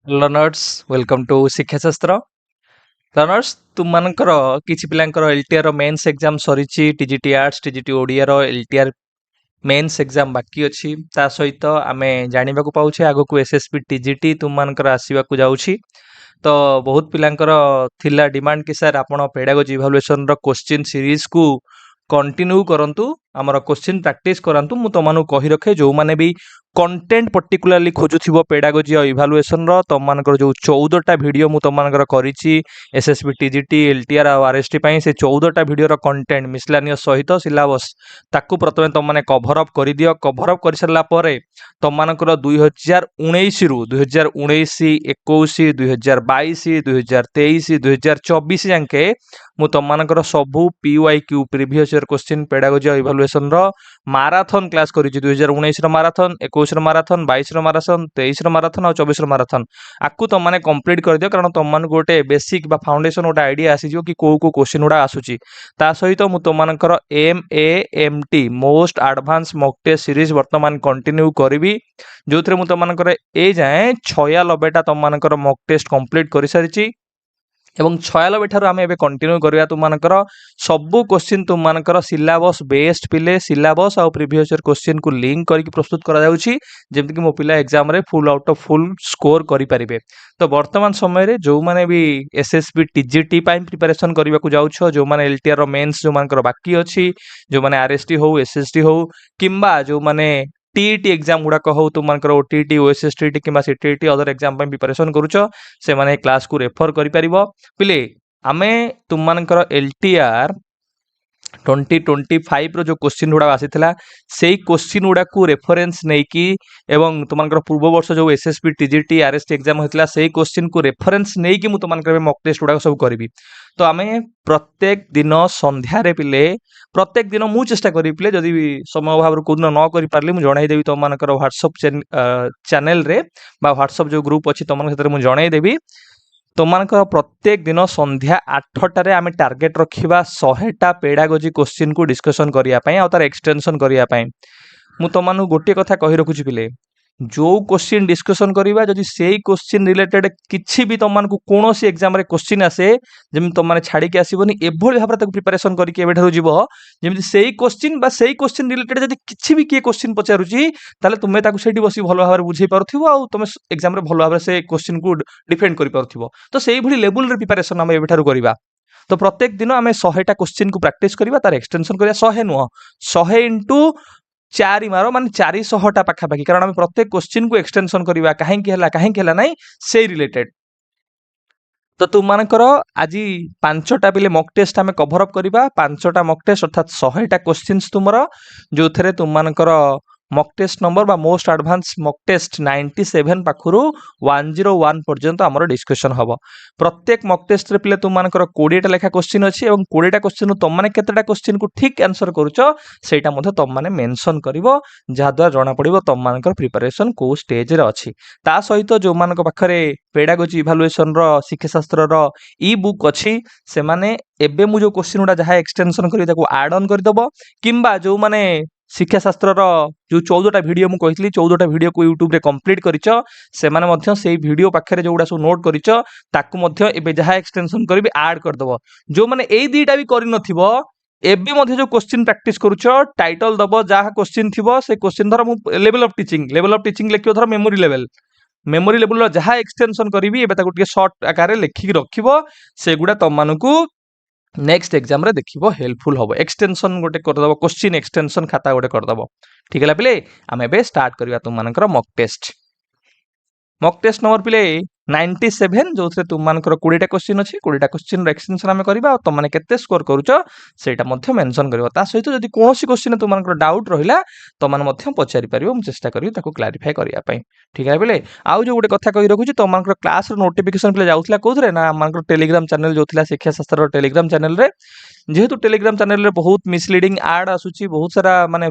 Learners welcome to शिक्षा शास्त्र learners तुम मानकर किछि पिलांकर एलटीआर मेंस एग्जाम सरीची टीजीटी आर्ट्स टीजीटी ओडिया रो एलटीआर मेंस एग्जाम बाकी अछि ता सहित आमे जानिबा को पाउछे आगो को एसएसबी टीजीटी तुम मानकर आसीबा को जाउछि तो बहुत पिलांकर थिला डिमांड कि सर आपण पेडागोजी इवैल्यूएशन रो क्वेश्चन सीरीज को कंटिन्यू करंतु हमर क्वेश्चन प्रैक्टिस करंतु मु तमानु कहि रखे जो माने भी कंटेंट पर्टिकुलरली खोजुथिबो पेडागोजी और इवैल्यूएशन रो तमानकर जो 14 टा वीडियो मु तमानकर करिछि एसएसबी टीजीटी एलटीआर और आरएचटी पई से 14 टा वीडियो रो कंटेंट मिसलानियस सहित सिलेबस ताकू प्रथमे तमाने कवर अप करि दियो कवर अप करि सरला परे तमानकर 2019 रु 2019 21 2022 2023 2024 जांके मु तमानकर सबु PYQ previous year question pedagogy और इवैल्यूएशन रो माराथन क्लास करिछि 2019 रो माराथन 21 रो माराथन 22 रो माराथन 23 रो माराथन और 24 रो माराथन आकु तो माने कंप्लीट कर दियो कारण तो मान गोटे बेसिक बा फाउंडेशन गोटे आईडिया आसी जो कि को क्वेश्चन उडा आसुची ता सहित मु तो मानकर MAMT most advance mock test series वर्तमान कंटिन्यू करबी जोथरे मु तो मानकर ए जाए 96 टा तो मानकर मॉक टेस्ट कंप्लीट करि सारिची एवं 96 ठारू आमे एबे कंटिन्यू करिया तुम मानकर सबु क्वेश्चन तुम मानकर सिलेबस बेस्ड पिले सिलेबस और प्रीवियस ईयर क्वेश्चन को लिंक करके प्रस्तुत करा जाउची जेमति कि मो पिला एग्जाम रे full out of full score करि परिबे तो वर्तमान समय रे जो माने भी एसएसबी टीजीटी पई प्रिपरेशन करबा को जाउछो जो माने एलटीआर रो मेंस जो मानकर बाकी अछि जो माने आरएसटी हो एसएसडी हो किंबा जो माने टीईटी एग्जाम गुडा हो तुम मानकर ओटीटी ओएसएसटी किंबा सीटीटी अदर एग्जाम पई प्रिपरेशन करूछो से माने क्लास को रेफर करि परिबो पिले आमे तुम मानकर एलटीआर 2025 रो जो क्वेश्चन गुडा आसीथिला सेही क्वेश्चन गुडा को रेफरेंस नै कि एवं तुमनकर पूर्व वर्ष जो एसएसबी टीजीटी आरएसटी एग्जाम होतिला सेही क्वेश्चन को रेफरेंस नै कि मु तुमनकर मॉक टेस्ट गुडा सब करबी तो आमे प्रत्येक दिन संध्या रे पिले प्रत्येक दिन मु चेष्टा करी पिले जदि समय अभाव को न करि पारली मु जणाई देबी तुमनकर व्हाट्सएप चैनल रे बा व्हाट्सएप जो ग्रुप अछि तुमन क्षेत्र मु जणाई देबी तुमनकर प्रत्येक दिन संध्या 8टारे आमे टार्गेट रखिबा 100टा पेडागोजी क्वेश्चन को डिस्कशन करिया पई आ तार एक्सटेंशन करिया पई मु तमानु गोटे कथा कहि रखुची पिले जो क्वेश्चन डिस्कशन करिबा जदि सेही क्वेश्चन रिलेटेड किछि भी तमान को कोनोसी एग्जाम रे क्वेश्चन आसे जेम तमाने छाडी के आसीबोनी एभोली भाबरे तक प्रिपरेशन करिके एबे ठारू जीवो जेमति सेही क्वेश्चन बा सेही क्वेश्चन रिलेटेड जदि किछि भी के क्वेश्चन पचारुची ताले तुमे ताकू सेठी बसी भलो भाबरे बुझै पारथिबो आ तुमे एग्जाम रे भलो भाबरे से क्वेश्चन को डिफेंड करि पारथिबो तो सेही भली लेवल रे प्रिपरेशन हम एबे ठारू करिबा तो प्रत्येक दिन आमे 100टा क्वेश्चन को प्रैक्टिस करिबा तार एक्सटेंशन करिया 100 नुह 100 इंटू 4 मारो माने 400टा पाखा पाखी कारण हम प्रत्येक क्वेश्चन को एक्सटेंशन करिबा काहे केला नै से रिलेटेड तो तुम मानकर आज 5टा पिले मॉक टेस्ट आमे कवर अप करिबा 5टा मॉक टेस्ट अर्थात 100टा क्वेश्चंस तुमरो जो थरे तुम मानकर मॉक टेस्ट नंबर बा मोस्ट एडवांस मॉक टेस्ट 97 पाखुरु 101 पर्यंत हमर डिस्कशन हबो प्रत्येक मॉक टेस्ट रे पिले तुम मानकर 20 टा लेखा क्वेश्चन अछि एवं 20 टा क्वेश्चन तुम माने केतेटा क्वेश्चन को ठीक आंसर करूचो सेटा मध्ये तुम माने मेंशन करिवो जहा द्वारा जणा पडिवो तुम मानकर प्रिपरेशन को स्टेज रे अछि ता सहित जो मानक पाखरे पेडागोजी इवैल्यूएशन रो शिक्षा शास्त्र रो ई बुक अछि से माने एबे मु जो क्वेश्चन उडा जहा एक्सटेंशन करि ताको ऐड ऑन करि दबो किंबा जो माने शिक्षा शास्त्र रो जो 14टा वीडियो मु कहितली 14टा वीडियो को YouTube रे कंप्लीट करिचो से माने मध्य सेही वीडियो पाखरे जोडा सो नोट करिचो ताकू मध्य एबे जहा एक्सटेंशन करबी ऐड कर दबो जो माने एई दीटा भी करि नथिबो एबे मध्य जो क्वेश्चन प्रैक्टिस करूचो टाइटल दबो जहा क्वेश्चन थिबो से क्वेश्चन धर मु लेवल ऑफ टीचिंग लेखियो धर मेमोरी लेवल रो जहा एक्सटेंशन करबी एबे ताकू टिके शॉर्ट आकार रे लेखि रखिबो सेगुडा तम मानकू नेक्स्ट एग्जाम रे देखिबो हेल्पफुल होबो एक्सटेंशन गोटे कर दबो क्वेश्चन एक्सटेंशन खाता गोटे कर दबो ठीक हैला पिले आमे बे स्टार्ट करिया तुम मानकर मॉक टेस्ट नंबर पिले 97 जो थे तुम मानकर 20टा क्वेश्चन अछि 20टा क्वेश्चन रो एक्सटेंशन आमे करबा आ तुम माने केते स्कोर करूचो सेटा मध्ये मेंशन करबो ता सहित जदी कोनोसी क्वेश्चन तुम मानकर डाउट रहिला तो मान मध्ये पचारि परिबो हम चेष्टा करियो ताको क्लैरिफाई करिया पई ठीक है पिले आउ जो गोटे कथा कहि रखुची तुम मानकर क्लास रो नोटिफिकेशन पिले जाउथला कोथरे ना मानकर टेलीग्राम चैनल जो थिला शिक्षा शास्त्र रो टेलीग्राम चैनल रे जेहेतु टेलीग्राम चैनल रे बहुत मिसलीडिंग एड आसुची बहुत सारा माने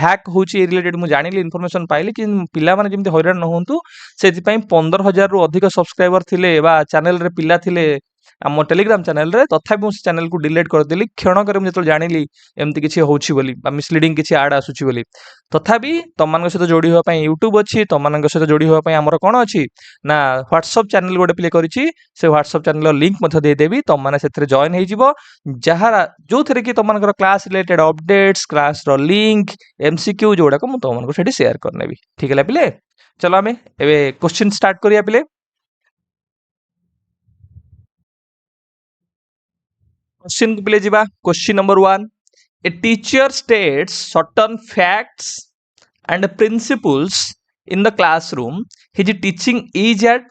हैक होची रिलेटेड मु जानिली इन्फॉर्मेशन पाइली कि पिला माने जेमति हैरान न होंतु सेति पई 15000 रु अधिक सब्सक्राइबर थिले बा चैनल रे पिला थिले आम टेलीग्राम चैनल रे, तथापि मुझे चैनल को डिलीट करदेली क्षणकर मुझे जानी एमती किसी होची बोली मिसलीडिंग किसी आड आसुची बोली। तथापि तुम मान सहित जोड़ी होगा यूट्यूब अच्छी, तुम मान सहित जोड़ी होगा आमर कौन अच्छी ना व्हाट्सअप चैनल गोटे प्ले करी, से व्हाट्सअप चैनल लिंक देदेवी, तुम मैंने से जॉइन हो जहाँ जो थे कि तुम class related updates, class link, MCQ जोड़ाक मुझे तुमको शेयर करनेबी। ठीक है पिले, चलो आम ए क्वेश्चन स्टार्ट करिया पिले। क्वेश्चन को पिले जीवा। Question number 1, a teacher states certain facts and principles in the classroom, his teaching is at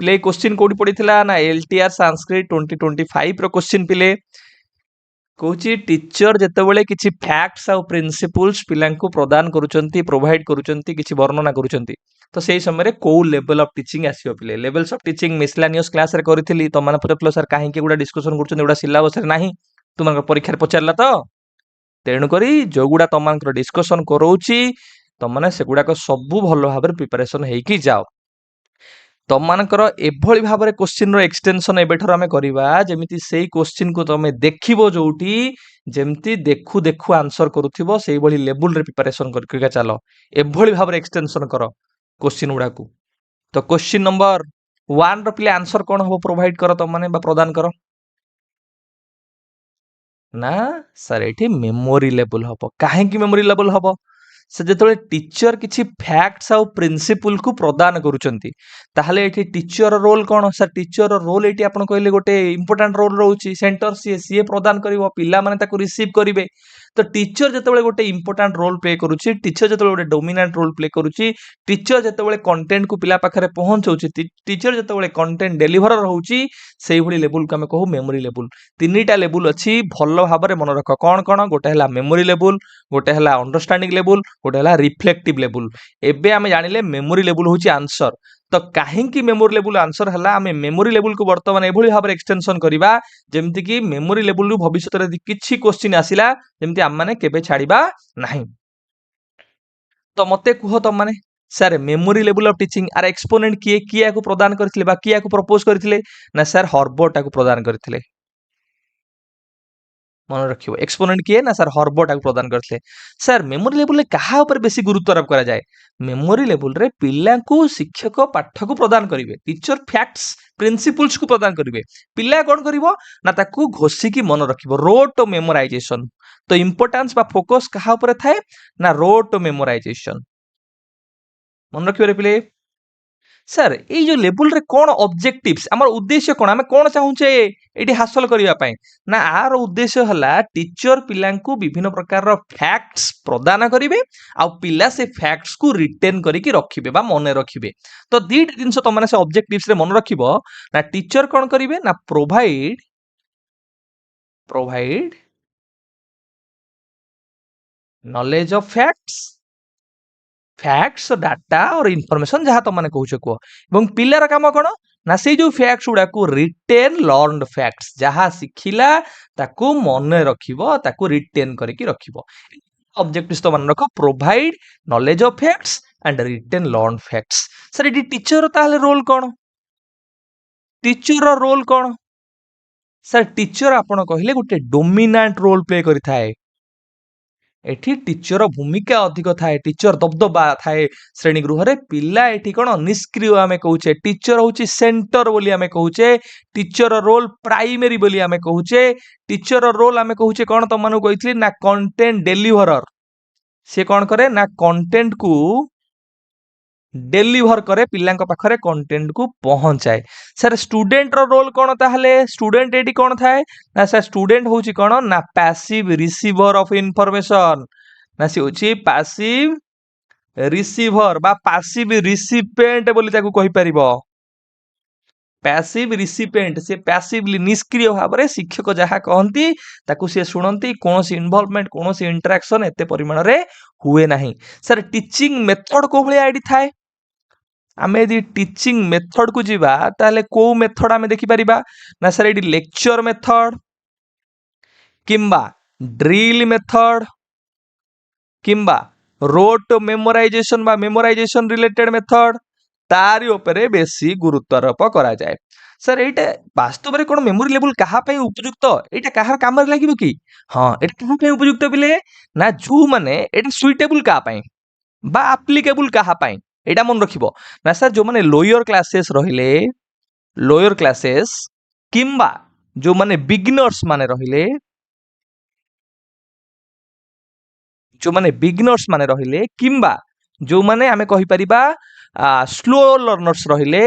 play question कोडी पड़ीथिला ना LTR संस्कृत 2025 रो क्वेश्चन पिले कोची टीचर जेतेबेले किछि फैक्ट्स आ प्रिंसिपल्स पिलांको प्रदान करूचंती, प्रोवाइड करूचंती, किछि वर्णना करूचंती, तो सेही समय रे को लेवल ऑफ टीचिंग आसीओ पिले। Levels of teaching miscellaneous class रे करिथिली, तो माने परे सर काहे के गुडा डिस्कशन करूचंती, गुडा सिलेबस रे नाही, तुमन परीक्षा रे पचारला तो तेणु करी जो गुडा तुमन डिस्कशन करोची तमने सेगुड़ाक सबू भल भाव प्रिपरेशन हेकी जाओ। तुम मानकर एभली भाव में क्वेश्चन रो एक्सटेंशन एबेठर आमे करिबा जेमिति सेही क्वेश्चन को तमे देखिबो जोउटी जेमिति देखु देखु आंसर करूथिबो सेही भली लेवल रे प्रिपरेशन करके चलो, एभली भाव में एक्सटेंशन करो क्वेश्चन गुडा को। तो क्वेश्चन नंबर 1 रो पिले आंसर कोन हो प्रोवाइड करो तुम माने बा प्रदान करो ना सर, एठी मेमोरी लेवल हबो। काहे की मेमोरी लेवल हबो? से जेतले टीचर किछि फैक्ट्स आ प्रिंसिपल को प्रदान करूचंती, ताहले एठी टीचर रोल कोन? सर टीचर रोल एठी आपण कहले गोटे इंपोर्टेंट रोल रहउची, सेंटर सी प्रदान करिवो, पिला माने ताको रिसीव करिवे। तो टीचर जेतेबेले गोटे इंपोर्टेंट रोल प्ले करूची, टीचर जेतेबेले गोटे डोमिनेंट रोल प्ले करूची, टीचर जेतेबेले कंटेंट को पिला पाखरे पहुंचौची, टीचर जेतेबेले कंटेंट डेलीवर रहउची, सेही भली लेवल को हमें कहू मेमोरी लेवल। तीनटा लेवल अछि, भलो भाबरे मन रख कोन कोन? गोटे हला मेमोरी लेवल, गोटे हला अंडरस्टैंडिंग लेवल, गोटे हला रिफ्लेक्टिव लेवल। एबे आमे जानिले मेमोरी लेवल होची आंसर। तो काहेकि मेमोरी लेवल आंसर हला, आमे मेमोरी लेवल को वर्तमान एभली भाबरे एक्सटेंशन करिबा जेमति कि मेमोरी लेवल रु भविष्यत रे किछि क्वेश्चन आसिला जेमति आम माने केबे छाड़िबा नाही। तो मते कुह तुम माने sir memory level of teaching आर एक्सपोनेंट किए किया को प्रदान करथिले बा किया को प्रपोज करथिले ना सर हर्बर्ट को प्रदान करथिले। मन रखियो एक्सपोनेंट किए ना सर हर्बर्ट को प्रदान करथिले। सर मेमोरी लेवल रे कहा ऊपर बेसी गुरुत्व आरोप करा जाए? मेमोरी लेवल रे पिला को शिक्षक पाठ को प्रदान करिवे, टीचर फैक्ट्स प्रिंसिपल्स को प्रदान करिवे, पिला कोन करिवो ना ताकू घोसी की मन रखिवो, रोड टू मेमोराइजेशन। तो इंपोर्टेंस बा फोकस कहा ऊपर थाए ना रोड टू मेमोराइजेशन। मन रखियो रे पिले। सर ये जो लेवल रे कौन ऑब्जेक्टिव्स आमर उद्देश्य कौन, आमे कौन चाहूचे एटी हासिल करिया पई ना आर उद्देश्य हला टीचर पिलांकु विभिन्न प्रकार रो फैक्ट्स प्रदान करिवे आ पिला से फैक्ट्स को रिटेन करी कि रखिबे बा मने रखिबे। तो दीट जिंस तो माने से ऑब्जेक्टिव्स रे मन रखिबो ना टीचर कौन करिवे ना provide knowledge of facts data और इनफॉरमेशन जहां तुम माने कहूछ को, एवं पिलार काम कोन ना से जो फैक्ट्स गुडा को रिटेन लर्नड फैक्ट्स जहां सिखिला ताको मने रखिबो, ताको रिटेन करके रखिबो। ऑब्जेक्टिव्स तो मन रखो provide knowledge of facts and retain learn facts. Sir एडी टीचर ताले रोल कोन? टीचर रोल कोन? सर टीचर आपण कहले गोटे डोमिनेंट रोल प्ले करि थाए। एठी टीचर भूमिका अधिक थाए, टीचर दबदबा थाए श्रेणी गृह रे, पिला एठी कोन निष्क्रिय आमे कहूचे, टीचर होची सेंटर बोली आमे कहूचे, टीचर रोल प्राइमरी बोली आमे कहूचे, टीचर रोल आमे कहूचे कोन तुम मानु कहितली ना कंटेंट डेलीवरर। से कोन करे ना कंटेंट को डेलीवर करे, पिलांक पाखरे कंटेंट को पहुंचाए। सर स्टूडेंट रो रोल कोन ताहले? स्टूडेंट एडी कोन थाए ना सर स्टूडेंट होची कोन ना पैसिव रिसीवर ऑफ इंफॉर्मेशन, ना से होची पैसिव रिसीवर बा पैसिव रिसिपेंट बोली ताकू कहि परिबो। पैसिव रिसिपेंट से पैसिवली निष्क्रिय भाव में शिक्षक जहाँ कहती ताकू से शुणती, कौन इनवॉल्वमेंट कौन इंटरेक्शन एते परिमाण रे हुए नहीं। सर टीचिंग मेथड को भली आईडी थाए, आमे यदि टीचिंग मेथड को जीवा ताले को मेथड आमे देखि परिबा ना सर एडी लेक्चर मेथड किंबा ड्रिल मेथड किंबा रोड टू मेमोराइजेशन बा मेमोराइजेशन रिलेटेड मेथड तारी उपरे बेसी गुरुत्व आरोप करा जाए। सर एटा वास्तव में कोन मेमोरी लेवल कहा पे उपयुक्त एटा कहा काम रे लागिबो कि हां एटा कहा पे उपयुक्त बिले ना जो माने एटा सुइटेबल कहा पे बा एप्लीकेबल कहा पे एटा मन रखिबो ना सर जो माने लोअर क्लासेस किंबा जो माने बिगिनर्स माने रहिले जो माने बिगिनर्स माने रहिले किंबा जो माने आमे कहि परिबा स्लो लर्नर्स रहिले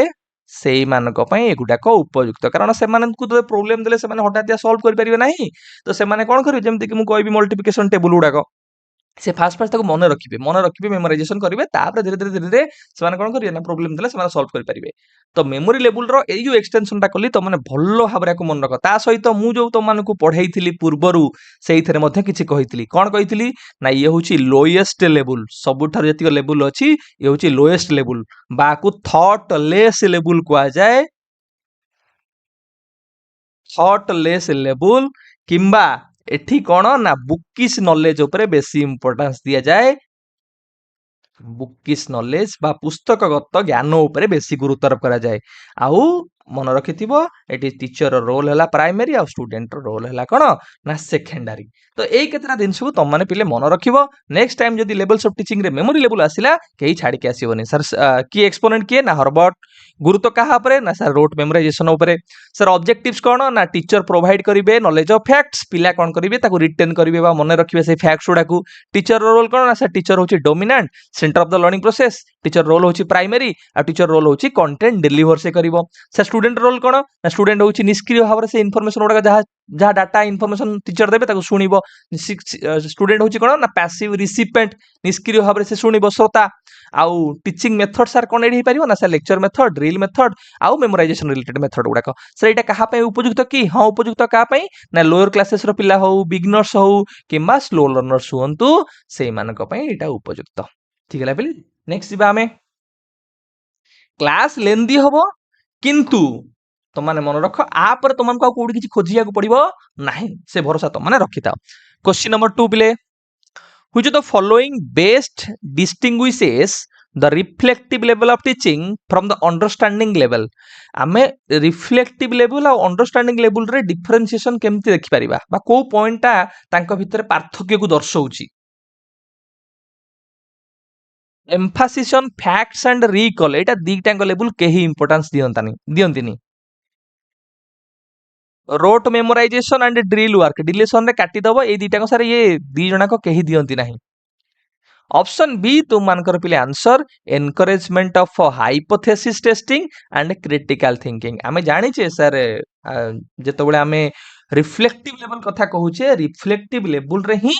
सेई मानक पई एगुडाक उपयुक्त कारण से मानकु तो प्रॉब्लम देले से माने हठात सॉल्व कर परिबे नाही तो से माने कोन करिवे जेमति कि मु कहबी मल्टीप्लिकेशन टेबल गुडाक से फास्ट फास्ट ताको मन रखिबे मेमोराइजेशन करिवे तापर धीरे धीरे से माने कोन करिवे ना प्रॉब्लम देले से माने सॉल्व कर परिबे तो मेमोरी लेवल रो एई जो एक्सटेंशन टा कली तो माने भल्लो भाबरे को मन रख ता सहित मु जो तो मानकु पढाईथिली पूर्वरु सेई थरे मध्ये किछि कहिथिली कोन कहिथिली ना ये होची लोएस्ट लेवल सबुठार जतिक लेवल अछि ये होची lowest level Baku thought less level कुआ जाय थॉट लेस लेवल किंबा एठी कोन ना बुकिश नॉलेज ऊपर बेसी इंपोर्टेंस दिया जाए बुकिश नॉलेज बा पुस्तकगत ज्ञान ऊपर बेसी गुरुत्व करा जाए आउ मन रखिथिबो एटी टीचर रोल हैला प्राइमरी आ स्टूडेंट रोल हैला कोन ना सेकेंडरी तो एई केतरा दिन सब तुम माने पिले मन रखिबो नेक्स्ट टाइम जदी लेवल्स ऑफ टीचिंग रे मेमोरी लेवल आसिला केही छाडी के आसीबोनी सर की एक्सपोनेंट किए ना हर्बर्ट गुरुत्व कहा परे ना सर रोट मेमोराइजेशन ऊपर सर ऑब्जेक्टिव्स कोन ना टीचर प्रोवाइड करिवे नॉलेज ऑफ फैक्ट्स पिला कोन करिवे ताको रिटेन करिवे बा मन रखिवे से फैक्ट्स उडाकू टीचर रोल कोन ना सर टीचर होची dominant centre of the learning process teacher role होची प्राइमरी आ टीचर रोल होची कंटेंट डिलीवर से करिवो सर स्टूडेंट रोल कोन ना स्टूडेंट होची निष्क्रिय भाव से इन्फॉर्मेशन उडा जहा जहा डाटा इन्फॉर्मेशन टीचर देबे ताको सुनिबो स्टूडेंट होची कोन ना पैसिव रिसिपेंट निष्क्रिय भाव से सुनिबो श्रोता आउ टीचिंग मेथड सर कोन एडी पारिबो ना sir lecture method drill method आउ मेमोराइजेशन रिलेटेड मेथड गुडाक सर एटा कहा पे उपयुक्त की हां उपयुक्त कहा पे ना लोअर क्लासेस रो पिला हो बिगिनर्स हो किंबा स्लो लर्नर्स होंतु सेई मानक पे एटा उपयुक्त ठीक है पिले नेक्स्ट जिबा हमें क्लास लेंदी हबो किंतु तो माने मन रख आ पर तुमन को कोडी किछि खोजिया को पड़िबो नाही से भरोसा तो माने रखि ताओ क्वेश्चन नंबर 2 पिले which of the following best distinguishes the reflective level of teaching from the understanding level आमे रिफ्लेक्टिव लेवल और अंडरस्टैंडिंग लेवल रे डिफरेंशिएशन केमति देखि परिबा बा को पॉइंट ता तांको भितर पार्थक्य को दर्शाउची emphasis on facts and recall एटा दीटांग लेवल केही इंपोर्टेंस दियंतिनी rote memorization and drill work डिलेशन रे काटी दबो ए दीटांग सर ये दी जणा को केही दियंती नाही ऑप्शन बी तुम मानकर पिले answer encouragement of hypothesis testing and critical thinking आमे जानि छे सर जेतो बळे आमे रिफ्लेक्टिव लेवल कथा कहूचे रिफ्लेक्टिव लेवल रे ही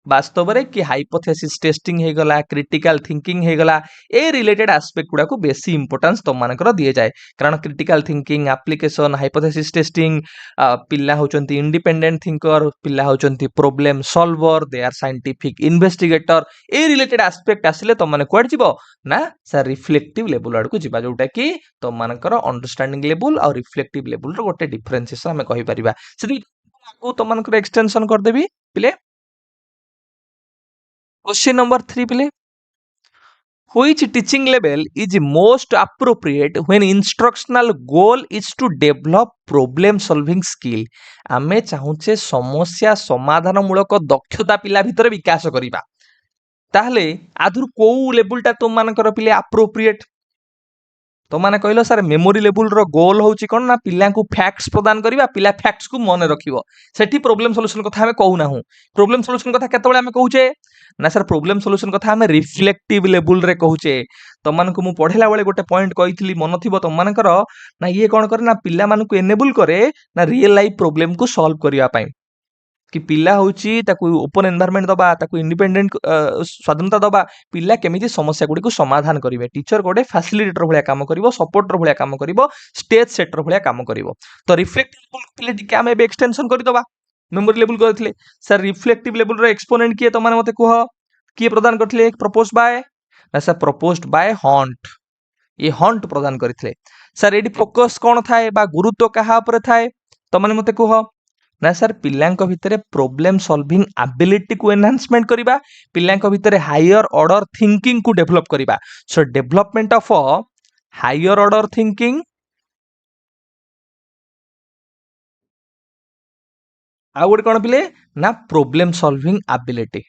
वास्तव रे कि हाइपोथेसिस टेस्टिंग हे गला क्रिटिकल थिंकिंग हे गला ए रिलेटेड एस्पेक्ट गुडा को बेसी इंपोर्टेंस तो मानकर दिए जाए कारण critical thinking application hypothesis testing पिल्ला होचंती इंडिपेंडेंट थिंकर पिल्ला होचंती problem solver they are scientific investigator ए रिलेटेड एस्पेक्ट आसिले तो माने कोड जिवो ना सर रिफ्लेक्टिव लेवल आड़ को जिबा जोटा कि तो मानकर अंडरस्टैंडिंग लेवल और रिफ्लेक्टिव लेवल रो गोटे डिफरेंशिएशन हमें कहि परिबा सेदी को तो मानकर एक्सटेंशन कर देबी पिले Question number 3 पिले which teaching level is most appropriate when instructional goal is to develop problem solving skill आमे चाहूचे समस्या समाधान मूलक दक्षता पिला भितर विकास करिबा ताहले आधुर को लेवल ता तुम मानकर पिले अप्रोप्रिएट तो माने कहलो सर मेमोरी लेवल रो गोल होची कोन ना पिला को फैक्ट्स प्रदान करिबा पिला फैक्ट्स को मन रखिबो सेठी प्रॉब्लम सॉल्यूशन कथा हमें कहू नाहू प्रॉब्लम सॉल्यूशन कथा केतबेले हमें कहूचे ना सर प्रॉब्लम सॉल्यूशन कथा हमें रिफ्लेक्टिव लेवल रे कहूचे तो मान को मु पढेला बेले गोटे पॉइंट कहितली मन थिबो तो मानकर ना ये कोन करे ना पिला मान को एनेबल करे ना रियल लाइफ प्रॉब्लम को सॉल्व करिया पई कि पिला होची ताकू ओपन एनवायरनमेंट दबा ताकू इंडिपेंडेंट स्वाधीनता दबा पिला केमिति समस्या गुडी को समाधान करिवे टीचर गोटे फैसिलिटेटर भलिया काम करिवो सपोर्टर भलिया काम करिवो स्टेज सेटर भलिया काम करिवो तो रिफ्लेक्टिव लेवल पिले टिके हमें बे एक्सटेंशन करि दबा मेमोरी लेवल करथिले सर रिफ्लेक्टिव लेवल रो एक्सपोनेंट किए तो माने मते कुह किए प्रदान करथिले प्रपोज्ड बाय ना सर प्रपोज्ड बाय हंट ये हंट प्रदान करथिले सर एडी फोकस कोन थाए बा गुरुत्व कहा ऊपर थाए तो माने मते कुह ना सर पिल्लांक भितरे प्रॉब्लम सॉल्विंग एबिलिटी को एनहांसमेंट करिबा पिल्लांक भितरे हायर ऑर्डर थिंकिंग को डेवलप करिबा so development of higher order thinking ଆଉ ଗୋଟେ କଣ ପିଲେ ନା ପ୍ରୋବ୍ଲେମ ସଲଭିଂ ଆବିଲିଟି।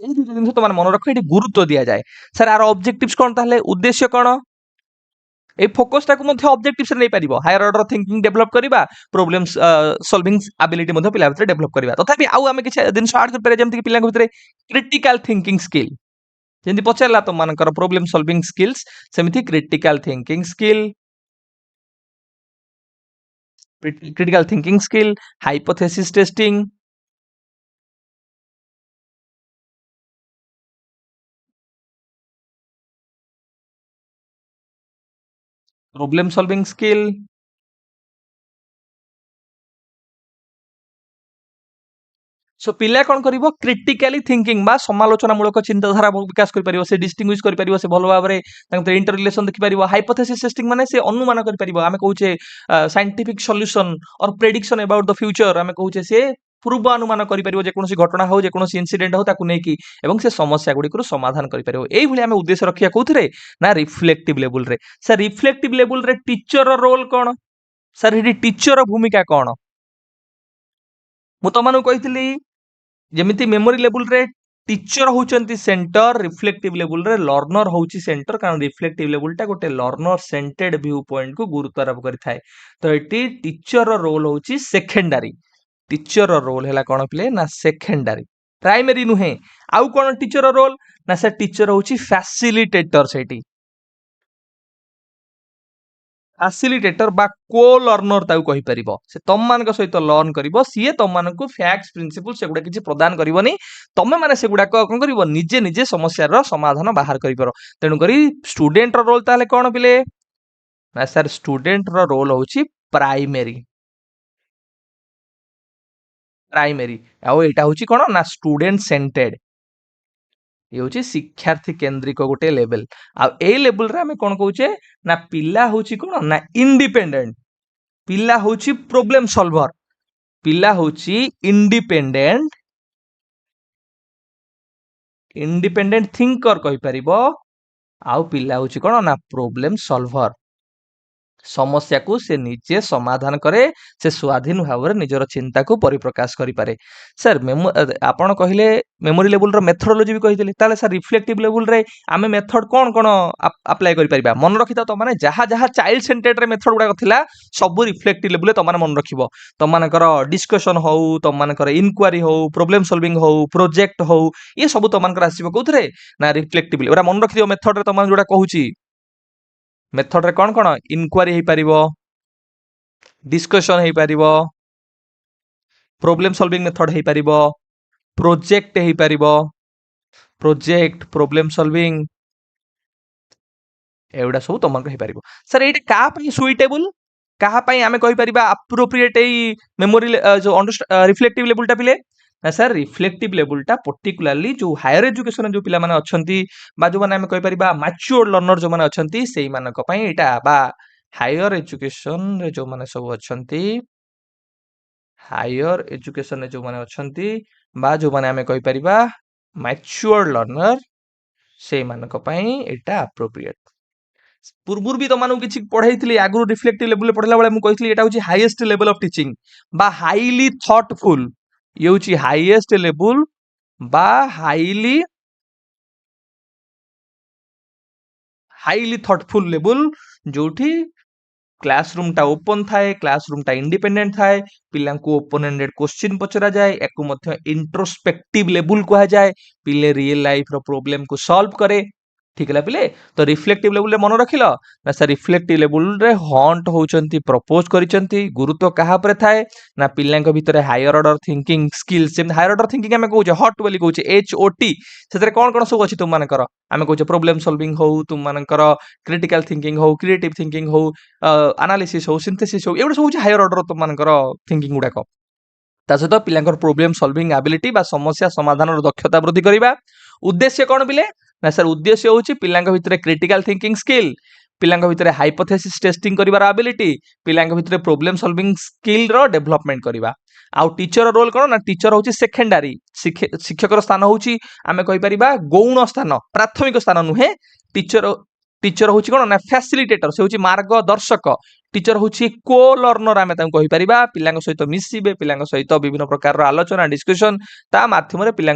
ଏଇ ଦୁଇଟା ଜିନିଷ ତମାନେ ମନେ ରଖ, ଏଠି ଗୁରୁତ୍ୱ ଦିଆଯାଏ। ସାର୍ ଆର ଅବଜେକ୍ଟିଭ୍ସ କଣ, ତାହେଲେ ଉଦ୍ଦେଶ୍ୟ କଣ? এই ଫୋକସଟାକୁ ମଧ୍ୟ ଅବଜେକ୍ଟିଭ୍ସରେ ନେଇପାରିବ। ହାୟର ଅର୍ଡର ଥିଙ୍କିଂ ଡେଭଲପ୍ କରିବା, ପ୍ରୋବ୍ଲେମ ସଲଭିଂ ଆବିଲିଟି ମଧ୍ୟ ପିଲା ଭିତରେ ଡେଭଲପ୍ କରିବା। ତଥାପି ଆଉ ଆମେ କିଛି ଜିନିଷ ଆଡ୍ କରିପାରିବା, ଯେମିତିକି ପିଲାଙ୍କ ଭିତରେ କ୍ରିଟିକାଲ ଥିଙ୍କିଂ ସ୍କିଲ୍। ଯେମିତି ପଚାରିଲା ତମମାନଙ୍କର ପ୍ରୋବ୍ଲେମ ସଲଭିଂ ସ୍କିଲ୍ସ, ସେମିତି critical thinking skill, critical thinking skill, hypothesis testing, problem solving skill. So ପିଲା କଣ କରିବ, କ୍ରିଟିକାଲି ଥିଙ୍କିଂ ବା ସମାଲୋଚନାମୂଳକ ଚିନ୍ତାଧାରା ବିକାଶ କରିପାରିବ। ସେ ଡିଷ୍ଟିଂଗୁଇଶ କରିପାରିବ, ସେ ଭଲ ଭାବରେ ତାଙ୍କ ଇଣ୍ଟର ରିଲେସନ ଦେଖିପାରିବ। ହାଇପୋଥେସିସ୍ ଟେଷ୍ଟିଂ ମାନେ ସେ ଅନୁମାନ କରିପାରିବ। ଆମେ କହୁଛେ scientific solution or prediction about the future, ଆମେ କହୁଛେ ସେ ପୂର୍ବ ଅନୁମାନ କରିପାରିବ, ଯେକୌଣସି ଘଟଣା ହଉ, ଯେକୌଣସି ଇନସିଡେଣ୍ଟ ହଉ, ତାକୁ ନେଇକି, ଏବଂ ସେ ସମସ୍ୟା ଗୁଡ଼ିକରୁ ସମାଧାନ କରିପାରିବ। ଏଇଭଳି ଆମେ ଉଦ୍ଦେଶ୍ୟ ରଖିବା କୋଉଥିରେ, ନା reflective ଲେବୁଲରେ। Sir reflective ଲେବୁଲରେ teacher roll କଣ? ସାର୍ ଏଠି ଟିଚର ଭୂମିକା କଣ? ମୁଁ ତମମାନଙ୍କୁ କହିଥିଲି, ଯେମିତି ମେମୋରି ଲେବୁଲରେ টিଚର ହଉଛନ୍ତି ସେଣ୍ଟର, ରିଫ୍ଲେକ୍ଟିଭ ଲେବୁଲରେ ଲର୍ଣ୍ଣର ହଉଛି ସେଣ୍ଟର। କାରଣ ରିଫ୍ଲେକ୍ଟିଭ ଲେବୁଲଟା ଗୋଟେ ଲର୍ଣ୍ଣର ସେଣ୍ଟେଡ ଭ୍ୟୁ ପଏଣ୍ଟକୁ ଗୁରୁତ୍ୱ ଆରୋପ କରିଥାଏ। ତ ଏଠି ଟିଚର ରୋଲ ହଉଛି ସେକେଣ୍ଡାରୀ। ଟିଚର ରୋଲ ହେଲା କଣ ପିଲେ, ନା ସେକେଣ୍ଡାରୀ, ପ୍ରାଇମେରୀ ନୁହେଁ। ଆଉ କଣ ଟିଚର ରୋଲ, ନା ସେ ଟିଚର ହଉଛି ଫ୍ୟାସିଲିଟେଟର। ସେଇଠି ଫାସିଲିଟେଟର ବା କୋ ଲର୍ଣ୍ଣର ତାକୁ କହିପାରିବ। ସେ ତମମାନଙ୍କ ସହିତ ଲର୍ନ କରିବ, ସିଏ ତମମାନଙ୍କୁ ଫ୍ୟାକ୍ଟସ ପ୍ରିନ୍ସିପଲ ସେଗୁଡା କିଛି ପ୍ରଦାନ କରିବନି। ତମେ ମାନେ ସେଗୁଡାକ କଣ କରିବ, ନିଜେ ନିଜେ ସମସ୍ୟାର ସମାଧାନ ବାହାର କରିପାର। ତେଣୁକରି ଷ୍ଟୁଡେଣ୍ଟର ରୋଲ ତାହେଲେ କଣ ପିଲେ, ନା ସାର୍ ଷ୍ଟୁଡେଣ୍ଟର ରୋଲ ହଉଛି ପ୍ରାଇମେରୀ। ପ୍ରାଇମେରୀ ଆଉ ଏଇଟା ହଉଛି କଣ, ନା ଷ୍ଟୁଡେଣ୍ଟ ସେଣ୍ଟେଡ। ଇଏ ହଉଛି ଶିକ୍ଷାର୍ଥୀ କେନ୍ଦ୍ରିକ ଗୋଟେ ଲେଭେଲ। ଆଉ ଏଇ ଲେଭେଲରେ ଆମେ କଣ କହୁଛେ, ନା ପିଲା ହଉଛି କଣ, ନା ଇଣ୍ଡିପେଣ୍ଡେଣ୍ଟ। ପିଲା ହଉଛି ପ୍ରୋବ୍ଲେମ ସଲଭର। ପିଲା ହଉଛି ଇଣ୍ଡିପେଣ୍ଡେଣ୍ଟ, ଇଣ୍ଡିପେଣ୍ଡେଣ୍ଟ ଥିଙ୍କର କହିପାରିବ। ଆଉ ପିଲା ହଉଛି କଣ, ନା ପ୍ରୋବ୍ଲେମ ସଲଭର। ସମସ୍ୟାକୁ ସେ ନିଜେ ସମାଧାନ କରେ, ସେ ସ୍ୱାଧୀନ ଭାବରେ ନିଜର ଚିନ୍ତାକୁ ପରିପ୍ରକାଶ କରିପାରେ। ସାର୍ ଆପଣ କହିଲେ ମେମୋରି ଲେବୁଲର ମେଥଡୋଲୋଜି ବି କହିଥିଲେ। ତାହେଲେ ସାର୍ ରିଫ୍ଲେକ୍ଟିଭ ଲେବୁଲରେ ଆମେ ମେଥଡ କଣ କଣ ଆପ୍ଲାଏ କରିପାରିବା? ମନେ ରଖିଥାଅ, ତମାନେ ଯାହା ଯାହା ଚାଇଲ୍ଡ ସେଣ୍ଟେଡରେ ମେଥଡ ଗୁଡାକ ଥିଲା, ସବୁ ରିଫ୍ଲେକ୍ଟିଭ ଲେବୁଲରେ ତମାନେ ମନେ ରଖିବ। ତମାନଙ୍କର ଡିସ୍କସନ ହଉ, ତମାନଙ୍କର ଇନକ୍ୱାରି ହଉ, ପ୍ରୋବ୍ଲେମ ସଲଭିଂ ହଉ, ପ୍ରୋଜେକ୍ଟ ହଉ, ଇଏ ସବୁ ତମାନଙ୍କର ଆସିବ କୋଉଥିରେ, ନା ରିଫ୍ଲେକ୍ଟିଭ। ଏଗୁଡ଼ା ମନେ ରଖିଥିବ ମେଥଡରେ ତମାନେ ଯୋଉଟା କହୁଛି। ମେଥଡରେ କଣ କଣ, ଇନକ୍ୱାରି ହେଇପାରିବ, ଡିସ୍କସନ ହେଇପାରିବ, ପ୍ରୋବ୍ଲେମ ସଲଭିଂ ମେଥଡ ହେଇପାରିବ, ପ୍ରୋଜେକ୍ଟ ହେଇପାରିବ, ପ୍ରୋଜେକ୍ଟ, ପ୍ରୋବ୍ଲେମ ସଲଭିଂ, ଏଗୁଡା ସବୁ ତମର ହେଇପାରିବ। ସାର୍ ଏଇଟା କାହା ପାଇଁ ସୁଇଟେବୁଲ, କାହା ପାଇଁ ଆମେ କହିପାରିବା ଆପ୍ରୋପ୍ରିଏଟ ଏଇ ମେମୋରି ଯୋଉ ରିଫ୍ଲେକ୍ଟିଭ ଲେବୁଲଟା ପିଲେ? ନା ସାର୍ ରିଫ୍ଲେକ୍ଟିଭ ଲେବୁଲଟା ପର୍ଟିକୁଲାରଲି ଯୋଉ ହାୟର ଏଜୁକେସନ ଯୋଉ ପିଲାମାନେ ଅଛନ୍ତି, ବା ଯୋଉମାନେ ଆମେ କହିପାରିବା ମ୍ୟାଚୁଅର୍ଡ ଲର୍ଣ୍ଣର ଯୋଉମାନେ ଅଛନ୍ତି, ସେଇମାନଙ୍କ ପାଇଁ ଏଇଟା, ବା ହାୟର ଏଜୁକେସନରେ ଯୋଉମାନେ ସବୁ ଅଛନ୍ତି, ହାୟର ଏଜୁକେସନରେ ଯୋଉମାନେ ଅଛନ୍ତି, ବା ଯୋଉମାନେ ଆମେ କହିପାରିବା ମ୍ୟାଚୁଅର୍ଡ ଲର୍ଣ୍ଣର, ସେଇମାନଙ୍କ ପାଇଁ ଏଇଟା ଆପ୍ରୋପ୍ରିଏଟ। ପୂର୍ବରୁ ବି ତମାନଙ୍କୁ କିଛି ପଢେଇଥିଲି, ଆଗରୁ ରିଫ୍ଲେକ୍ଟିଭ ଲେବୁଲରେ ପଢିଲା ବେଳେ ମୁଁ କହିଥିଲି ଏଟା ହଉଛି ହାଇଏଷ୍ଟ ଲେଭେଲ ଅଫ ଟିଚିଂ ବା ହାଇଲି ଥଟଫୁଲ। ଇଏ ହଉଛି ହାଇଏଷ୍ଟ ଲେବୁଲ ବା ହାଇଲି ଥଟଫୁଲ ଲେବୁଲ, ଯୋଉଠି କ୍ଲାସରୁମଟା ଓପନ ଥାଏ, କ୍ଲାସରୁମଟା ଇଣ୍ଡିପେଣ୍ଡେଣ୍ଟ ଥାଏ, ପିଲାଙ୍କୁ ଓପନ ଏଣ୍ଡେଡ କ୍ୱେଶ୍ଚିନ୍ ପଚରାଯାଏ। ୟାକୁ ମଧ୍ୟ ଇଣ୍ଟ୍ରୋସ୍ପେକ୍ଟିଭ ଲେବୁଲ କୁହାଯାଏ। ପିଲେ ରିଏଲ ଲାଇଫର ପ୍ରୋବ୍ଲେମକୁ ସଲ୍ଭ କରେ। ଠିକ ହେଲା ପିଲେ? ତ ରିଫ୍ଲେକ୍ଟିଭ ଲେବୁଲରେ ମନେ ରଖିଲ, ନା ସାର୍ ରିଫ୍ଲେକ୍ଟିଭ ଲେବୁଲରେ ହଣ୍ଟ ହଉଛନ୍ତି ପ୍ରପୋଜ କରିଛନ୍ତି। ଗୁରୁତ୍ୱ କାହା ଉପରେ ଥାଏ, ନା ପିଲାଙ୍କ ଭିତରେ ହାୟର ଅର୍ଡର ଥିଙ୍କିଂ ସ୍କିଲ୍ସ। ଯେମିତି ହାୟର ଅର୍ଡର ଥିଙ୍କିଂ ଆମେ କହୁଛେ, ହଟ୍ ବୋଲି କହୁଛେ, HOT, ସେଥିରେ କଣ କଣ ସବୁ ଅଛି ତୁମମାନଙ୍କର? ଆମେ କହୁଛେ ପ୍ରୋବ୍ଲେମ ସଲଭିଂ ହଉ, ତୁମମାନଙ୍କର କ୍ରିଟିକାଲ ଥିଙ୍କିଂ ହଉ, କ୍ରିଏଟିଭ ଥିଙ୍କିଂ ହଉ, ଆନାଲିସିସ୍ ହଉ, ସିନ୍ଥେସିସ୍ ହଉ, ଏଗୁଡ଼ା ସବୁ ହଉଛି ହାୟର ଅର୍ଡର ତୁମମାନଙ୍କର ଥିଙ୍କିଂ ଗୁଡାକ। ତା ସହିତ ପିଲାଙ୍କର ପ୍ରୋବ୍ଲେମ ସଲଭିଂ ଆବିଲିଟି ବା ସମସ୍ୟା ସମାଧାନର ଦକ୍ଷତା ବୃଦ୍ଧି କରିବା। ଉଦ୍ଦେଶ୍ୟ କଣ ପିଲେ, ନା ସାର୍ ଉଦ୍ଦେଶ୍ୟ ହଉଛି ପିଲାଙ୍କ ଭିତରେ କ୍ରିଟିକାଲ ଥିଙ୍କିଂ ସ୍କିଲ୍, ପିଲାଙ୍କ ଭିତରେ ହାଇପୋଥେସିସ୍ ଟେଷ୍ଟିଂ କରିବାର ଆବିଲିଟି, ପିଲାଙ୍କ ଭିତରେ ପ୍ରୋବ୍ଲେମ ସଲଭିଂ ସ୍କିଲର ଡେଭଲପମେଣ୍ଟ କରିବା। ଆଉ ଟିଚର ରୋଲ କଣ, ନା ଟିଚର ହଉଛି ସେକେଣ୍ଡାରୀ। ଶିକ୍ଷକର ସ୍ଥାନ ହଉଛି, ଆମେ କହିପାରିବା ଗୌଣ ସ୍ଥାନ, ପ୍ରାଥମିକ ସ୍ଥାନ ନୁହେଁ। ଟିଚର टीचर हूँ कौन ना फैसिलिटेटर से हूँ मार्गदर्शक टीचर हूँ को लर्नर आम कहीपर पिला सहित मिसबे पिला सहित विभिन्न प्रकार आलोचना डिस्कसन ता मध्यम पिला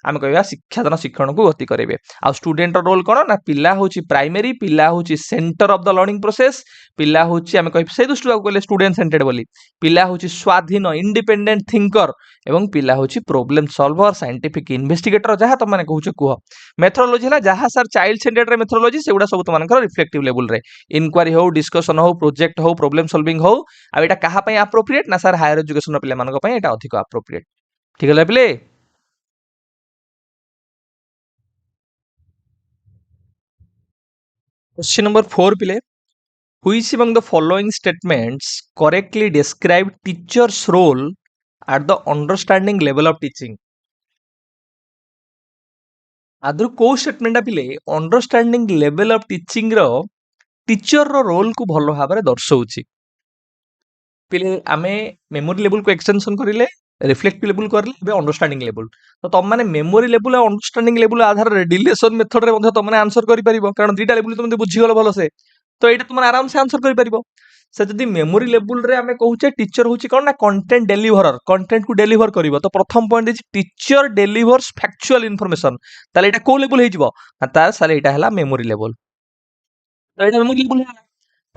आम कह शिक्षादान शिक्षण को गति करेंगे आ स्टूडेंट रोल कौन ना पिला हूँ प्राइमेरी पिला हूँ centre of the learning process पिला हूँ आम कह से दृष्टि कहले स्टूडेंट सेंटेड बोली पिला हूँ स्वाधीन इंडिपेंडेंट थिंकर एवं पिला हूँ प्रोब्लेम सॉल्वर साइंटिफिक इन्वेस्टिगेटर जहाँ तुम मैंने कहूँ कह मेथोडोलॉजी है जहाँ सर चाइल्ड सेंटेड रे मेथोडोलॉजी सेगुड़ा सब तुम रिफ्लेक्टिव लेवल रे इनक्वारी हो डिस्कशन हो प्रोजेक्ट हो प्रोब्लेम सॉल्विंग हो आ एटा कहा पई एप्रोप्रिएट ना सर हायर एजुकेशन पिला मानक पई एटा अधिक एप्रोप्रिएट ठीक है पिले क्वेश्चन नंबर 4 पिले which among the following statements correctly describe teacher's role at the understanding level of teaching आदर को स्टेटमेंट पिले अंडरस्टैंडिंग लेवल ऑफ टीचिंग रो टीचर रो रोल को भलो भाव में दर्शाऊची पिले आमे मेमोरी लेवल को एक्सटेंशन करिले रिफ्लेक्टिव लेवल करले अंडरस्टैंडिंग लेवल तो तुम माने मेमोरी लेवल और अंडरस्टैंडिंग लेवल आधार रे डिलेशन मेथड रे तुम माने आंसर करि परिबो कारण दुईटा लेवल तुम बुझी गलो भलो से तो एटा तुम आराम से आंसर करि परिबो से जदि मेमोरी लेवल रे आमे कहूचे टीचर होची कोन ना कंटेंट डेलीवरर कंटेंट को डेलीवर करिवो तो प्रथम point this teacher delivers factual information ताले एटा को लेवल हेजिवो ता साले एटा हला मेमोरी लेवल तो एटा मेमोरी लेवल है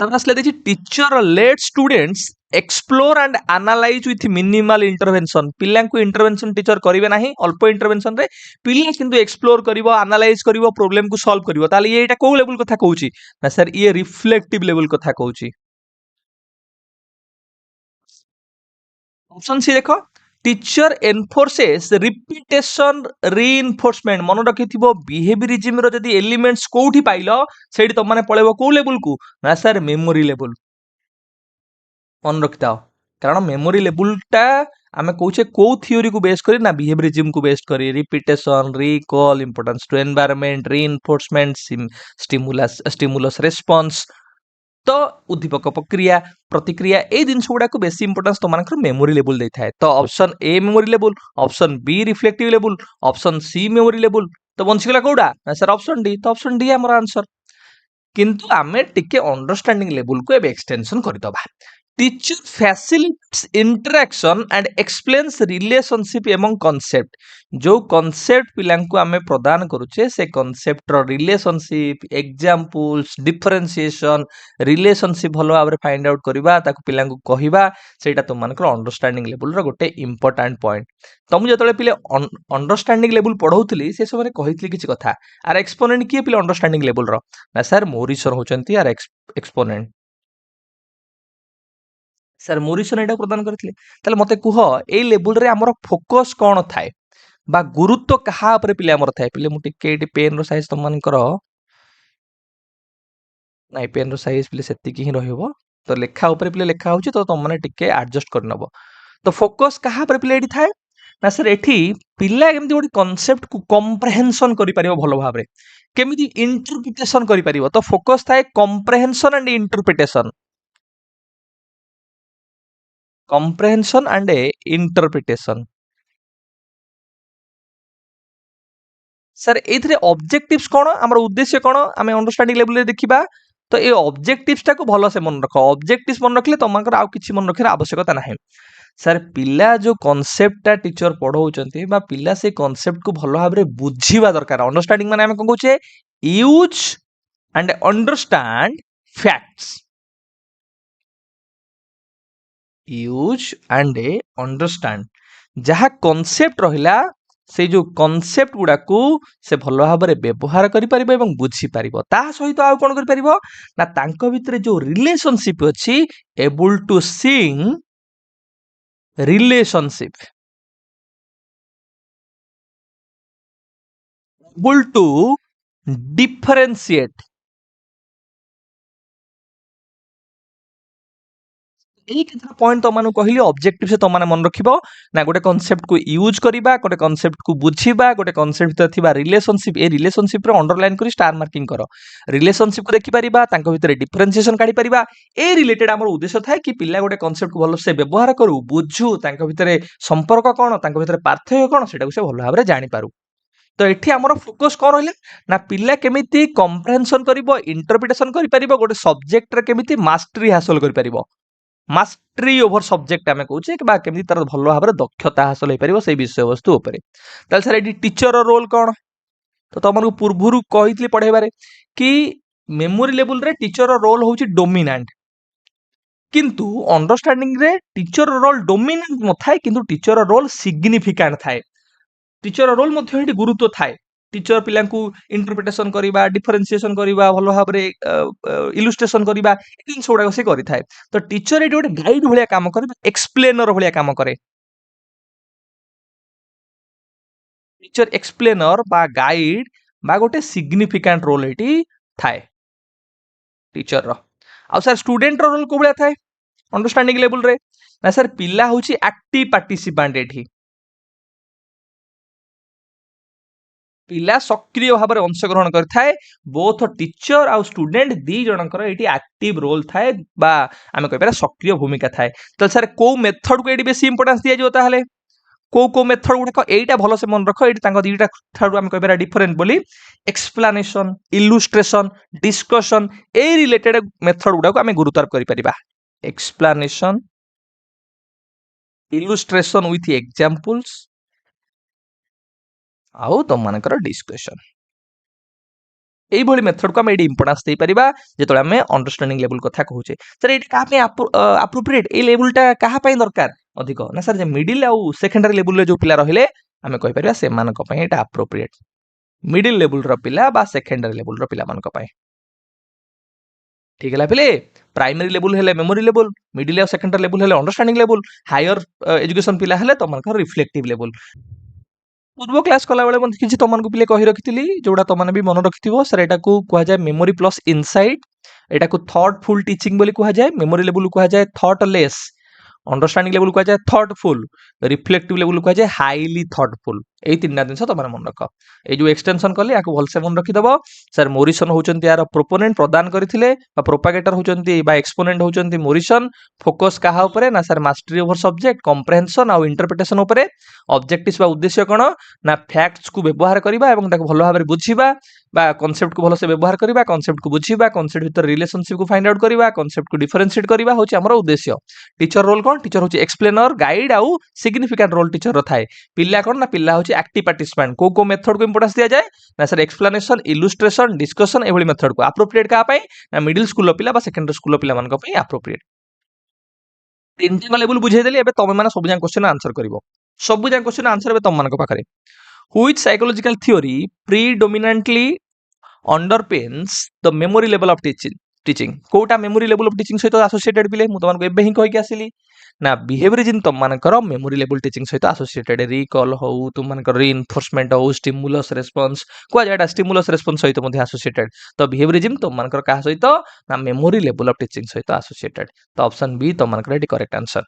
तब आसले देखि teacher let students explore and analyse with minimal intervention पिला को इंटरवेंशन टीचर करिवे नाही अल्प इंटरवेंशन रे पिला किंतु एक्सप्लोर करिवो एनालाइज करिवो प्रॉब्लम को सॉल्व करिवो ताले ये एटा को लेवल कथा कहूची ना सर ये रिफ्लेक्टिव लेवल कथा कहूची ऑप्शन सी देखो टीचर एनफोर्सेस रिपीटेशन रीइंफोर्समेंट मन रखिथिबो बिहेवियरिज्म रो जदी एलिमेंट्स कोठी पाइलो सेठी तुम माने पळेबो को लेवल को ना सर मेमोरी लेवल मन रखिताओ कारण मेमोरी लेवलटा आमे कहूचे को थ्योरी को बेस करी ना बिहेवियरिज्म को बेस करी repetition recall importance to environment reinforcement stimulus response तो उद्दीपक प्रक्रिया प्रतिक्रिया ए जिनस गुड़ा को बेसी इंपोर्टेंस तुम मेमोरी लेवल देता है तो option A memory level option B reflective level option C memory level तो बंसीगला कौड़ा सर ऑप्शन डी तो ऑप्शन डी आमर आंसर किंतु आमे टिके अंडरस्टैंडिंग लेवल को एबे एक्सटेंशन करदबा teacher facilitates interaction and explains relationship among concept जो कॉन्सेप्ट पिला को आमे प्रदान करूचे से कॉन्सेप्ट रो रिलेशनशिप एग्जांपल्स डिफरेंशिएशन रिलेशनशिप भलो भाव रे फाइंड आउट करबा ताको पिला को कहिबा सेटा तुम मानकर अंडरस्टैंडिंग लेवल रो गोटे इंपोर्टेंट पॉइंट तुम जतले पिले अंडरस्टैंडिंग लेवल पढौतली से समय कहितली किछि कथा आर एक्सपोनेंट किए पिले अंडरस्टैंडिंग लेवल रो ना सर मोरिसन होचंती आर एक्सपोनेंट सर मोरिसन एटा प्रदान करथिले ताले मते कुह ए लेवल रे हमर फोकस कोन थाए बा गुरुत्व कहा ऊपर पिले हमर थाए पिले मु टिके एटी पेन रो साइज तुम मानकर नाइ पेन रो साइज पिले सेति की ही रहइबो तो लेखा ऊपर पिले लेखा होची तो तुम माने टिके एडजस्ट कर नबो तो फोकस कहा ऊपर पिले एटी थाए ना सर एठी पिला केमति गोटी कांसेप्ट को कॉम्प्रिहेंशन करि परिबो भलो भाबरे केमिति इंटरप्रिटेशन करि परिबो तो फोकस थाए comprehension and interpretation comprehension and interpretation sir एथिरे ऑब्जेक्टिव्स कोन हमर उद्देश्य कोन हमें अंडरस्टैंडिंग लेवल रे देखिबा तो ए ऑब्जेक्टिव्स टा को भलो से मन रखो ऑब्जेक्टिव्स मन रखले तमकर आ किछि मन रखिर आवश्यकता नाही सर पिला जो कांसेप्ट टा टीचर पढौचंती बा पिला से कांसेप्ट को भलो भाबरे बुझीबा दरकार अंडरस्टैंडिंग माने हम कोन कहूचे use and understand facts use and understand जहाँ कॉन्सेप्ट रहिला से जो कॉन्सेप्ट गुडा को से भलो भाबरे व्यवहार करि परिबो एवं बुझी परिबो ता सहित आ कोन करि परिबो ना तांको भितरे जो रिलेशनशिप अछि able to sing relationship able to differentiate এই কেতটা পয়েন্ট তোমানু কহিলি অবজেক্টিভ সে তোমানে মন রাখিবো না গোটে কনসেপ্ট কো ইউজ করিবা গোটে কনসেপ্ট কো বুঝিবা গোটে কনসেপ্ট ভিতরে থিবা রিলেশনशिप ए रिलेशनशिप रे अंडरलाइन करी स्टार मार्किंग करो रिलेशनशिप को देखि परिबा तांको भितरे डिफरेंशिएशन काढी परिबा ए रिलेटेड हमर उद्देश्य थाए कि पिला गोटे कनसेप्ट को भलो से व्यवहार करू बुझू तांको भितरे संपर्क कोन तांको भितरे पार्थक्य कोन सेटा को से भलो भाबरे जानि पारू तो एठी हमर फोकस कौन रहिला ना पिला केमिति कम्प्रेहेंशन करिवो इंटरप्रिटेशन करि परिबो गोटे सब्जेक्ट रे केमिति मास्टरी हासिल करि परिबो मास्टरी ओवर सब्जेक्ट आमे कहूचे कि बा केमिति तार भलो भाबरे दक्षता हासिल होई परिबो सेही विषय वस्तु ऊपर ताल सर एठी टीचर रोल कोन तो तमनको पूर्वरु कहितली पढेबारे कि मेमोरी लेवल रे टीचर रोल होउची डोमिनेंट किंतु अंडरस्टैंडिंग रे टीचर रोल डोमिनेंट न थाए किंतु टीचर रोल सिग्निफिकेंट थाए टीचर रोल मध्ये एठी गुरुत्व थाए टीचर पिलांकु इंटरप्रिटेशन करिबा डिफरेंशिएशन करिबा भलो भाबरे इलुस्ट्रेशन करिबा इन सोडा से करि थाए तो टीचर एठी गोटे गाइड भलिया काम करे एक्सप्लेनर भलिया काम करे टीचर एक्सप्लेनर बा गाइड बा गोटे सिग्निफिकेंट रोल एठी थाए टीचर रो आ सर स्टूडेंट रो रोल को भलिया थाए अंडरस्टैंडिंग लेवल रे ना सर पिला होची एक्टिव पार्टिसिपेंट एठी पिला सक्रिय भाव में अंशग्रहण करथाए बोथ टीचर आ स्टूडेंट दी जनकर एटी एक्टिव रोल थाए बा आमे कहि पारे सक्रिय भूमिका थाए तो सर को मेथड को एटी बेसी इंपोर्टेंस दिया जो ताहले को मेथड गुडा एटा भलो से मन रख एटी तांको दीटा ठाडू आमे कहि पारे डिफरेंट बोली एक्सप्लेनेशन इलुस्ट्रेशन डिस्कशन ए रिलेटेड मेथड गुडा को आमे गुरुत्व करि परिबा एक्सप्लेनेशन इलुस्ट्रेशन विथ एग्जांपल्स आउ तुम मानकर डिस्कशन मेथड को आम ये इंपोर्टेंस दे पारिबा जेतोले आमे अंडरस्टैंडिंग लेवल कथा कहूचे सर ये कहा पे अप्रोप्रिएट ए लेवलटा कहा पे दरकार अधिक ना सर जे मिडिल आ सेकेंडरी लेवल जो पिला रहिले आमे कहि परिबा से मानक पय एटा अप्रोप्रिएट मिडिल लेवल रो पिला बा सेकेंडरी लेवल रो पिला मानक पय ठीक है पिले प्राइमरी लेवल हेले मेमोरी लेवल मिडिल आ सेकेंडरी लेवल हेले अंडरस्टैंडिंग लेवल हायर एजुकेशन पिला हेले तो मानकर रिफ्लेक्टिव लेवल पूर्व क्लास कला बेले मैं किसी तुमको पिले कही रखी जोड़ा तुमने भी मन रखि सर एटा को कह जाए मेमोरी प्लस इनसाइट एटा को थॉटफुल टीचिंग बोली कह जाए मेमोरी लेवल कह जाए थॉटलेस अंडरस्टैंडिंग लेवल कह जाए थॉटफुल रिफ्लेक्टिव लेवल कह जाए हाईली थॉटफुल यही तीन जिन तुम मन रख ये जो एक्सटेंशन कले या भलसे मन रखिदब सर मोरिसन होचंती यार प्रोपोनेंट प्रदान करथिले बा प्रोपागेटर होचंती बा एक्सपोनेंट होचंती मोरिसन फोकस कहा उपरे ना सर मास्टरी ओवर सब्जेक्ट कम्प्रेहेंशन आ इंटरप्रिटेशन उपरे ऑब्जेक्टिव्स बा उद्देश्य कोन ना फैक्ट्स को व्यवहार करबा एवं ताको भलो भाबरे बुझिबा बा कांसेप्ट को भलो से व्यवहार करबा कांसेप्ट को बुझिबा कांसेप्ट भीतर रिलेशनशिप को फाइंड आउट करबा कांसेप्ट को डिफरेंशिएट करबा होची हमर उद्देश्य टीचर रोल कोन टीचर होची एक्सप्लेनर गाइड आउ सिग्निफिकेंट रोल टीचर रो थाए पिल्ला कोन ना पिल्ला होची एक्टिव पार्टिसिपेंट को मेथड को इंपोर्टेंस दिया जाए ना सर एक्सप्लेनेशन इलुस्ट्रेशन डिस्कशन एभली मेथड को अप्रोप्रिएट का पई ना मिडिल स्कूल पिला बा सेकेंडरी स्कूल पिला मान को पई अप्रोप्रिएट तीनटा लेवल बुझाई देली एबे तमे माने सब जान क्वेश्चन आंसर करबो सब जान क्वेश्चन आंसर एबे तम मान को पाखरे which psychological theory predominantly underpins the memory level of teaching कोटा मेमोरी लेवल ऑफ टीचिंग सहित एसोसिएटेड पिले मु तमन को एबे ही कहि के आसिली ना बिहेवियरिज्म तुम मानकर मेमोरी लेवल टीचिंग सहित एसोसिएटेड रिकॉल हो तुम मानकर रीइंफोर्समेंट हो स्टिमुलस रेस्पॉन्स को जाटा स्टिमुलस रेस्पॉन्स सहित मध्ये एसोसिएटेड तो बिहेवियरिज्म तुम मानकर का सहित ना मेमोरी लेवल ऑफ टीचिंग सहित एसोसिएटेड तो ऑप्शन बी तुम मानकर एटी करेक्ट आंसर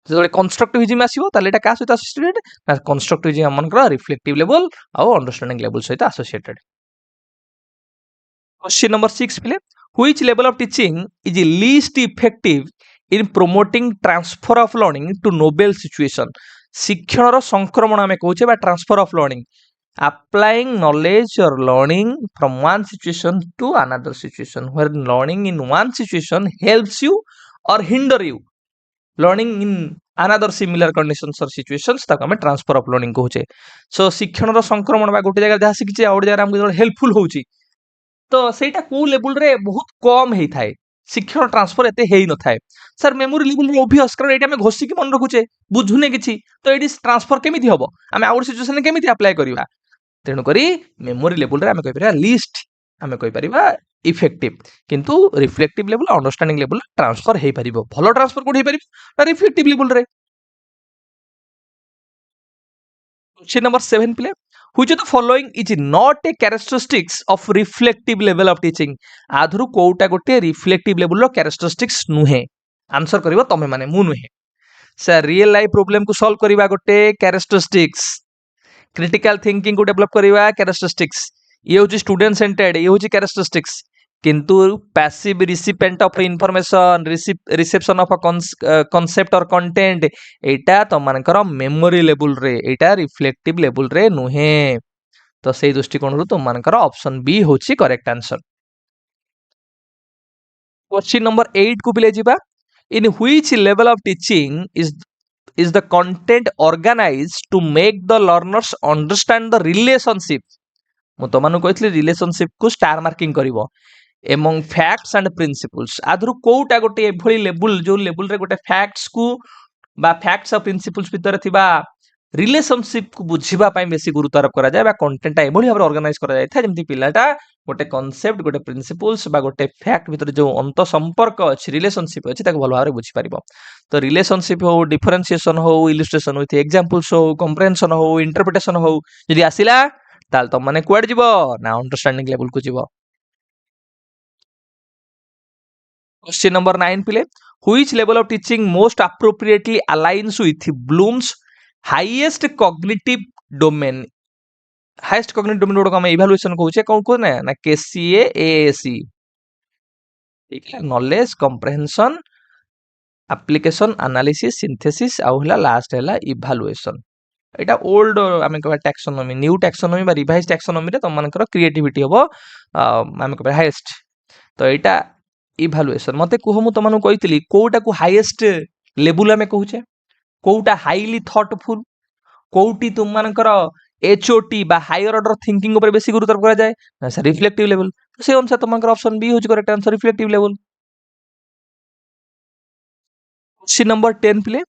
जो कंस्ट्रक्टिविज्म आसीबो ताले एटा का सहित एसोसिएटेड ना कंस्ट्रक्टिविज्म मानकर रिफ्लेक्टिव लेवल आ अंडरस्टैंडिंग लेवल सहित एसोसिएटेड क्वेश्चन नंबर 6 पिले which level of teaching is least effective in promoting transfer of learning to novel situation शिक्षण संक्रमण आम कहे transfer of learning applying knowledge और learning from one situation to another situation where learning in one situation helps you or hinder you learning in another similar conditions or situations ताको हमें transfer of learning कहूचे so शिक्षण संक्रमण बा गोटे जगह जहाँ शिखिचे आ गोटे जगह हमको हेल्पफुल होउची तो सेटा को लेवल रे बहुत कम हेई थाए शिक्षण ट्रांसफर एते हेई न थाए सर मेमोरी लेवल रे ओबियस कारण एटा हम घोषिक मन रखुचे बुझुने किछि तो एडी ट्रांसफर केमिति हबो हम आउट सिचुएशन केमिति अप्लाई करबा तेनु करी मेमोरी लेवल रे हम कहि परिबा लीस्ट हम कहि परिबा इफेक्टिव किंतु reflective level understanding level transfer हेई परिबो भलो ट्रांसफर कोड हेई परिबो रिफ्लेक्टिव लेवल रे क्वेश्चन नंबर 7 प्ले which of the following is not a characteristics of reflective level of teaching आधरु कोउटा गोटे रिफ्लेक्टिव लेवल रो कैरेक्टरिस्टिक्स नुहे आंसर करिवो तमे माने मु नुहे सर रियल लाइफ प्रॉब्लम को सॉल्व करिवा गोटे कैरेक्टरिस्टिक्स क्रिटिकल थिंकिंग को डेवलप करिवा कैरेक्टरिस्टिक्स ये होची स्टूडेंट सेंटर्ड ये होची कैरेक्टरिस्टिक्स किंतु passive recipient of information reception of concept और कंटेंट एटा तो मानकर मेमोरी लेवल रे एटा रिफ्लेक्टिव लेवल रे नुहे तो सेही दृष्टिकोण रु तुम मानकर ऑप्शन बी होची करेक्ट आंसर। क्वेश्चन नंबर 8 को पिले जिबा in which level of teaching is the content organized to make the learners understand the relationship मु तमनु कहथले रिलेशनशिप को स्टार मार्किंग करिवो एमंग फैक्ट्स एंड प्रिंसिपल्स आधरु कोउटा गोटे एभली लेवल जो लेवल रे गोटे फैक्ट्स को बा फैक्ट्स ऑफ प्रिंसिपल्स भीतर थिबा रिलेशनशिप को बुझिबा पई बेसी गुरुत्व आरोप करा जाय बा कंटेंट एभली भाबरे ऑर्गेनाइज करा जाय था जेमति पिलाटा गोटे कांसेप्ट गोटे प्रिंसिपल्स बा गोटे फैक्ट भीतर जो अंत संपर्क अछि रिलेशनशिप अछि ताको भलो भाबरे बुझि परिबो तो रिलेशनशिप हो डिफरेंशिएशन हो इलस्ट्रेशन विथ एग्जांपल्स हो कंप्रेहेंशन हो इंटरप्रिटेशन हो जदि आसिला ताल तो माने क्वाड जिवो ना अंडरस्टैंडिंग लेवल को जिवो। क्वेश्चन नंबर 9 पिले which level of teaching most appropriately aligns with Bloom's highest cognitive domain highest cognitive domain को हम इवैल्यूएशन कहउछे कोन को ना केसीए एएसी ठीक है knowledge comprehension application analysis synthesis आ होला लास्ट हैला इवैल्यूएशन एटा ओल्ड आमे कहबा टैक्सोनॉमी न्यू टैक्सोनॉमी बा रिवाइज टैक्सोनॉमी रे त मानकर क्रिएटिविटी हबो आमे कहबा हाईएस्ट तो एटा इवैल्यूएशन मते कुह मु तमनु कहितली कोउटा को हाईएस्ट लेवल आमे कहउछे कोउटा हाईली थॉटफुल कोउटी तुम मानकर एचओटी बा हायर ऑर्डर थिंकिंग ऊपर बेसी गुरुत्व करा जाए ना सर रिफ्लेक्टिव लेवल तो से अनुसार तुमकर ऑप्शन बी होज correct answer reflective level. Question number 10 प्ले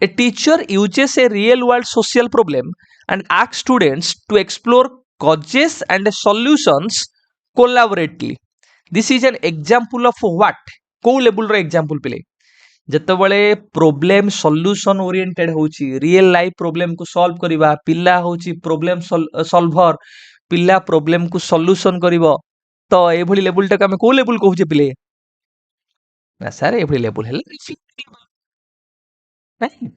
a teacher uses a real world social problem and ask students to explore causes and solutions collaboratively this is an example of what को level रो example प्ले जेतेबेले problem solution oriented होची real life problem को solve करिबा पिल्ला होची problem solver पिल्ला प्रॉब्लम को सॉल्यूशन करिवो तो एभली लेवल टा हम को लेवल कहूचे पिले ना सर एभली लेवल है रिफ्लेक्टिव नहीं।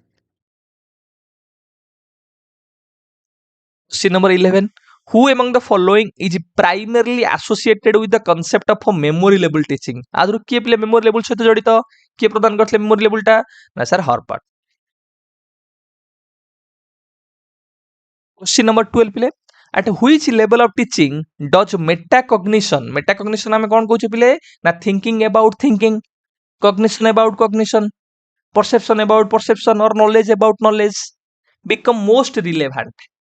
Question number 11 who among the following is primarily associated with the concept of a memory level teaching आदरु के पिले मेमोरी लेवल सहित जड़ित के प्रदान करथले मेमोरी लेवल टा ना सर हॉर्पर्ट। क्वेश्चन नंबर 12 पिले at which level of teaching does metacognition हमें कौन कहउछे पिले ना thinking about thinking cognition about cognition perception about perception or knowledge about knowledge become most relevant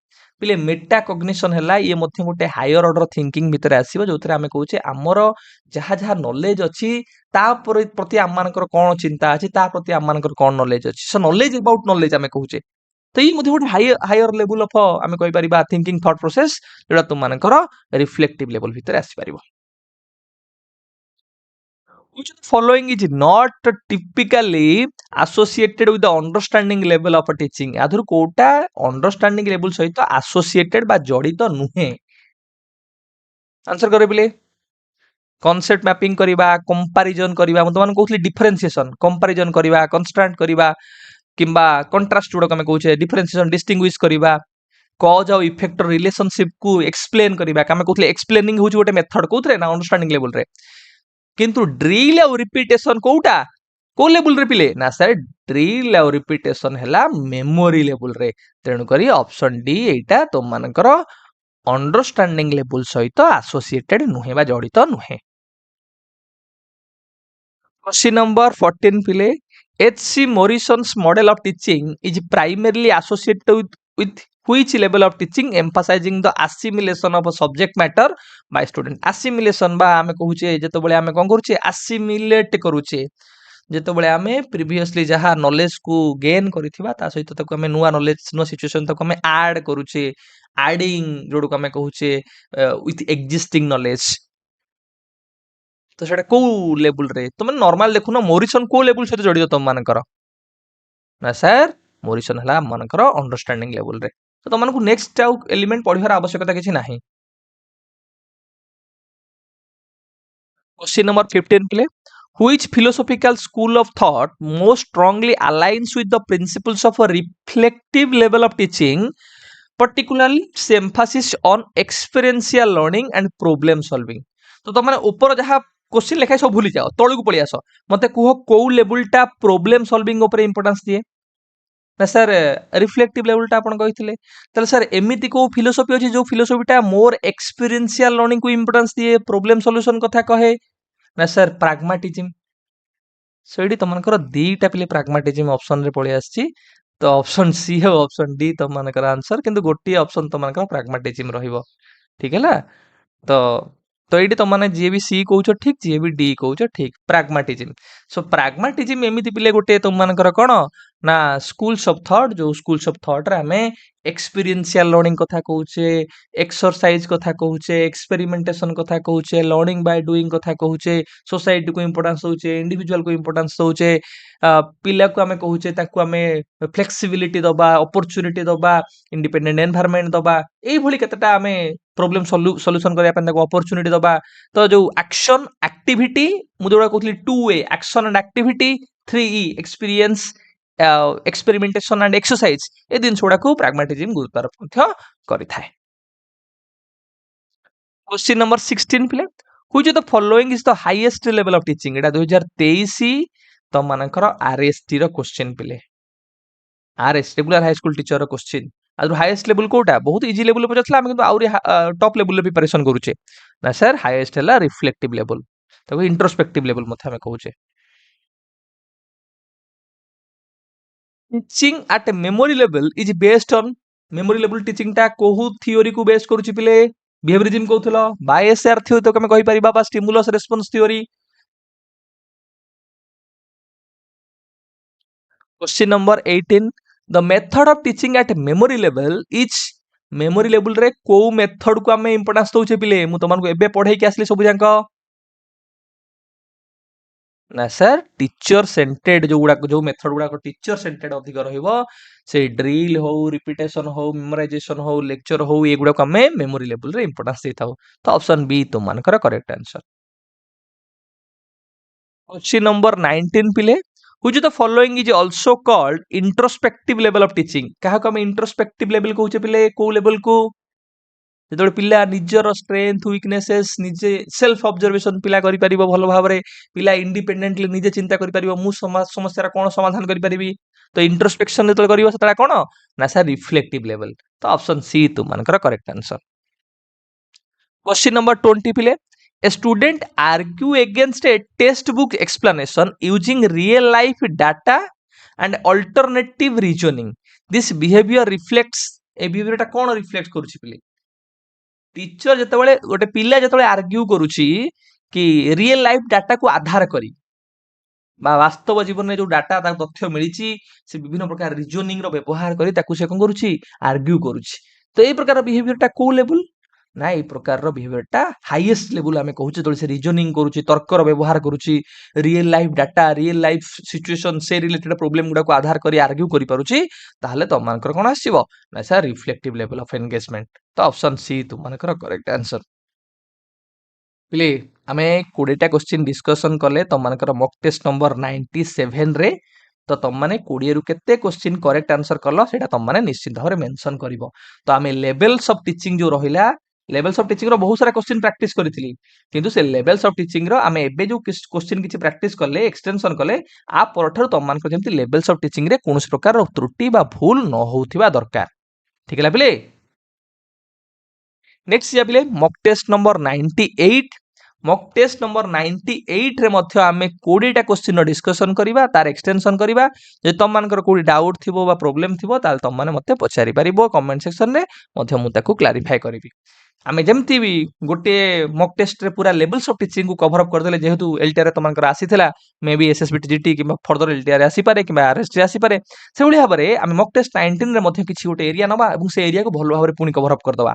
पिले मेटा कॉग्निशन हैला ये मध्य गोटे हायर ऑर्डर थिंकिंग भीतर आसीबो जोतरे हमें कहउछे हमर जहा जहा नॉलेज अछि ता प्रति हम मानकर कोन चिंता अछि ता प्रति हम मानकर कोन नॉलेज अछि सो नॉलेज अबाउट नॉलेज हमें कहउछे तो ये मध्य गोटे हायर लेवल ऑफ हमें कहि परिबा थिंकिंग थॉट प्रोसेस जेटा तुम मानकर रिफ्लेक्टिव लेवल भीतर आसी परिबो। Which of the following is not typically associated with the understanding level of a teaching आधुर कोटा अंडरस्टैंडिंग लेवल सहित associated बा जड़ित नुहे आंसर करे बिले कॉन्सेप्ट मैपिंग करिबा कंपैरिजन करिबा मतलब मान कहथली डिफरेंशिएशन कंपैरिजन करिबा कंस्ट्रांट करिबा किंबा कंट्रास्ट जोडा हमें कहउछे डिफरेंशिएशन डिस्टिंग्विश करिबा कॉज और इफेक्ट रिलेशनशिप को एक्सप्लेन करिबा हमें कहथले एक्सप्लेनिंग होची गोटे मेथड कोथरे ना अंडरस्टैंडिंग लेवल रे किंतु ड्रिल और रिपीटेशन कोउटा को लेवल रे पिले ना सर ड्रिल और रिपीटेशन हैला मेमोरी लेवल रे तेणु करी ऑप्शन डी एटा तुम मानकर अंडरस्टैंडिंग लेवल सहित एसोसिएटेड नुहे बा जड़ित नुहे। क्वेश्चन नंबर 14 पिले HC. Morrison's model of teaching is primarily associated with which level of teaching emphasizing the assimilation of a subject matter by student assimilation बा हमें कहूचे जेतबेले हमें कोन करूचे assimilate करूचे जेतबेले हमें प्रीवियसली जहा नॉलेज को गेन करिथिबा ता सहित तक हमें नुवा नॉलेज नो सिचुएशन तक हमें ऐड करूचे एडिंग जोडो को हमें कहूचे विथ एक्जिस्टिंग नॉलेज तो सेटा को लेवल रे तुम नॉर्मल देखुनो मोरिसन को लेवल से जड़ित तुम मानकर ना सर मोरिसन हला मानकर अंडरस्टैंडिंग लेवल रे तो तुम मानकु नेक्स्ट आउ एलिमेंट पढिबार आवश्यकता किछि नाही। Question number 15 play which philosophical school of thought most strongly aligns with the principles of a reflective level of teaching particularly emphasis on experiential learning and problem solving तो तुम माने ऊपर जहा क्वेश्चन लिखा सब भूली जाओ तौल को पलि आस मते कुह को लेवलटा प्रोब्लेम सॉल्विंग ऊपर इंपोर्टेंस दिए ना सर रिफ्लेक्टिव लेवलटा आपण कहिथिले ताले सर एमिति को फिलोसफी अछि जो फिलोसफीटा मोर एक्सपीरियंशियल लर्निंग को इंपोर्टेंस दिए प्रोब्लेम सॉल्यूशन कथा कहे ना सर प्राग्मेटिज्म ସେଇଠି ତମମାନଙ୍କର ଦିଟା ପିଲେ ପ୍ରାଗ୍ମାଟିଜିମ୍ ଅପସନ ରେ ପଳେଇ ଆସିଛି ତ ଅପସନ ସି ଆଉ ଅପସନ ଡି ତମମାନଙ୍କର ଆନ୍ସର କିନ୍ତୁ ଗୋଟିଏ ଅପସନ ତମମାନଙ୍କର ପ୍ରାଗ୍ମାଟିଜିମ୍ ରହିବ ଠିକ ହେଲା ତ ତ ଏଇଠି ତମମାନେ ଯିଏ ବି ସି କହୁଛ ଠିକ ଯିଏ ବି ଡି କହୁଛ ଠିକ ପ୍ରାଗ୍ମାଟିଜିମ୍ ସୋ ପ୍ରାଗ୍ମାଟିଜିମ୍ ଏମିତି ପିଲେ ଗୋଟେ ତମମାନଙ୍କର କଣ ନା ସ୍କୁଲ୍ସ ଅଫ ଥଟ୍ ଯୋଉ ସ୍କୁଲ୍ସ ଅଫ ଥଟ୍ ରେ ଆମେ ଏକ୍ସପିରିଏନ୍ସିଆଲ ଲର୍ନିଂ କଥା କହୁଛେ एक्सरसाइज कथा कहूचे एक्सपेरिमेंटेशन कथा कहूचे लर्निंग बाय डूइंग कथा कहूचे सोसाइटी को इंपोर्टेंस दउचे इंडिविजुअल को इंपोर्टेंस दउचे पिला को आमे कहूचे ताकू आमे फ्लेक्सिबिलिटी दबा अपॉर्चुनिटी दबा इंडिपेंडेंट एनवायरनमेंट दबा एई भली केतेटा आमे प्रॉब्लम सॉल्यूशन करिया पन ताकू अपॉर्चुनिटी दबा तो जो एक्शन एक्टिविटी मु जोडा कहथली 2A action and activity 3E experience experimentation and exercise ए दिन छोड़ा को प्रैग्मेटिज्म गुरुत्वारोप करि थाए क्वेश्चन नंबर 16 पिले which of the following is the highest level of teaching एटा 2023 तो मानकर आरएसटी रो क्वेश्चन पिले RS regular high school teacher रो क्वेश्चन आदर हाईएस्ट लेवल कोटा बहुत इजी लेवल पे पचला हम किंतु आउरी टॉप लेवल पे प्रिपरेशन करूचे ना सर हाईएस्ट हला रिफ्लेक्टिव लेवल तको इंट्रोस्पेक्टिव लेवल मथे हम कहूचे teaching at memory level is based on memory level teaching टा कोहू थ्योरी को बेस करूची पिले बिहेवियरिज्म कहउथलो बायएसआर थ्योरी तो कमे कहि परिबा बा stimulus response theory question number 18 the method of teaching at memory level is memory level रे को मेथड को हमें इंपोर्टेंस दउचे पिले मु तमन को एबे पढाई के आसली सब जांक ना सर टीचर सेंटेड जो गुडा जो मेथड गुडा को टीचर सेंटेड अधिक रहिबो से ड्रिल हो रिपीटेशन हो मेमोराइजेशन हो लेक्चर हो ये गुडा को हमें मेमोरी लेवल रे इंपोर्टेंस देता हो तो ऑप्शन बी तुम मानकर करेक्ट आंसर क्वेश्चन नंबर 19 पिले which the following is also called introspective level of teaching काहा को हम इंट्रोस्पेक्टिव लेवल कहउचे पिले को लेवल को जेतोळे पिला निजर स्ट्रेंथ वीकनेसेस निजे सेल्फ ऑब्जर्वेशन पिला करि परिबो भलो भाबरे पिला इंडिपेंडेंटली निजे चिंता करि परिबो मु समस्या कोन समाधान करि परिबी तो इंट्रोस्पेक्शन जेतोळे करिवो सेतला कोन ना सर रिफ्लेक्टिव लेवल तो ऑप्शन सी तुम मानकर करेक्ट आंसर क्वेश्चन नंबर 20 पिले a student argue against a textbook explanation using real life data and alternative reasoning this behavior reflects A behavior टा कोन रिफ्लेक्ट करूची पिले टीचर जेतबेले गोटे पिला जेतबेले आर्ग्यू करूची कि रियल लाइफ डाटा को आधार करी बा वास्तव जीवन में जो डाटा ता तथ्य मिलिची से विभिन्न प्रकार रीजनिंग रो व्यवहार करी ताकू से कोन करूची आर्ग्यू करूची तो ए प्रकार बिहेवियर टा को लेवल ना ए प्रकार रो बिहेवियर टा हाईएस्ट लेवल हमें कहूचे तो से रीजनिंग करूची तर्क रो व्यवहार करूची real life data real life situation से रिलेटेड प्रॉब्लम गुडा को आधार करी आर्ग्यू करि पारुची ताहले तो मानकर कोन आसीबो ना sir reflective level of engagement तो ऑप्शन सी तुम मानकर करेक्ट आंसर पिले आमे 20 टा क्वेश्चन डिस्कशन कले तो मानकर मॉक टेस्ट नंबर 97 रे तो तुम माने 20 रु केते क्वेश्चन करेक्ट आंसर कलो सेटा तुम माने निश्चित भाव मेंशन करिवो तो आमे लेवल्स ऑफ टीचिंग जो रहिला लेवल्स ऑफ टीचिंग रो बहुत सारा क्वेश्चन प्रैक्टिस करिथिली किंतु से लेवल्स ऑफ टीचिंग रो आमे एबे जो क्वेश्चन किछि प्रैक्टिस करले एक्सटेंशन करले आ परठार तुम मानकर जेमति लेवल्स ऑफ टीचिंग रे कोनोस प्रकार रो त्रुटि बा भूल न होउथिबा दरकार ठीक है पिले नेक्स्ट या पिले mock test number 98 mock test number 98 रे मध्य आमे 20 टा क्वेश्चन डिस्कशन करिबा तार एक्सटेंशन करिबा जे तुम मानकर कोडी डाउट थिबो बा प्रॉब्लम थिबो ताल तुम माने मते पचारि परिबो कमेंट सेक्शन रे मध्य मु ताकू क्लैरिफाई करिवि आमे जेमति भी गोटे मॉक टेस्ट रे पूरा लेवल्स ऑफ टीचिंग को कवर अप कर देले जेहेतु एलटीआर तुम मानकर आसीथिला मे बी एसएसबी टीजीटी कि फर्दर एलटीआर आसी पारे कि आरएचटी आसी पारे से भली भाबरे आमे मॉक टेस्ट 19 रे मध्य किछि गोटे एरिया नबा एवं से एरिया को भलो भाबरे पुनी कवर अप कर दवा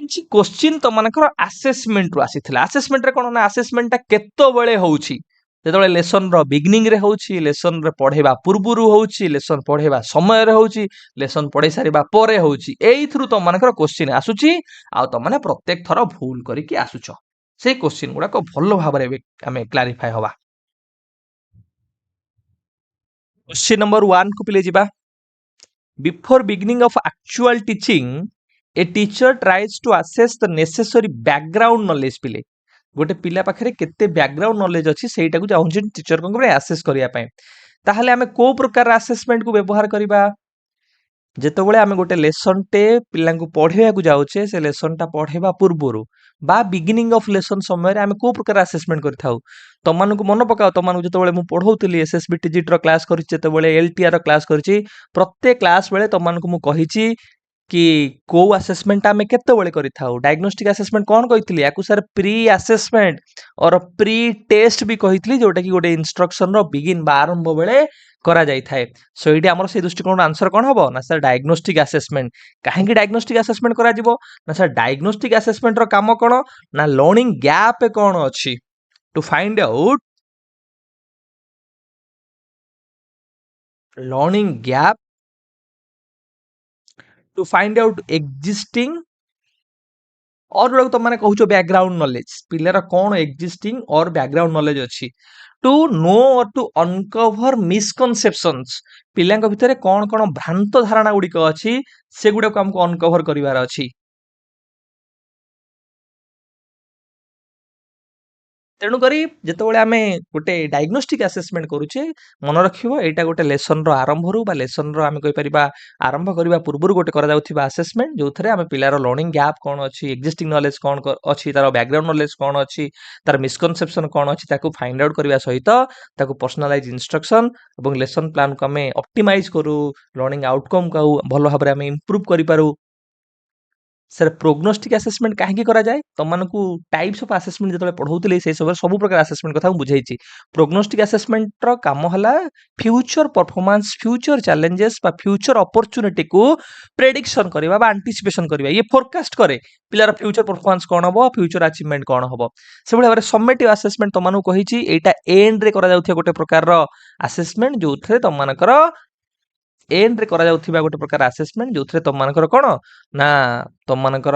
किछि क्वेश्चन तो मानकर असेसमेंट रु आसीथिला असेसमेंट रे कोन ना असेसमेंट ता केतो बेले होउची जेतबेले लेसन रो बिगिनिंग रे होउची लेसन रे पढेबा पूर्वरु होउची लेसन पढेबा समय रे होउची लेसन पढै सारिबा परे होउची एई थ्रु तो मानकर क्वेश्चन आसुची आ तो माने प्रत्येक थरो भूल करी कि आसुचो से क्वेश्चन गुडा को भलो भाबरे हमें क्लैरिफाई होबा क्वेश्चन नंबर 1 को पिले जिबा before beginning of actual teaching a teacher tries to assess the necessary background knowledge पिले गोटे पिला पाखरे केते बैकग्राउंड नॉलेज अछि सेटाकू चाहूँ टीचर को आसेस करिया पय ताहले आमे को प्रकार असेसमेंट को व्यवहार करिबा जेतेबेले आमे गोटे लेसन टे पिलांकु पढेयाकू जाउछे से लेसन टा पढेबा पूर्वरु बा बिगिनिंग ऑफ लेसन समय रे आमे को प्रकार असेसमेंट करथाउ तमानकु मन पकाओ तमानकु जेतेबेले मु पढौतली एसएसबी टीजीटी रो क्लास करि जेतेबेले एलटीआर रो क्लास करिछि प्रत्येक क्लास बेले तमानकु मु कहिछि कि को असेसमेंट आमे केतेबेले करिथाउ डायग्नोस्टिक असेसमेंट कोन कहितली याकू सर प्री असेसमेंट और प्री टेस्ट भी कहितली जोटा कि गोटे इंस्ट्रक्शन रो बिगिन बा आरंभ बेले करा जाई थाए सो एटी हमर से दृष्टिकोण आंसर कोन हबो ना सर डायग्नोस्टिक असेसमेंट काहे कि डायग्नोस्टिक असेसमेंट करा जिवो ना सर डायग्नोस्टिक असेसमेंट रो काम कोन ना लर्निंग गैप कोन अछि to find out learning gap to find out existing और जोड़ा तुम मैंने कहूँ बैकग्राउंड नॉलेज पिलर कौन एक्जिस्टिंग और बैकग्राउंड नॉलेज अच्छी टू नो और टू अनकवर मिसकनसेप्शंस पिला भितर कौन कौन भ्रांत धारणा गुड़िक अच्छी से गुड़ाक हमको अनकवर करिवार अच्छी तेणुकरी जितेबाला आम गोटे डायग्नोस्टिक आसेसमेंट करुचे मन रखिबो एटा गोटे लेसन रो आरंभ रु बा लेसन रो आमे कहि परिबा आरंभ करिबा पूर्वरु गोटे करा जाउथिबा आसेसमेंट जोथरे आमे पिलार लर्निंग गैप कोन अछि एक्जिस्टिंग नॉलेज कोन अछि तार बैकग्राउंड नॉलेज कोन अछि तार मिसकनसेप्शन कोन अछि ताकू फाइंड आउट करिवा सहित ताकू पर्सनलाइज इंस्ट्रक्शन एवं लेसन प्लान को आमे ऑप्टिमाइज करू लर्निंग आउटकम को भलो भाबरे आमे इंप्रूव करि पारू सर प्रोग्नोस्टिक असेसमेंट काहे करा जाए तमनकु टाइप्स ऑफ असेसमेंट जतले पढौतले से सब प्रकार असेसमेंट कथा बुझाइछि प्रोग्नोस्टिक असेसमेंट रो काम हला फ्यूचर परफॉर्मेंस फ्यूचर चैलेंजेस बा फ्यूचर अपॉर्चुनिटी को प्रेडिक्शन करबा बा एंटीसिपेशन करबा ये फोरकास्ट करे पिलार फ्यूचर परफॉर्मेंस कोन हबो फ्यूचर अचीवमेंट कोन हबो से भले बारे समेटिव असेसमेंट तमनु कहिछि एटा एंड रे करा जाउथिया गोटे प्रकार रो असेसमेंट जोथरे तमनकर एंड रे करा जाउथिबा गोटे प्रकार असेसमेंट जोथरे तमनकर कोन ना तमनकर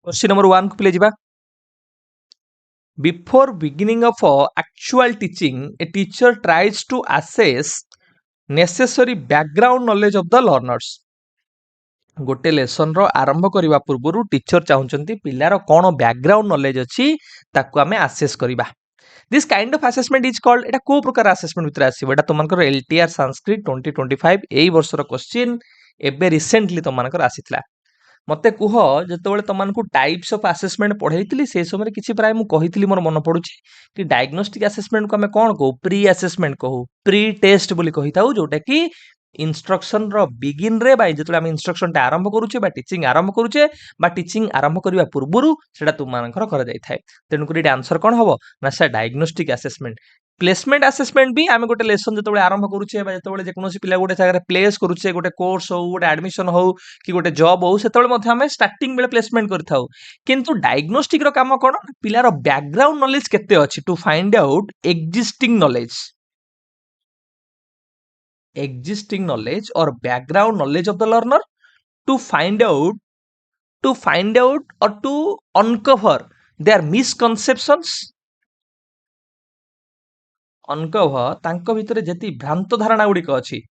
क्वेश्चन नंबर 1 को प्ले जिबा Before beginning of actual teaching, a teacher tries to assess necessary background knowledge of the learners. गोटे लेसन रो आरंभ करबा पूर्वरु टीचर चाहुचंती पिलार कोन बैकग्राउंड नॉलेज अछि ताकू हमें असेस करबा this kind of assessment is called एटा को प्रकार असेसमेंट भितर आसीबो एटा तमनकर एलटीआर संस्कृत 2025 एई वर्ष रो क्वेश्चन एबे रिसेंटली तमनकर आसीतला मते कुह जेतेबेले तमनकु टाइप्स ऑफ असेसमेंट पढैतली से समय किछि प्राय मु कहितली मोर मन पडुछि कि डायग्नोस्टिक असेसमेंट को हमें कोन कहू प्री असेसमेंट कहू प्री टेस्ट बोली कहिताउ जोटा कि इंस्ट्रक्शन रो बिगिन रे बाय जेतले हम इंस्ट्रक्शन टा आरंभ करूचे बा टीचिंग आरंभ करिवा पूर्वरु सेटा तुम मानकर कर जाय थाए तेनु करी आंसर कोन हबो ना से डायग्नोस्टिक असेसमेंट प्लेसमेंट असेसमेंट भी आमे गोटे लेसन जेतले आरंभ करूचे बा जेतले जे कोनोसी पिला गोटे जगह प्लेस करूचे गोटे कोर्स हो गोटे एडमिशन हो कि गोटे जॉब हो सेतले मध्ये हमें स्टार्टिंग बेले प्लेसमेंट करथाउ किंतु डायग्नोस्टिक रो काम कोन पिलार बैकग्राउंड नॉलेज केते अछि to find out existing knowledge or background knowledge of the learner to find out or to uncover their misconceptions uncover तांको भितरे जति भ्रांत धारणा गुडी अछि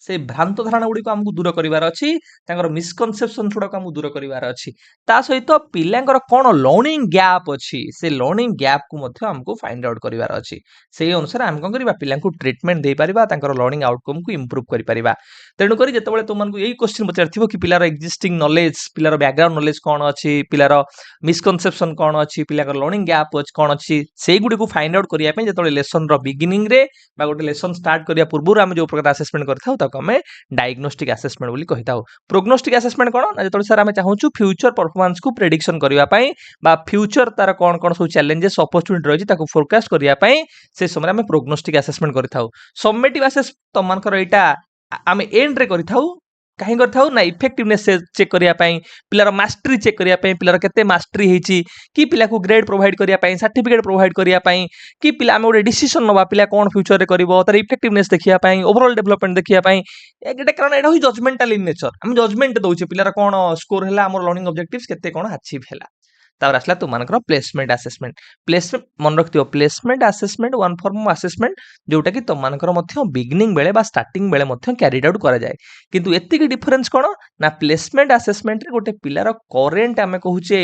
से भ्रांत धारणा गुडी को हमकु दूर करिवार अछि तांकर मिसकनसेप्शन थोड़ा को हमकु दूर करिवार अछि ता सहित पिलांकर कोन लर्निंग गैप अछि से लर्निंग गैप को मध्ये हमकु फाइंड आउट करिवार अछि सेही अनुसार हम कोन करिबा पिलांकु ट्रीटमेंट दे परिबा तांकर लर्निंग आउटकम को इंप्रूव करि परिबा तेनु करी जेतेबेले तुमनकु एई क्वेश्चन पचारथिबो कि पिलार एक्जिस्टिंग नॉलेज पिलार बैकग्राउंड नॉलेज कोन अछि पिलार मिसकनसेप्शन कोन अछि पिलाकर लर्निंग गैप अछि कोन अछि सेही गुडी को फाइंड आउट करिया पे जेतेबेले लेसन रो बिगिनिंग रे बा गोटे लेसन स्टार्ट करिया पूर्वरु हम जो प्रकार असेसमेंट करथाउ ताको हमें डायग्नोस्टिक असेसमेंट बोली कहिताउ प्रोग्नोस्टिक असेसमेंट कोन ना जेतेबेले सर हमें चाहूछु फ्यूचर परफॉर्मेंस को प्रेडिक्शन करिया पई बा फ्यूचर तार कोन कोन सब चैलेंजेस अपॉर्चुनिटी रहिछि ताको फोरकास्ट करिया पई से समय हमें प्रोग्नोस्टिक असेसमेंट करिथाउ समेटिव असेस तमनकर एटा आमे एंड रे करिथाउ काहे करथाउ ना इफेक्टिवनेस चेक करिया पई पिलार मास्टरी चेक करिया पई पिलार केते मास्टरी हेछि कि पिला को ग्रेड प्रोवाइड करिया पई सर्टिफिकेट प्रोवाइड करिया पई कि पिला हम गोटे डिसीजन नबा पिला कोन फ्यूचर रे करबो तार इफेक्टिवनेस देखिया पई ओवरऑल डेवलपमेंट देखिया पई एटा कारण एटा होई जजमेंटल इन नेचर हम जजमेंट दउचे पिलार कोन स्कोर हैला हमर लर्निंग ऑब्जेक्टिव्स केते कोन अचीव हैला तापर आसला तुमनकर प्लेसमेंट असेसमेंट प्लेसमेंट मन रखियो placement assessment one form of assessment जोटा कि तुमनकर मध्य बिगिनिंग बेले बा स्टार्टिंग बेले मध्य कैरिड आउट करा जाए किंतु एतिक डिफरेंस कोन ना प्लेसमेंट असेसमेंट रे गोटे पिलार करेंट आमे कहूचे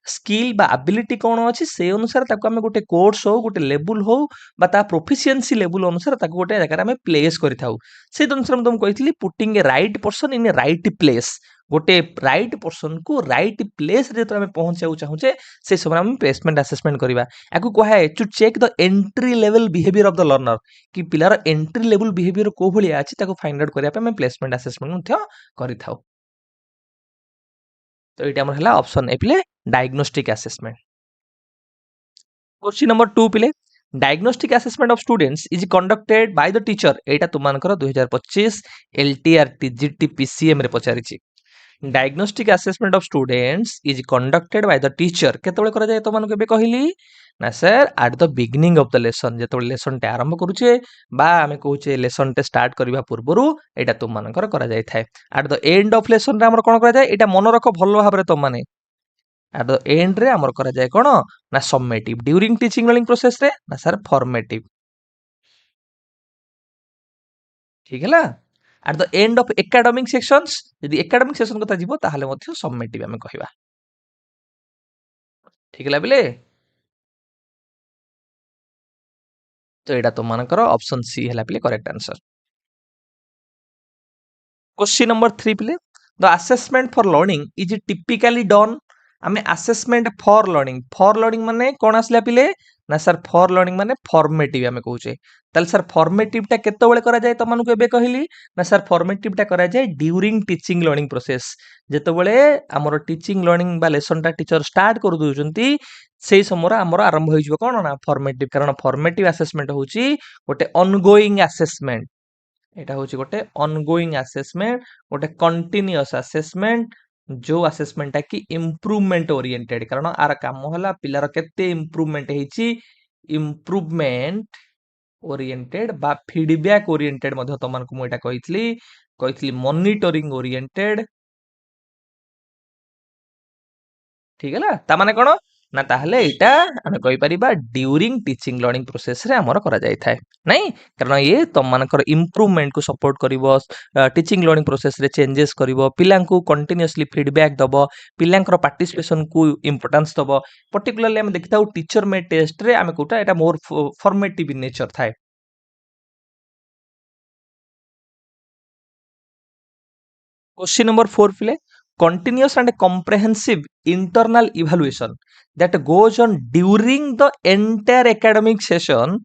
स्किल बा एबिलिटी कोन अछि से अनुसार ताको आमे गोटे कोर्स हो गोटे लेवल हो बा ता प्रोफिशिएंसी लेवल अनुसार ताको गोटे जगह आमे प्लेस करिथाउ से अनुसार हम तुम कहितली putting a right person in a right place गोटे राइट पर्सन को राइट प्लेस रे तो आमे पहुंचाउ चाहूचे से समय हम प्लेसमेंट असेसमेंट करबा याकू कहा है to check the entry level behaviour of the learner कि पिलार एंट्री लेवल बिहेवियर को भलिया अछि ताको फाइंड आउट करिया पे हम प्लेसमेंट असेसमेंट मध्य करिथाउ तो एटा हमर हला ऑप्शन ए पिले डायग्नोस्टिक असेसमेंट क्वेश्चन नंबर 2 पिले diagnostic assessment of students is conducted by the teacher एटा तुमानकर 2025 LTR TGT PCM रे पचारिछि diagnostic assessment of students is conducted by the teacher केतबेले करा जाय तो मानको बे कहली ना sir at the beginning of the lesson जेतबेले लेसन टे आरंभ करूचे बा आमे कहूचे लेसन टे स्टार्ट करबा पूर्वरु एटा तुम मानकर करा जाय थाए at the end of lesson रे हमर कोन करा जाय एटा मन रखो भलो भाबरे तुम माने एट द एंड रे हमर करा जाय कोन ना summative during teaching learning process रे ना सर फॉर्मेटिव ठीक है at the end of academic sections यदि एकेडमिक सेक्शन कथा जीवो ताहाले मध्य समेटिव आमे कहिबा ठीक है बिले तो एटा तुम मानकर ऑप्शन सी हैला पिले करेक्ट आंसर क्वेश्चन नंबर 3 पिले the assessment for learning is typically done आमे असेसमेंट फॉर लर्निंग माने कोन आसला पिले ना सर फॉर लर्निंग माने फॉर्मेटिव आमे कहूचे ताल सर फॉर्मेटिव टा केतबेले करा जाय त मानको एबे कहिली ना सर फॉर्मेटिव टा करा जाय ड्यूरिंग टीचिंग लर्निंग प्रोसेस जेतबेले हमर टीचिंग लर्निंग बा लेसन टा टीचर स्टार्ट कर दोचंती सेही समय हमर आरंभ होई जबो कोन ना फॉर्मेटिव कारण फॉर्मेटिव असेसमेंट होची गोटे ऑनगोइंग असेसमेंट एटा होची गोटे ऑनगोइंग असेसमेंट गोटे कंटीन्यूअस असेसमेंट जो असेसमेंट कि इम्प्रूवमेंट ओरिएंटेड कारण आर काम होला पिलार केते इम्प्रूवमेंट हेची इम्प्रूवमेंट ओरिएंटेड बा फीडबैक ओरिएंटेड मध्ये तमन को एटा कहितली मॉनिटरिंग ओरिएंटेड ठीक है ता माने कोन ना ताहले एटा हमें कहि परिबा ड्यूरिंग टीचिंग लर्निंग प्रोसेस रे हमर करा जाय थाए नहीं कारण ये तम मानकर इम्प्रूवमेंट को सपोर्ट करिवो टीचिंग लर्निंग प्रोसेस रे चेंजेस करिवो पिलां को कंटीन्यूअसली फीडबैक दबो पिलांकर पार्टिसिपेशन को इंपोर्टेंस दबो पर्टिकुलरली हम देखताउ टीचर में टेस्ट रे हमें कोटा एटा मोर फॉर्मेटिव इन नेचर थाए क्वेश्चन नंबर 4 पिले continuous and comprehensive internal evaluation that goes on during the entire academic session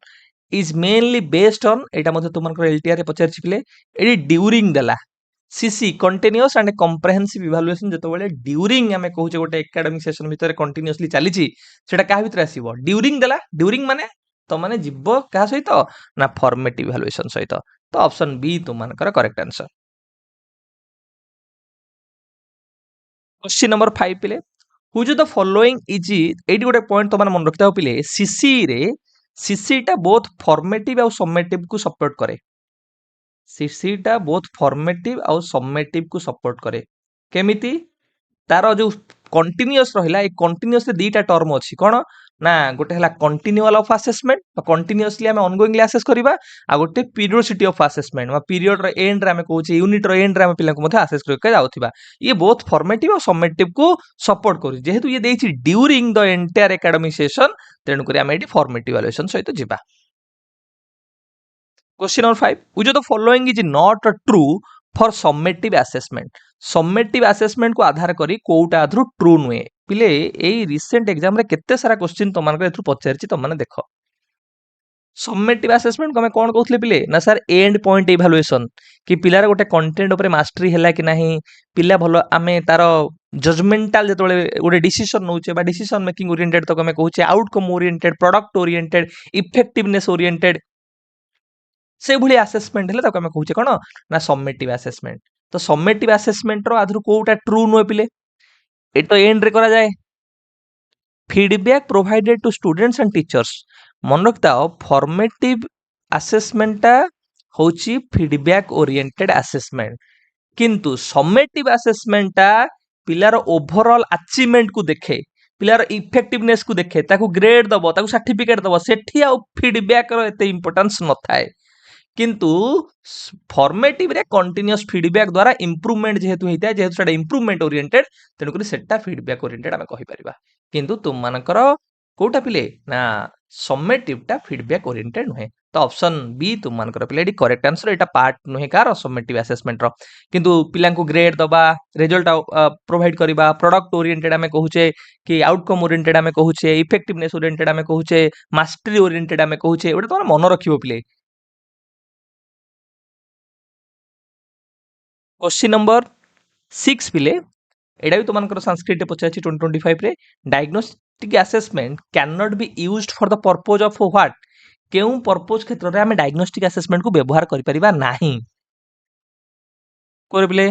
is mainly based on एटा मध्ये तुमनकर LTR रे पचारछि पिले एडी ड्यूरिंग देला CC continuous and comprehensive evaluation जेतबेले ड्यूरिंग हमें कहूचे गोटे एकेडमिक सेशन भीतर कंटीन्यूअसली चलीछि सेटा का भीतर आसीबो ड्यूरिंग देला ड्यूरिंग माने तो माने जीवो का सहित ना फॉर्मेटिव इवैल्यूएशन सहित तो ऑप्शन बी तुमनकर करेक्ट आंसर क्वेश्चन नंबर 5 पिले हुज द फॉलोइंग इज एडी गोटे पॉइंट तो माने मन रखता पिले सीसी रे सीसी टा बोथ फॉर्मेटिव और समेटिव को सपोर्ट करे सीसी टा बोथ फॉर्मेटिव और समेटिव को सपोर्ट करे केमिति तार जो कंटीन्यूअस रहिला ए कंटीन्यूअस दीटा टर्म अछि कोन ना गोटे हला कंटीन्यूअल ऑफ असेसमेंट कंटीन्यूअसली हम ऑनगोइंगली असेस करबा आ गोटे पीरियोडिसिटी ऑफ असेसमेंट वा पीरियड रे एंड रे हम कहूचे यूनिट रे एंड रे हम पिला को मथे असेस करके जाउथिबा ये बोथ फॉर्मेटिव और समेटिव को सपोर्ट करू जेहेतु ये देछि during the entire academic session तेनु करी हम एटी फॉर्मेटिव इवैल्यूएशन सहित जिबा question number 5 which of the following is not true for summative assessment summative assessment को आधार करी कोउटा आधरु ट्रू नुए पिले एई रिसेंट एग्जाम रे केते सारा क्वेश्चन तो मानकर एथु पचारछि तो माने देखो समेटिव असेसमेंट को हमें कोन कहथले पिले ना सर एंड पॉइंट इवैल्यूएशन कि पिलार गोटे कंटेंट ऊपर मास्टरी हैला कि नाही पिला भलो आमे तारो जजमेंटल जेतोले गोटे डिसीजन नउचे बा डिसीजन मेकिंग ओरिएंटेड तो हमें कहूचे outcome oriented product oriented effectiveness oriented से भली असेसमेंट हेले ताको हमें कहूचे कोन ना समेटिव असेसमेंट तो समेटिव असेसमेंट रो आधरु कोउटा ट्रू नुए पिले ए तो एंड रे करा जाए feedback provided to students and teachers मन रखता फॉर्मेटिव असेसमेंट टा होची फीडबैक ओरिएंटेड असेसमेंट किंतु समेटिव असेसमेंट टा पिलार ओवरऑल अचीवमेंट को देखे पिलार इफेक्टिवनेस को देखे ताकू ग्रेड दबो ताकू सर्टिफिकेट दबो सेठी आ फीडबैक रो एते इंपोर्टेंस न थाए किंतु फॉर्मेटिव रे कंटीन्यूअस फीडबैक द्वारा इंप्रूवमेंट जेहेतु हेता जेहेतु सेटा इंप्रूवमेंट ओरिएंटेड तेनु करी सेटा फीडबैक ओरिएंटेड आमे कहि परिबा किंतु तुम मानकर कोटा पिले ना समेटिव टा फीडबैक ओरिएंटेड नुहे तो ऑप्शन बी तुम मानकर पिले एडी करेक्ट आंसर एटा पार्ट नुहे कार समेटिव असेसमेंट रो किंतु पिलां को ग्रेड दबा रिजल्ट प्रोवाइड करिबा प्रोडक्ट ओरिएंटेड आमे कहूचे कि आउटकम ओरिएंटेड आमे कहूचे इफेक्टिवनेस ओरिएंटेड आमे कहूचे मास्टरी ओरिएंटेड आमे कहूचे एटा तो मन रखिबो पिले क्वेश्चन नंबर 6 पिले एटा भी तुमनकर संस्कृत पचाची 2025 रे diagnostic assessment can not be used for the purpose of what केउ पर्पज क्षेत्र रे हमें डायग्नोस्टिक असेसमेंट को व्यवहार करि परिबा नाही कोरे पिले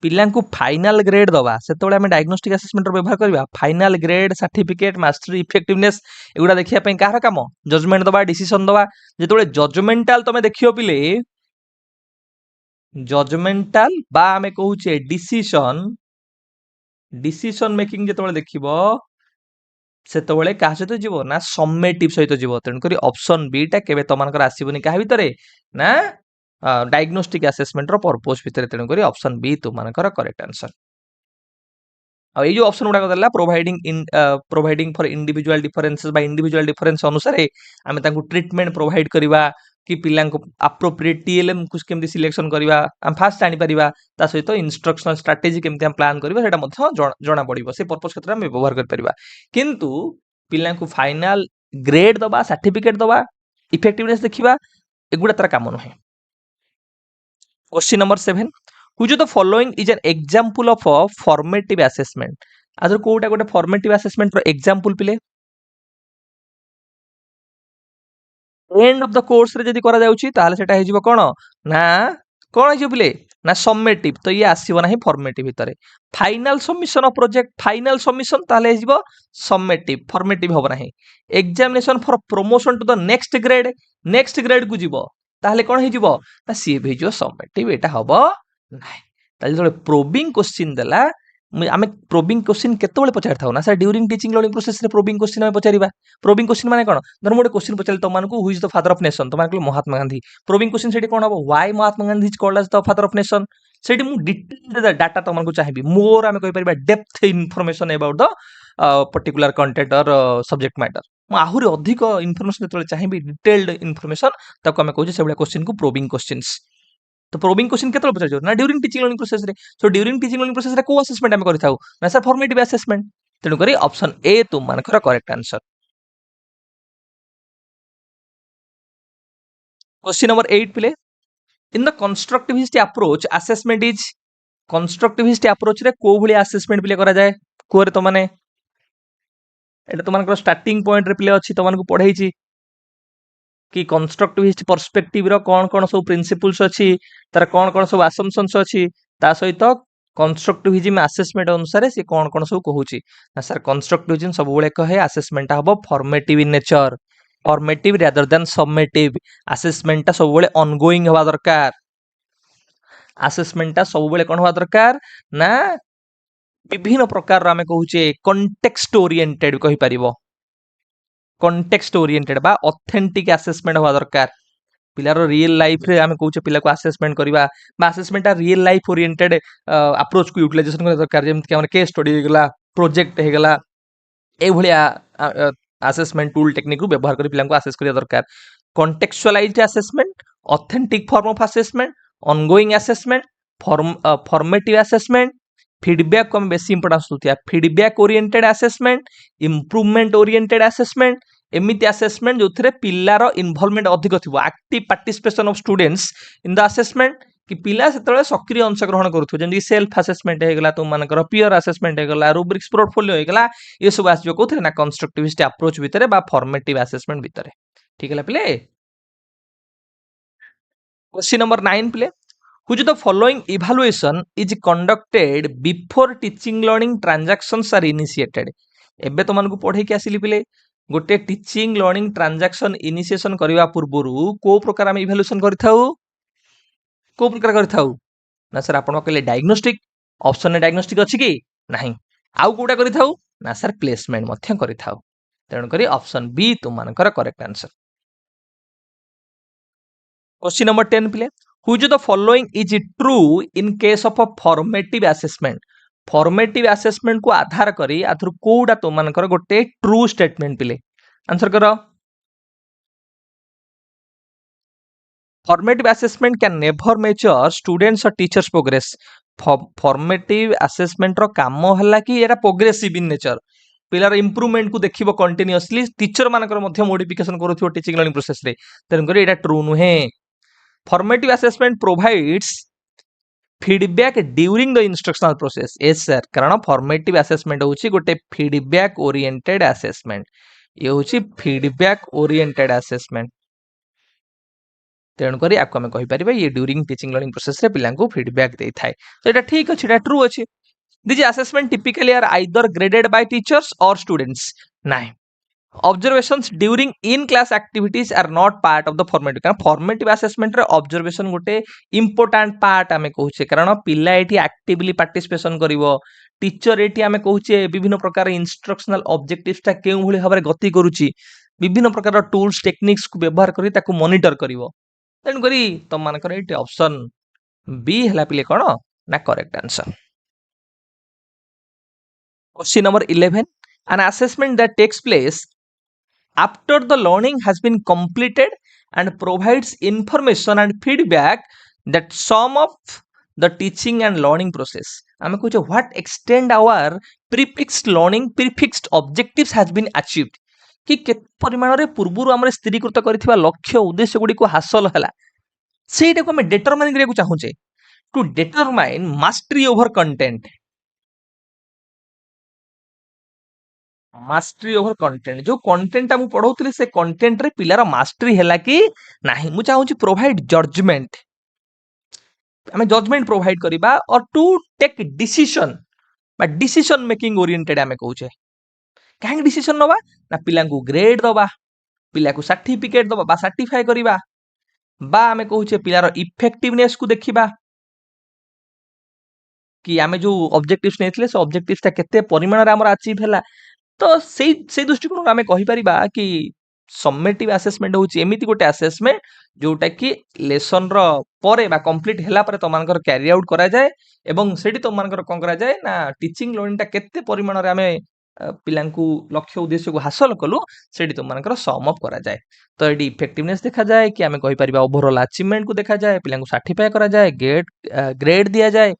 पिलां को फाइनल ग्रेड दबा सेतबेले हमें डायग्नोस्टिक असेसमेंट रो व्यवहार करबा final grade certificate mastery effectiveness एगुडा देखिया पई कार काम जजमेंट दबा डिसीजन दबा जेतबेले जजमेंटल तमे देखियो पिले जजमेंटल बा हमें कहूचे डिसीजन डिसीजन मेकिंग जेतबेले देखिबो सेतबेले का सहित जीवो ना समेटिव सहित जीवो तेन करी ऑप्शन बी टा केबे तमानकर आसीबोनी काहे भितरे ना डायग्नोस्टिक असेसमेंट रो पर्पस भितरे तेन करी ऑप्शन बी तुमनकर करेक्ट आंसर आ ये जो ऑप्शन गुडा देला providing for individual differences by individual difference अनुसार आमे तांको ट्रीटमेंट प्रोवाइड करबा कि पिलां को एप्रोप्रिएट टीएलएम कुछ केमती सिलेक्शन करबा हम फास्ट जानि परिबा ता सहित इंस्ट्रक्शनल स्ट्रेटजी केमती हम प्लान करबा सेटा मध्य जणा पड़िबो से पर्पस क्षेत्र हम व्यवहार कर परिबा किंतु पिलां को फाइनल ग्रेड दबा सर्टिफिकेट दबा इफेक्टिवनेस देखिबा एगुडा तार काम नहे question number 7 Which of the following is an example of a formative assessment? आदर कोटा गोटे formative assessment रो example पिले end of the course रे जदी करा जाउची ताहाले सेटा हे जिवो कोन ना कोन हे पिले ना समेटिव तो ये आसीबो नाही फॉर्मेटिव भितरे final submission of project final submission ताहाले हे जिवो समेटिव फॉर्मेटिव होबो नाही examination for promotion to the next grade को जिवो ताहाले कोन हे जिवो ना सी भी जो समेटिव एटा होबो नाही ताले जले प्रोबिंग क्वेश्चन देला आमे प्रोबिंग क्वेश्चन केतेबेले पचार थाउ ना sir during teaching learning process रे प्रोबिंग क्वेश्चन आमे पचारिबा प्रोबिंग क्वेश्चन माने कोन धर मोटे क्वेश्चन पचारले त मानको who is the father of nation त मानको महात्मा गांधी प्रोबिंग क्वेश्चन सेठी कोन हबो why Mahatma Gandhi is called as the father of nation सेठी मु डिटेल डाटा त मानको चाहिबी मोर आमे कहि परिबा depth information about the particular content और सब्जेक्ट मैटर मु आहुरी अधिक इन्फॉर्मेशन जतले चाहिबी डिटेल्ड इन्फॉर्मेशन ताको आमे कहू जे सेबला क्वेश्चन को प्रोबिंग क्वेश्चंस तो प्रोबिंग क्वेश्चन केतल पचार ना ड्यूरिंग टीचिंग लर्निंग प्रोसेस रे so during teaching learning process रे को असेसमेंट हम करि थाउ ना सर फॉर्मेटिव असेसमेंट तेनु करी ऑप्शन ए तुम मानकर करेक्ट आंसर क्वेश्चन नंबर 8 पिले in the constructivist approach assessment is constructivist approach रे को भली असेसमेंट पिले करा जाय कोरे तो माने एटा तो मानकर स्टार्टिंग पॉइंट रे पिले अछि तो मानको पढाई छी कि कंस्ट्रक्टिविस्ट पर्सपेक्टिव रो कोन कोन सब प्रिंसिपल्स अछि तार कोन कोन सब असम्पशंस अछि ता सहित कंस्ट्रक्टिविज्म असेसमेंट अनुसार से कोन कोन सब कहूची ना सर कंस्ट्रक्टिविज्म सब बेले कहे असेसमेंट हबो formative in nature formative rather than summative assessment सब बेले ऑनगोइंग हवा दरकार असेसमेंट सब बेले कोन हवा दरकार ना विभिन्न प्रकार रा हमें कहूचे कॉन्टेक्स्ट ओरिएंटेड कहि परिबो कॉन्टेक्स्ट ओरिएंटेड बा ऑथेंटिक असेसमेंट होवा दरकार पिलार रियल लाइफ रे हमें कहूचे पिला को असेसमेंट करबा बा assessment real life oriented approach को यूटिलाइजेशन करे दरकार जेम कि हमर केस स्टडी हे गेला प्रोजेक्ट हे गेला ए भलिया असेसमेंट टूल टेक्निक को व्यवहार कर पिला को असेस करे दरकार contextualized assessment authentic form of assessment ongoing assessment formative assessment feedback को बेसी इंपोर्टेंस होतिया feedback oriented assessment improvement oriented assessment एमिति असेसमेंट जो थरे पिल्लार इन्वॉल्वमेंट अधिक थिबो active participation of students in the assessment कि पिला सेतले सक्रिय अंशग्रहण करूथो जेंति सेल्फ असेसमेंट हे गेला तुम मानकर पीयर असेसमेंट हे गेला रुब्रिक्स पोर्टफोलियो हे गेला ये सब आसी जो कोथरे ना कंस्ट्रक्टिविस्ट अप्रोच भितरे बा फॉर्मेटिव असेसमेंट भितरे ठीक है पिले क्वेश्चन नंबर 9 पिले Which of the following evaluation is conducted before teaching learning transactions are initiated? एबे तो मानको पढ़े के आसिली पिले गोटे टीचिंग लर्निंग ट्रांजैक्शन इनिशिएशन करबा पूर्वरु को प्रकार हम इवैल्यूएशन करथाउ को प्रकार करथाउ ना सर आपण कहले डायग्नोस्टिक ऑप्शन में डायग्नोस्टिक अछि कि नाही आउ कोटा करिथाउ ना सर प्लेसमेंट मध्य करिथाउ तेणु करी ऑप्शन बी तुमनकर करेक्ट आंसर। क्वेश्चन नंबर 10 पिले which of the following is true in case of a formative assessment. Formative assessment को आधार करी आथुर कोडा तुमनकर गोटे ट्रू स्टेटमेंट पिले आंसर करो। Formative assessment can never measure students or teachers progress. Formative assessment रो काम हला कि एरा प्रोग्रेसिव इन नेचर पिलार इंप्रूवमेंट को देखिबो कंटीन्यूअसली टीचर मानकर मध्य मॉडिफिकेशन करूथिबो टीचिंग लर्निंग प्रोसेस रे तेन करी एटा ट्रू नुहे। Formative assessment provides feedback during the instructional process. Yes sir कारण फॉर्मेटिव असेसमेंट होची गोटे फीडबैक ओरिएंटेड असेसमेंट ये होची फीडबैक ओरिएंटेड असेसमेंट तेणुक आपको आम कहीपर ये ड्यूरिंग टीचिंग लर्निंग प्रोसेस रे पिला फीडबैक दे थाए तो ये ठीक अच्छे ये ट्रू अच्छे। This assessment typically are either graded by teachers और स्टूडेंट्स नाइ observations during in class activities are not part of the formative कारण फॉर्मेटिव असेसमेंट रे ऑब्जर्वेशन गोटे इंपोर्टेंट पार्ट आमे कहूचे कारण पिला एठी एक्टिवली पार्टिसिपेशन करिवो टीचर एठी आमे कहूचे विभिन्न प्रकार इंस्ट्रक्शनल ऑब्जेक्टिव्स ता केउ भली भाबरे गति करूची विभिन्न प्रकार टूल्स टेक्निक्स को व्यवहार करी ताकू मॉनिटर करिवो तेणु करी तुम मानकर ये ऑप्शन बी है पिले कौन ना correct answer. Question number 11 an assessment that takes place after the learning has been completed and provides information and feedback that sum of the teaching and learning process आमे कहूचे what extent our prefixed learning prefixed objectives has been achieved कि केत परिमाण रे पूर्वरु हमरे स्थिरीकृत करिथिबा लक्ष्य उद्देश्य गुडी को हासिल हला सेटा को हमें डिटरमाइन करिया को चाहूचे to determine mastery over content mastery over content जो कंटेंट हम पढौतले से कंटेंट रे पिलार मास्टरी हैला कि नाही मु चाहूची प्रोवाइड जजमेंट हमें जजमेंट प्रोवाइड करिबा और टू टेक डिसीजन बा डिसीजन मेकिंग ओरिएंटेड हमें कहूचे काहे डिसीजन नबा ना पिला को ग्रेड दबा पिला को सर्टिफिकेट दबा बा सर्टिफाई करिबा बा आमे कहूचे पिलार इफेक्टिवनेस को देखिबा कि आमे जो ऑब्जेक्टिव्स नेथिले से ऑब्जेक्टिव्स ता केते परिमाण रे हमर अचीव हैला तो से दृष्टिकोण आमे कहि परिबा कि समेटिव असेसमेंट होची एमिति गोटे असेसमेंट जोटा कि लेसन रो परे बा कंप्लीट हैला परे तो मानकर कैरी आउट करा जाय एवं सेठी तो मानकर कोन करा जाय ना टीचिंग लर्निंग ता केते परिमाण रे आमे पिलांकु लक्ष्य उद्देश्य को हासिल कलु सेठी तो मानकर सम अप करा जाय तो एडी इफेक्टिवनेस देखा जाए कि आमे कहि परिबा ओवरऑल अचीवमेंट को देखा जाए पिलांकु सर्टिफाई करा जाए ग्रेड दिया जाए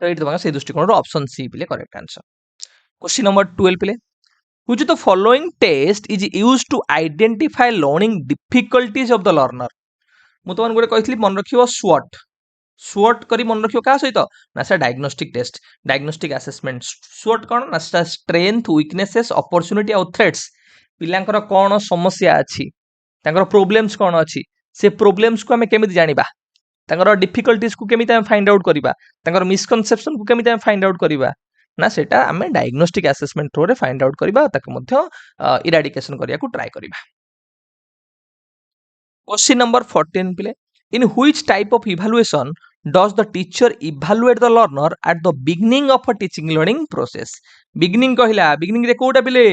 तो एटी तो से दृष्टिकोण ऑप्शन सी पिले करेक्ट आंसर। क्वेश्चन नंबर 12 पिले which the following test is used to identify learning difficulties of the learner मु तो गोटे कहितली मन रखियो स्वॉट स्वॉट करी मन रखियो का सहित ना sir diagnostic test diagnostic assessment स्वॉट कोन ना स्ट्रेंथ वीकनेसेस अपॉर्चुनिटी और थ्रेट्स पिलांकर कोन समस्या अछि तांकर प्रॉब्लम्स कोन अछि से प्रॉब्लम्स को हमें केमिति जानिबा तांकर डिफिकल्टीज को केमिति हम फाइंड आउट करिबा तांकर मिसकनसेप्शन को केमिति हम फाइंड आउट करिबा ना सेटा हमें डायग्नोस्टिक असेसमेंट थ्रू रे फाइंड आउट करिबा ताके मध्य इराडिकेशन करिया को ट्राई करिबा। क्वेश्चन नंबर 14 पिले in which type of evaluation does the teacher evaluate the learner eight the beginning of a teaching learning process beginning कहिला बिगिनिंग रे कोटा पिले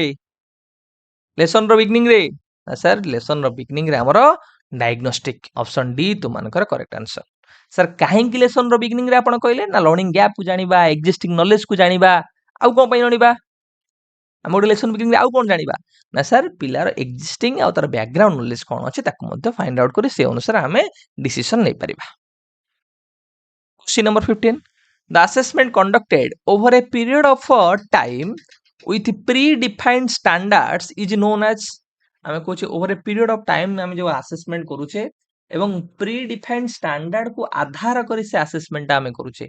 लेसन रो बिगिनिंग रे सर लेसन रो बिगिनिंग रे हमरो डायग्नोस्टिक ऑप्शन डी तो मानकर correct answer. Sir काहे कि लेसन रो बिगिनिंग रे आपण कहले ना लर्निंग गैप को जानिबा एक्जिस्टिंग नॉलेज को जानिबा आउ कोन पई जानिबा हम लेसन बिगिनिंग रे आउ कोन जानिबा ना सर पिलार एक्जिस्टिंग आ तार बैकग्राउंड नॉलेज कोन अछि ताको मध्य फाइंड आउट करी से अनुसार हमें डिसीजन नै परिबा। Question number 15 the assessment conducted over a period of time with predefined standards is known as हमें कहूचे over a period of time हम जो असेसमेंट करूचे एवं प्रीडिफाइंड स्टैंडर्ड को आधार करी से असेसमेंट हमें करूचे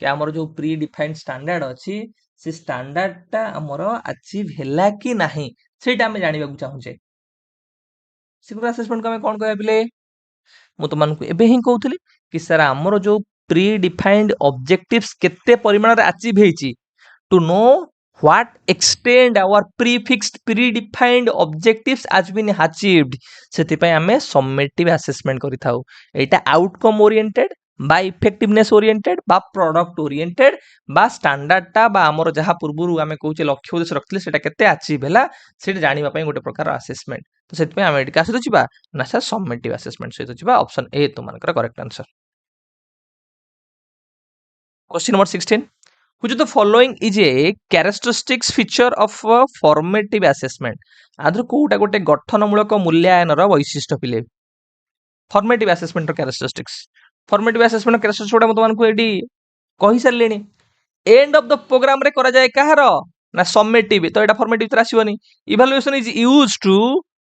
कि हमर जो प्रीडिफाइंड स्टैंडर्ड अछि से स्टैंडर्ड ता हमर अचीव हैला कि नाही सेटा हमें जानिबा को चाहूचे सिकुर असेसमेंट को हमें कोन कहबे बिले मु तो मानकु एबे ही कहउतली कि सर हमर जो प्रीडिफाइंड ऑब्जेक्टिव्स केते परिमाण रे अचीव हेची to know what extent our prefixed predefined objectives has been achieved सेति पय हमें समेटिव असेसमेंट करि थाउ एटा आउटकम ओरिएंटेड बा इफेक्टिवनेस ओरिएंटेड बा प्रोडक्ट ओरिएंटेड बा स्टैंडर्डटा बा हमर जहा पूर्वरु आमे कहूचे लक्ष्य उद्देश्य रखथिले सेटा केते अचीव हैला सेटा जानिबा पई गोटे प्रकार असेसमेंट तो सेत पे आमे एटी कासे जिबा ना सर समेटिव असेसमेंट सहित जिबा ऑप्शन ए तुमनकर correct answer question number 16 which of the following is a characteristics feature of a formative assessment आदर कोउटा गोटे गठनमूलक मूल्यांकन रो वैशिष्ट्य पिले formative assessment characteristics formative assessment characteristics गुडा मतलब एडी कहि सारलेनी एंड ऑफ द प्रोग्राम रे करा जाय कहार ना समेटिव तो एटा फॉर्मेटिव तर आसीबनी evaluation is used to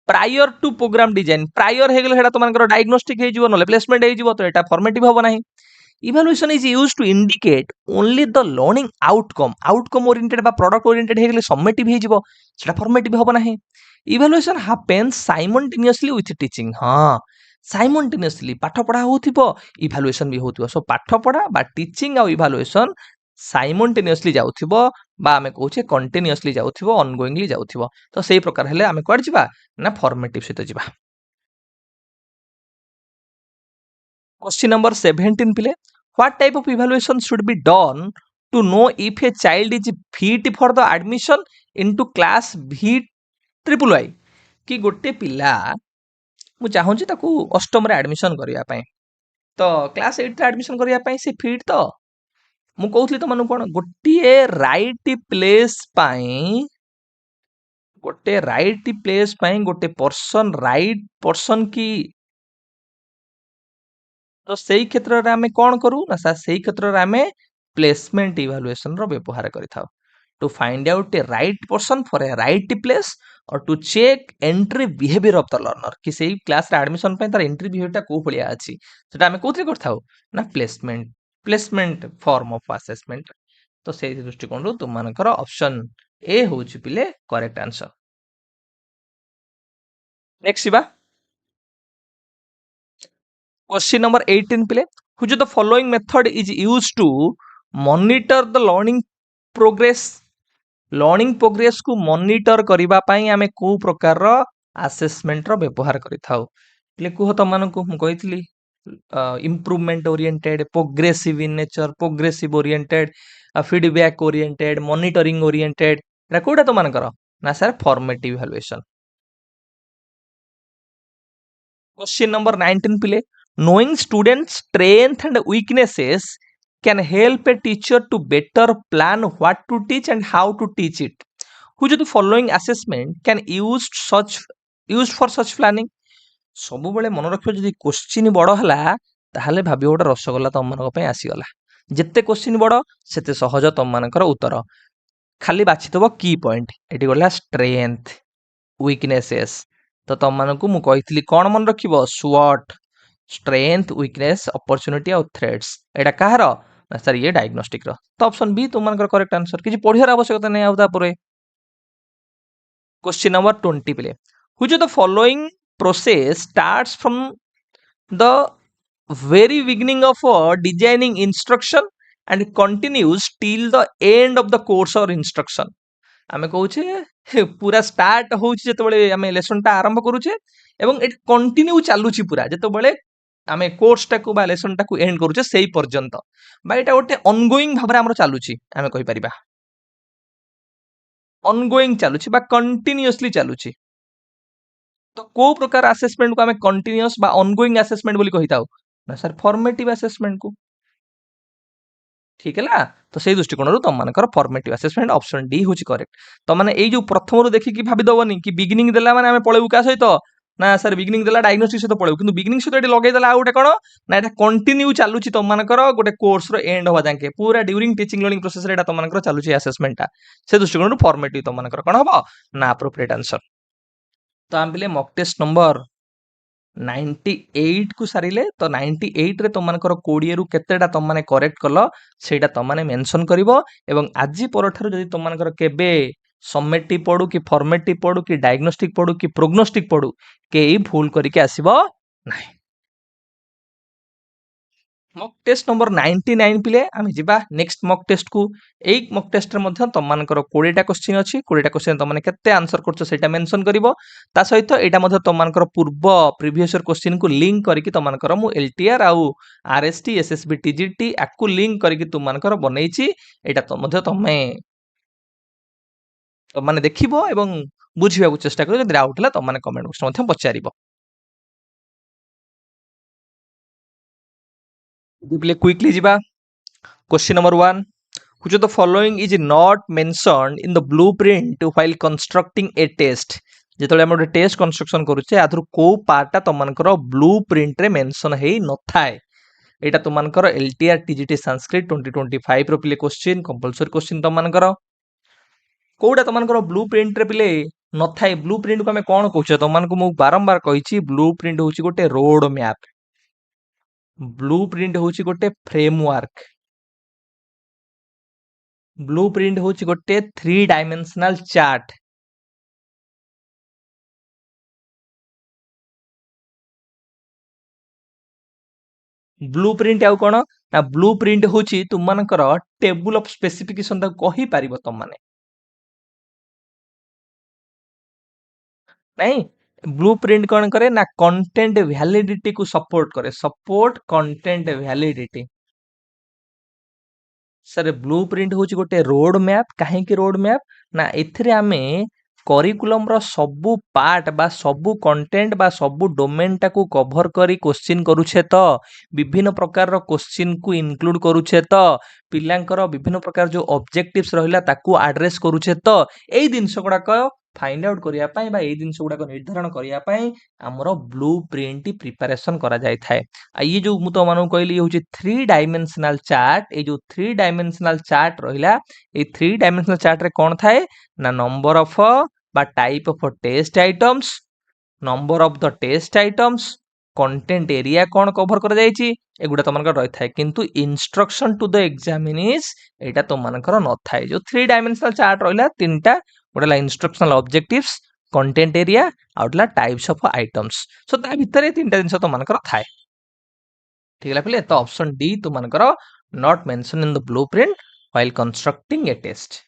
prior to program design prior हे गेले हेडा तुमनकर डायग्नोस्टिक हे जिवो नले प्लेसमेंट हे जिवो तो एटा फॉर्मेटिव होबो नाही evaluation is used to indicate only the learning outcome oriented बा प्रोडक्ट ओरिएंटेड हे गेले समेटिव हे जिवो सेटा फॉर्मेटिव होबो नाही evaluation happens simultaneously with teaching हां साइमल्टेनियसली पाठ पढ़ा होथिबो इवैल्यूएशन भी होथिबो सो पाठ पढ़ा बा टीचिंग आ इवैल्यूएशन साइमल्टेनियसली जाउथिबो बा आमे कहूचे कंटीन्यूअसली जाउथिबो ऑनगोइंगली जाउथिबो तो सेही प्रकार हेले आमे कोड जिबा ना फॉर्मेटिव सहित जिबा क्वेश्चन नंबर 17 पिले what type of evaluation should be done to know if a child is fit for the admission into class भी ट्रिपल वाई कि गोटे पिला मु चाहूची ताकू अष्टम रे एडमिशन करिया पई तो क्लास 8 रे एडमिशन करिया पई से फिट तो मु कहूथली तो मानु कोन गोटे राइट प्लेस पई गोटे पर्सन की तो सेही क्षेत्र रे आमे कोन करू ना सेही क्षेत्र रे आमे प्लेसमेंट इवैल्यूएशन रो व्यवहार करिथाउ to find out a right person for a right place और to check entry behaviour of the learner कि सेही क्लास रे एडमिशन पई तार एंट्री बिहेवियरटा को भलिया अछि सेटा आमे कोथि करथाउ ना प्लेसमेंट फॉर्म ऑफ असेसमेंट तो सेही दृष्टिकोण रो तुम मानकर ऑप्शन ए होउछि पिले करेक्ट आंसर नेक्स्ट बा क्वेश्चन नंबर 18 पिले which of the following method is used to monitor the learning progress को मॉनिटर करिबा पई आमे को प्रकार रो असेसमेंट रो व्यवहार करिथाउ ले कुह त मानको मु कहितली improvement oriented progressive in nature progressive oriented feedback oriented monitoring oriented एटा कोडा त मानकर ना sir formative evaluation question number 19 पिले knowing students strength and weaknesses can help a teacher to better plan what to teach and how to teach it which of the following assessment can used for such planning सब बेले मन रखियो जदि question बड़ हला ताहले भाबियो गोटे रसगोल्ला तम मानक पई आसी गला जेते क्वेश्चन बड़ सेते सहज तम मानकर उत्तर खाली बाछितबो की पॉइंट एटी गला स्ट्रेंथ वीकनेसेस तो तम मानकु मु कहितली कोन मन रखिबो स्वॉट स्ट्रेंथ वीकनेस अपॉर्चुनिटी और थ्रेट्स एटा कहार ना सर ये डायग्नोस्टिक रो तो ऑप्शन बी तुम मानकर करेक्ट आंसर किछि पढियार आवश्यकता नै आउता परे क्वेश्चन नंबर 20 पिले which of the following process starts from the very beginning of a designing instruction and continues till the end of the course or instruction आमे कहूचे पूरा स्टार्ट होउछि जेतबेले आमे लेसन टा आरंभ करूचे एवं एट कंटिन्यू चालुछि पूरा जेतबेले आमे कोर्स टा को बा लेसन टा को एंड करूचे सेही पर्यंत बा एटा गोटे ऑनगोइंग भाबरे हमर चालुछि आमे कहि परिबा ऑनगोइंग चालुछि बा कंटिन्यूअसली चालुछि तो को प्रकार असेसमेंट को आमे कंटिन्यूअस बा ऑनगोइंग असेसमेंट बोली कहिताउ ना सर फॉर्मेटिव असेसमेंट को ठीक है तो से दृष्टिकोण तुम मानकर फॉर्मेटिव असेसमेंट ऑप्शन डी होची करेक्ट तो माने एई जो प्रथम रु देखि कि भाबी दबनी कि बिगिनिंग देला माने हमें पळेउ का सहित ना सर बिगिनिंग देला डायग्नोस्टिक सहित पळेउ किंतु बिगिनिंग सहित एटी लगै देला आउटे कोन ना एटा कंटिन्यू चालुची तुम मानकर गोटे कोर्स रो एंड होबा जांके पूरा ड्यूरिंग टीचिंग लर्निंग प्रोसेस रे एटा तुम मानकर चालुची असेसमेंट से दृष्टिकोण रु फॉर्मेटिव तुम मानकर कोन हबो ना एप्रोप्रिएट आंसर तो हम बिले मॉक टेस्ट नंबर 98 को सारिले तो 98 रे तुमनकर 20 रु केतेडा तुम माने करेक्ट कलो सेटा तुम माने मेंशन करिवो एवं आजि परठारु जदि तुमनकर केबे समेटिव पडू कि फॉर्मेटिव पडू कि डायग्नोस्टिक पडू कि प्रोग्नोस्टिक पडू केई भूल करिके आसीबो नाही मक टेस्ट नंबर 99 पिले आम जा नेक्स्ट मक टेस्ट को यही मक टेस्ट तुम 20टा क्वेश्चन अच्छी 20टा क्वेश्चन तुमने केते आंसर कर मेंशन करिवो ता सहित एटा तुम पूर्व प्रीवियस ईयर क्वेश्चन को लिंक करके तुम मु LTR आउ RHT SSB TGT आकु लिंक करके तुम बनईची एटा तुमे तुमने देखिबो एवं बुझिबा को चेष्टा करो जदि डाउट हला तुमने कमेंट बॉक्स में पचारिबो पिले क्विकली जिबा question number 1 which of the following is not mentioned in the blueprint while constructing a test जेतले हम गोटे टेस्ट कंस्ट्रक्शन करूचे आथुर को पार्टा तमनकर ब्लू प्रिंट रे मेंशन हेई न थाए एटा तमनकर LTR TGT संस्कृत 2025 रो पिले क्वेश्चन कंपलसरी क्वेश्चन तमनकर कोडा तमनकर ब्लू प्रिंट रे पिले न थाए ब्लू प्रिंट को हमें कोन कहूचे तमन को मु बारंबार कहिची ब्लू प्रिंट होची गोटे रोड मैप ब्लू प्रिंट होची गोटे फ्रेमवर्क ब्लू प्रिंट होची गोटे 3 डायमेंशनल चार्ट ब्लू प्रिंट आउ कोन ना ब्लू प्रिंट होची तुम मानकर टेबल ऑफ स्पेसिफिकेशन ता कहि पारिबो तुम माने नहीं ब्लू प्रिंट कोन करे ना कंटेंट वैलिडिटी को सपोर्ट करे support content validity sir blue print होची गोटे रोड मैप काहे कि रोड मैप ना एथिरे आमे करिकुलम रो सबु पार्ट बा सबु कंटेंट बा सबु डोमेन टाकू कवर करी क्वेश्चन करूछे तो विभिन्न प्रकार रो क्वेश्चन को इंक्लूड करूछे तो पिलांकर विभिन्न प्रकार जो ऑब्जेक्टिव्स रहिला ताकू एड्रेस करूछे तो एई दिनस गुडा को फाइंड आउट करिया पई बा एई दिनस गुडा को निर्धारण करिया पई हमरो ब्लू प्रिंट प्रिपरेशन करा जाय थाए आ ये जो मु तो मानु कहली होची 3 डायमेंशनल चार्ट ए जो 3 डायमेंशनल चार्ट रहिला ए 3 डायमेंशनल चार्ट रे कोन थाए ना नंबर ऑफ बा type of test items number of the test items content area कौन कवर कर जायछि एगुडा तुमनकर रही थाए किंतु इंस्ट्रक्शन टू द एग्जामिनीज एटा तुमनकर न थाए जो 3 डायमेंशनल चार्ट रहिला तीनटा गोटेला इंस्ट्रक्शनल ऑब्जेक्टिव्स कंटेंट एरिया आउटला टाइप्स ऑफ आइटम्स सो ता भितरे तीनटा जिंस तुमनकर थाए ठीक है पिले तो ऑप्शन डी तुमनकर not mention in the blueprint while constructing a test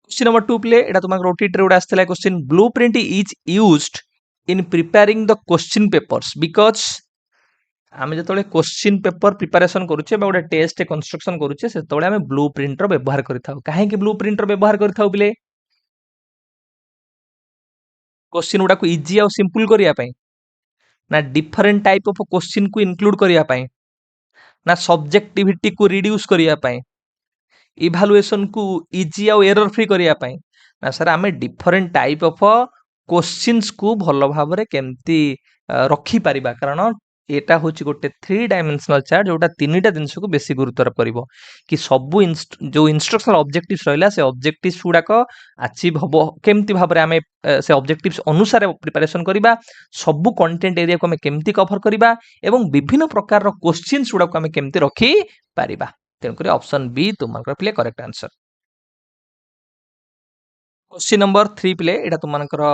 question number 2 प्ले एटा तुमक OTET रे उडा आस्तला question blueprint is used in preparing the question papers because आमे जतले क्वेश्चन पेपर प्रिपरेशन करूचे बा गोटे टेस्ट कंस्ट्रक्शन करूचे सेतले आमे ब्लूप्रिंट रो व्यवहार करिथाउ काहे कि ब्लूप्रिंट रो व्यवहार करिथाउ बिले क्वेश्चन उडा को इजी और सिंपल करिया पई ना डिफरेंट टाइप ऑफ क्वेश्चन को इंक्लूड करिया पई ना सब्जेक्टिविटी को रिड्यूस करिया पई इभालुएशन को इजी और एरर फ्री करिया पई ना सर आमे डिफरेंट टाइप ऑफ क्वेश्चंस को भलो भाबरे केमती रखी परिबा कारण एटा होची गोटे 3 डायमेंशनल चार्ट जोटा तीनटा जिंस को बेसी गुरुत्व करिवो कि सबु जो इंस्ट्रक्शनल ऑब्जेक्टिव्स रहला से ऑब्जेक्टिव्स गुडा को अचीव हबो केमती भाबरे आमे से ऑब्जेक्टिव्स अनुसार प्रिपरेशन करिबा सबु कंटेंट एरिया को आमे केमती कवर करिबा एवं विभिन्न प्रकार रो क्वेश्चंस गुडा को आमे केमती रखी परिबा तेनकरी ऑप्शन बी तुमनकर प्ले करेक्ट आंसर क्वेश्चन नंबर 3 प्ले एटा तुमनकर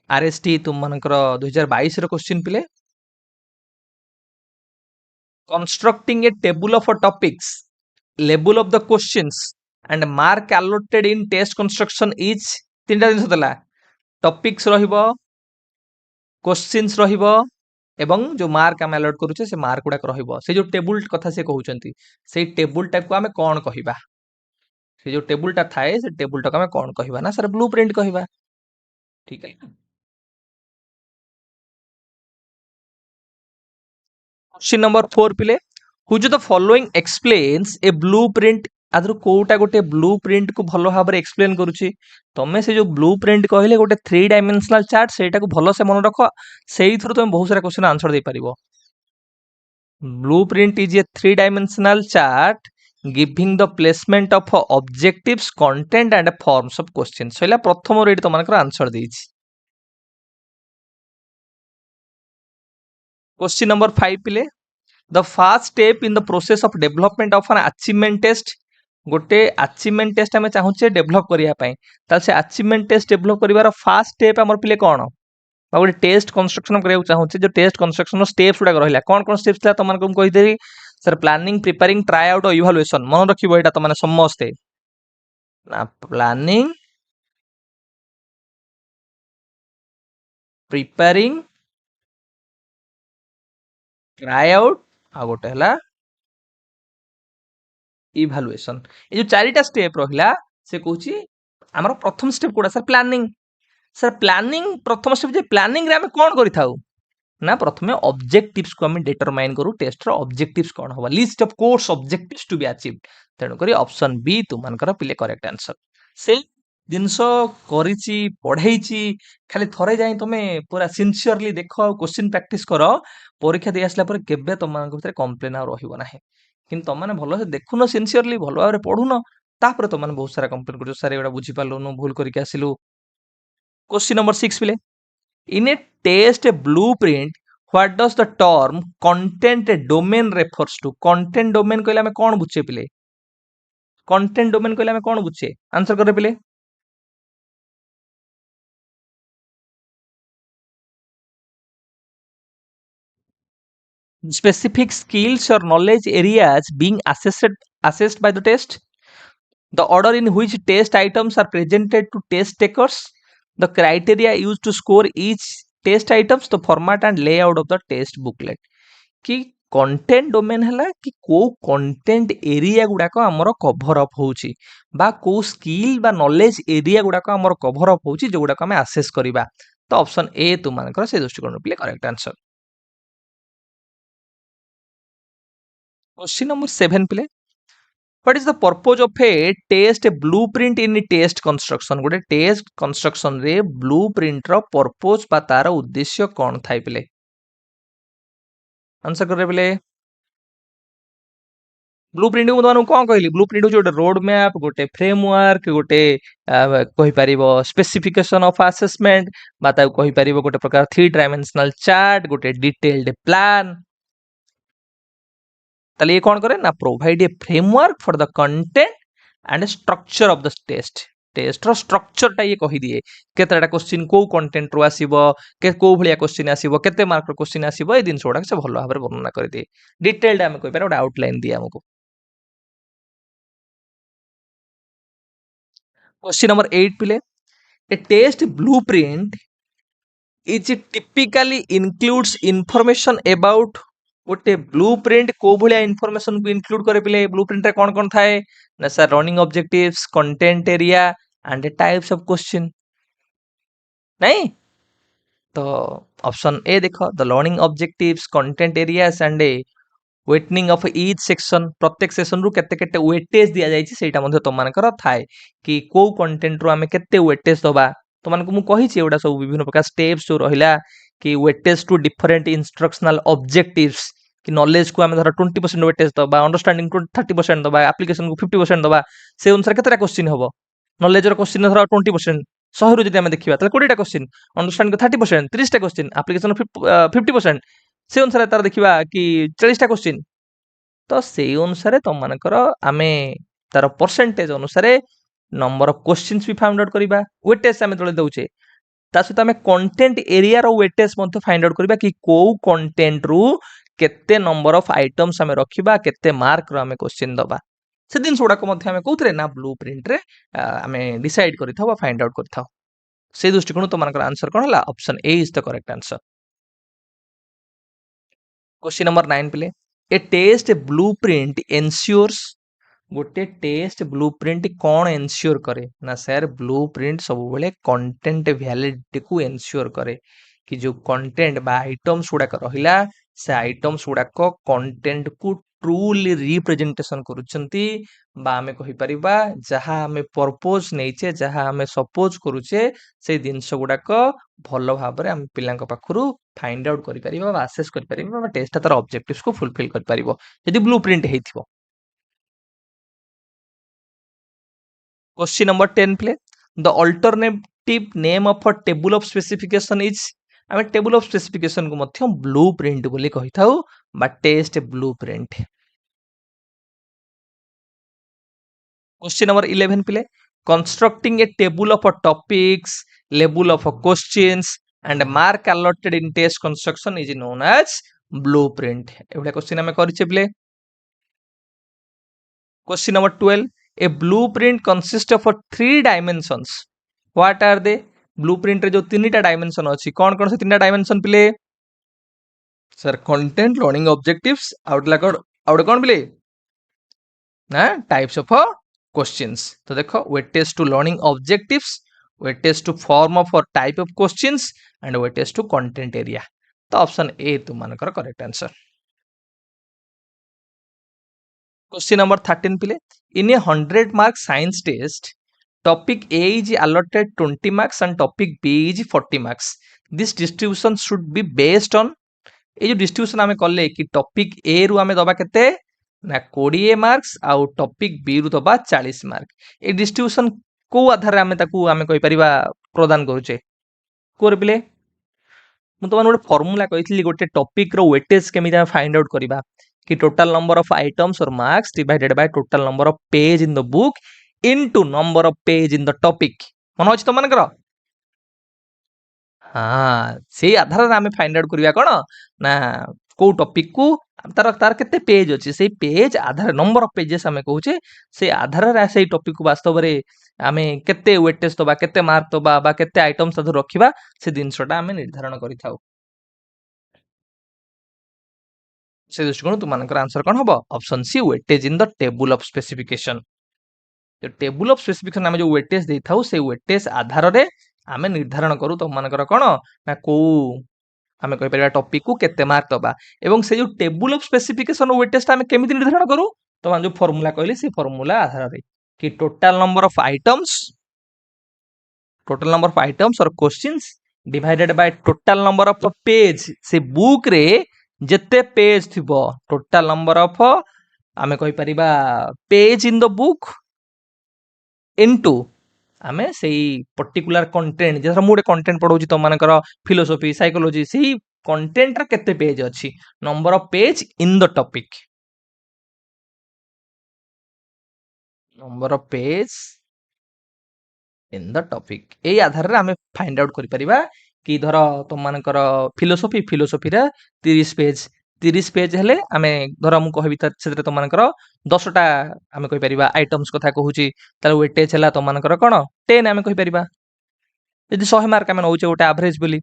RST तुमनकर 2022 रो क्वेश्चन प्ले constructing a table of topics label of the questions and mark allotted in test construction is तीनटा जिंस देला टॉपिक्स रहिबो क्वेश्चंस रहिबो एवं जो मार्क हम अलॉट करूचे से मार्क गुडा रहिबो से जो टेबल कथा से कहउचंती से टेबल टाइप को हमें कोन कहिबा से जो टेबल टा थाए से टेबल टा को हमें कोन कहिबा ना सर ब्लूप्रिंट कहिबा ठीक है क्वेश्चन नंबर 4 पिले which of the following explains a blueprint आदर कोटा गोटे ब्लूप्रिंट को भलो भाबरे एक्सप्लेन करूची तमे से जो ब्लूप्रिंट कहले गोटे 3 डायमेंशनल चार्ट सेटा को भलो से मन रखो सेही थ्रू तमे बहुत सारा क्वेश्चन आंसर दे परिबो blueprint is a 3 dimensional chart giving the placement of objectives content and forms of question सैला प्रथम रेडी तमनकर आंसर देछि क्वेश्चन नंबर 5 पिले the first step in the process of development of an achievement test गोटे achievement test आमे चाहूचे develop करिया पई ताल से अचीवमेंट टेस्ट डेवलप करिवार फर्स्ट स्टेप हमर पिले कोन गोटे टेस्ट कंस्ट्रक्शन करिया चाहूँ जो टेस्ट कंस्ट्रक्शन स्टेप्स गुड़ाक रहा कौन कौन स्टेप्स था तुम कहीदेवी sir planning preparing try out और इभालुएसन मन रखिबो एटा तो माने समस्ते ना प्लानिंग प्रिपेयरिंग ट्राई आउट आ गोटे हला इभालुएसन ए जो चारिटा स्टेप रहिला से कहूची हमर प्रथम स्टेप कोडा सर प्लानिंग प्रथम स्टेप जे प्लानिंग रे हम कोन करि थाउ ना प्रथमे ऑब्जेक्टिव्स को हम डिटरमाइन करू टेस्ट रो ऑब्जेक्टिव्स कोन होबा list of course objectives to be achieved तेनु करी ऑप्शन बी तुमनकर पिले करेक्ट आंसर से जिनसो करिची पढैची खाली थरे जाई तमे पूरा सिंसियरली देखो क्वेश्चन प्रैक्टिस करो परीक्षा दे आसला पर केबे तमनक भीतर कंप्लेन आ रहिबो नाही किंतु तमने भलो से देखुनो सिंसियरली भलो भाबरे पढुनो तापर तमने बहुत सारा कंप्लेन करजो सर एडा बुझी पालुनु भूल करके आसिलु क्वेश्चन नंबर 6 पिले in a test blueprint what does the term content domain refers to content domain कहले हमें कौन बुझे पिले content domain कहले हमें कौन बुझे आंसर करे पिले specific skills or knowledge areas being assessed by the test the order in which test items are presented to test takers the criteria used to score each test items the format and layout of the test booklet कि content domain है कि को content area गुड़ाक आमर cover up होउची बा को skill बा knowledge area गुड़ाक आमर कभर अप होउची जो गुड़ाक आम आसेस करबा तो ऑप्शन ए तुम मानकर से दृष्टिकोण पिले करेक्ट आंसर क्वेश्चन नंबर 7 पिले what is the purpose of a test blueprint in test construction गोटे टेस्ट कंस्ट्रक्शन रे ब्लूप्रिंट रो पर्पस बा तार उद्देश्य कोन थाई पिले आंसर करे पिले ब्लूप्रिंट को तुमको कौन कहली ब्लूप्रिंट हूँ गोटे रोड मैप गोटे फ्रेमवर्क गोटे कहीपर स्पेसिफिकेशन ऑफ असेसमेंट बा कहीपर गोटे प्रकार 3 डायमेंशनल चार्ट गोटे डिटेल्ड प्लान ताले ये कौन करे ना provide a framework for the content and structure of the test test रो स्ट्रक्चर टा ये कहि दिए केतेटा क्वेश्चन को कंटेंट रो आसीबो के को भलिया क्वेश्चन आसीबो केते मार्क रो क्वेश्चन आसीबो ए दिन सोडा से भलो भाबरे वर्णना कर दिए डिटेल्ड हम कहि पारे गोटे आउटलाइन दिए हमको क्वेश्चन नंबर 8 पिले a test blueprint is typically includes information about गोटे ब्लूप्रिंट को भलिया इन्फॉर्मेशन को इंक्लूड करे पिले ब्लूप्रिंट रे कौन कौन थाए ना sir running objectives content area and types of question नहीं तो ऑप्शन ए देखो the learning objectives content areas and weighting of each section प्रत्येक सेक्शन रु केते केते वेटेज दिया जायछि सेटा मध्ये तो मानकर थाए कि को कंटेंट रु हमें केते वेटेज दबा तो मानको मु कहि छि एडा सब विभिन्न प्रकार स्टेप्स जो रहिला कि weightage to different instructional objectives कि नॉलेज को हमें धर 20% वेटेज दबा अंडरस्टैंडिंग को 30% दबा एप्लीकेशन को 50% दबा से अनुसार केतेटा क्वेश्चन हबो नॉलेज रो क्वेश्चन धर 20% 100 रु जदि हमें देखिबा त 20टा क्वेश्चन अंडरस्टैंडिंग को 30% 30टा क्वेश्चन एप्लीकेशन 50% से अनुसार तार देखिबा कि 40टा क्वेश्चन तो से अनुसार तुम मानकर आमे तार परसेंटेज अनुसार नंबर ऑफ क्वेश्चंस भी फाइंड आउट करबा वेटेज आमे तळे दउचे ता सहित आमे कंटेंट एरिया रो वेटेज मध्ये फाइंड आउट करबा कि को कंटेंट रु केते नंबर ऑफ आइटम्स आमे रखिबा केते मार्क रो आमे क्वेश्चन दबा से दिन सोडा को मध्ये आमे कोथरे ना ब्लूप्रिंट रे आमे डिसाइड करिथाव बा फाइंड आउट करिथाव से दृष्टिकोण तो मानकर आंसर कोन हला option A is the correct answer question number 9 पिले ए टेस्ट ब्लूप्रिंट एन्श्योर्स गोटे टेस्ट ब्लूप्रिंट कौन एन्श्योर करे ना सर ब्लूप्रिंट सब बेले कंटेंट वैलिडिटी को एन्श्योर करे कि जो कंटेंट बा आइटम्स गुड़ाक रहिला से आइटम्स गुड़ाक कंटेंट को ट्रूली रिप्रेजेंटेशन करूछंती बा हमें कहि परिबा जहा हमें पर्पस नैचे जहा हमें सपोज करूचे से जिंस गुड़ाक भलो भाबरे हम पिलांक पाखरु फाइंड आउट करि परिबा बा असेस करि परिबा बा टेस्ट तार ऑब्जेक्टिव्स को फुलफिल करि परिबो यदि ब्लूप्रिंट हेइथिबो क्वेश्चन नंबर 10 प्ले the alternative name of a table of specification is आम टेबल ऑफ स्पेसिफिकेशन को मध्य ब्लूप्रिंट बोली कहि थाउ बा टेस्ट ब्लूप्रिंट क्वेश्चन नंबर 11 प्ले constructing a table of a topics label of a questions and mark allotted in test construction is known as blueprint. एवढे question आमे करिचे play. Question number 12. A blueprint consists of 3 dimensions. What are they? Blueprint रे जो 3टा dimension अछि कोन कोन से 3टा dimension प्ले? सर कंटेंट, लर्निंग ऑब्जेक्टिव्स, आउट कोन प्ले ना टाइप्स ऑफ क्वेश्चंस. तो देखो weightage to learning objectives, weightage to form of और type of questions and weightage to content area. तो ऑप्शन ए तुम मानकर correct answer. Question number 13 pile. In a 100 mark science test, topic A is allotted 20 marks and topic B is 40 marks. This distribution should be based on ए जो distribution आमे कले कि topic ए रु आमे दबा केते ना 20 मार्क्स आउ टॉपिक बी रु दबा 40 मार्क. ए डिस्ट्रीब्यूशन को आधार आमे ताकू आमे कहि परिबा प्रदान करूचे कोर पिले. मु तमन गोटे फार्मूला कहितली गोटे टॉपिक रो वेटेज केमिति आमे फाइंड आउट करिबा कि टोटल नंबर ऑफ आइटम्स और marks divided by total number of page in the book into number of page in the topic. मन अछि त मन करो. हाँ से आधार रे आमे फाइंड आउट करिबा कोन ना को टॉपिक को तार केते पेज अछि से page Aadhaar number of pages आमे कहूचे से आधार रे से टॉपिक को वास्तव रे आमे केते वेटेज दबा केते मार्क दबा बा केते आइटम्स अधर रखिबा से दिनसटा आमे निर्धारण करिथाउ. से दृष्टिकोण तुमनकर आंसर कोन हबो option C weightage in the table of specification. जो टेबल ऑफ स्पेसिफिकेशन आमे जो वेटेज देथाउ से वेटेज आधार रे आमे निर्धारण करू तुमनकर कोन ना को आमे कहि परिबा टॉपिक को केते मार्क दबा एवं से जो टेबल ऑफ स्पेसिफिकेशन वेटेज ता आमे केमिति निर्धारण करू तो मान जो फार्मूला कहली से फार्मूला आधार रे कि टोटल नंबर ऑफ आइटम्स और questions divided by total number of page से बुक रे जेते पेज थिबो टोटल नंबर ऑफ आमे कहि परिबा page in the book into आमे सेही पर्टिकुलर कंटेंट जैसे मुडे कंटेंट पढौची तो मानकर फिलोसॉफी साइकोलॉजी सेही कंटेंट रा केते पेज अछि number of page in the topic number of page in the topic ए आधार रे आमे फाइंड आउट करि परिबा कि धर तुम मानकर फिलोसॉफी रे 30 पेज हेले आमे धर मु कहबी सेतरे तुम मानकर 10टा आमे कहि परिबा आइटम्स कथा कहूची तार वेटेज हला तुम मानकर कोन 10 आमे कहि परिबा यदि 100 मार्क आमे नउचे गोटे एवरेज बोली.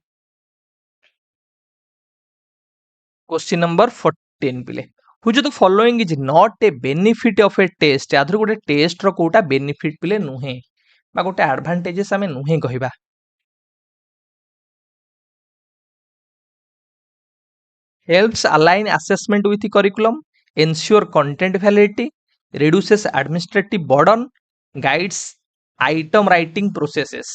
क्वेश्चन नंबर 14 पिले which of the following is not a benefit of a test. आधर गोटे टेस्ट रो कोटा बेनिफिट पिले नुहे बा गोटे एडवांटेजेस आमे नुहे कहिबा. helps align assessment with the curriculum, ensure content validity, reduces administrative burden, guides item writing processes.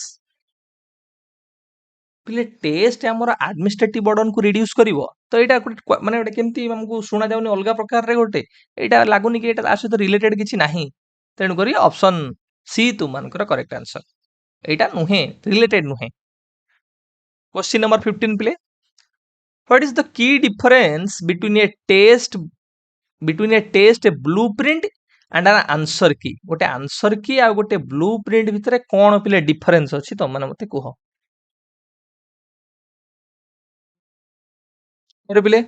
पिले टेस्ट हमर एडमिनिस्ट्रेटिव बर्डन को रिड्यूस करिवो तो एटा माने एटा केमती हमकु सुना जाउनी अलगा प्रकार रे गोटे एटा लागुनी कि एटा आसे तो रिलेटेड किछि नाही तेनु करी ऑप्शन सी तु मानकर करेक्ट आंसर एटा नुहे रिलेटेड नुहे. क्वेश्चन नंबर 15 पिले what is the key difference between a test a blueprint and an answer key. गोटे आंसर की आ गोटे ब्लूप्रिंट भितरे कोन पिले डिफरेंस अछि तो माने मते कुहो. अरे पिले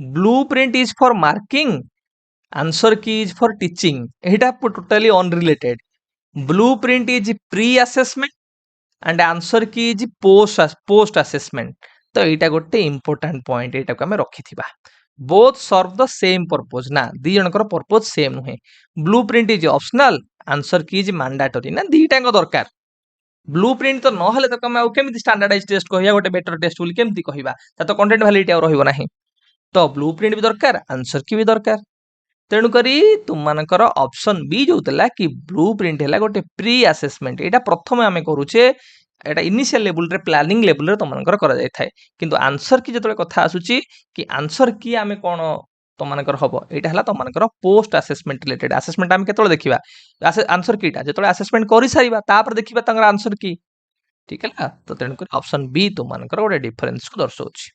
blueprint is for marking answer key is for teaching एटा totally unrelated. Blueprint is pre assessment and answer key is post assessment. तो एटा गोटे इंपोर्टेंट पॉइंट एटा को हमें रखिथिबा. Both serve the same purpose ना दी जनकर पर्पस सेम नुहे. Blueprint is optional answer key is mandatory ना दीटा को दरकार. ब्लूप्रिंट तो न हेले तो कमे केमिति स्टैंडर्डाइज टेस्ट कहिया गोटे बेटर टेस्ट बोली केमिति कहिबा ता तो कंटेंट वैलिडिटी आ रहिबो नाही. तो ब्लूप्रिंट भी दरकार आंसर की भी दरकार. तेणु करी तुम मानकर ऑप्शन बी जो तला कि ब्लूप्रिंट हैला गोटे प्री असेसमेंट एटा प्रथमे आमे करूचे एटा इनिशियल लेवल रे प्लानिंग लेवल रे तुमनकर करा जाय थाए. किंतु आंसर की जतले कथा आसुची कि आंसर की आमे कोन तुमनकर हबो एटा हला तुमनकर पोस्ट असेसमेंट रिलेटेड. असेसमेंट आमे केतले देखिबा आंसर कीटा जतले असेसमेंट करि सारिबा तापर देखिबा तंगर आंसर की ठीक है तो तेणु कर ऑप्शन बी तुमनकर गोटे डिफरेंस को दर्शाउची.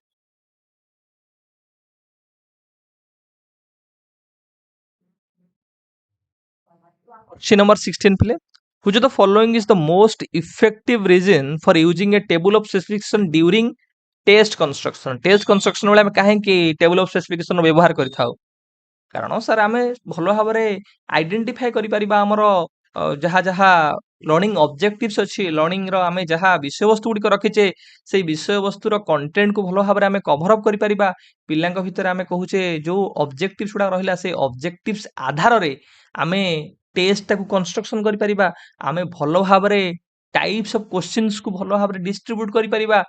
क्वेश्चन नंबर 16 पिले Which of the following is the most effective reason for using a table of specification during test construction? Test construction बेले आमे काहेकि table of specification रो व्यवहार करिथाउ? କାରଣ ସାର୍ ଆମେ ଭଲ ଭାବରେ ଆଇଡେଣ୍ଟିଫାଏ କରିପାରିବା ଆମର ଯାହା ଯାହା ଲର୍ଣ୍ଣିଂ ଅବଜେକ୍ଟିଭ୍ସ ଅଛି, ଲର୍ଣ୍ଣିଂର ଆମେ ଯାହା ବିଷୟବସ୍ତୁ ଗୁଡ଼ିକ ରଖିଛେ, ସେଇ ବିଷୟବସ୍ତୁର କଣ୍ଟେଣ୍ଟକୁ ଭଲ ଭାବରେ ଆମେ କଭର ଅପ୍ କରିପାରିବା। ପିଲାଙ୍କ ଭିତରେ ଆମେ କହୁଛେ ଯୋଉ ଅବଜେକ୍ଟିଭ୍ସ ଗୁଡ଼ା ରହିଲା, ସେଇ ଅବଜେକ୍ଟିଭ୍ସ ଆଧାରରେ ଆମେ ଟେଷ୍ଟଟାକୁ କନଷ୍ଟ୍ରକ୍ସନ କରିପାରିବା। ଆମେ ଭଲ ଭାବରେ ଟାଇପ୍ସ ଅଫ୍ କ୍ୱେଶ୍ଚିନ୍ସକୁ ଭଲ ଭାବରେ ଡିଷ୍ଟ୍ରିବ୍ୟୁଟ କରିପାରିବା।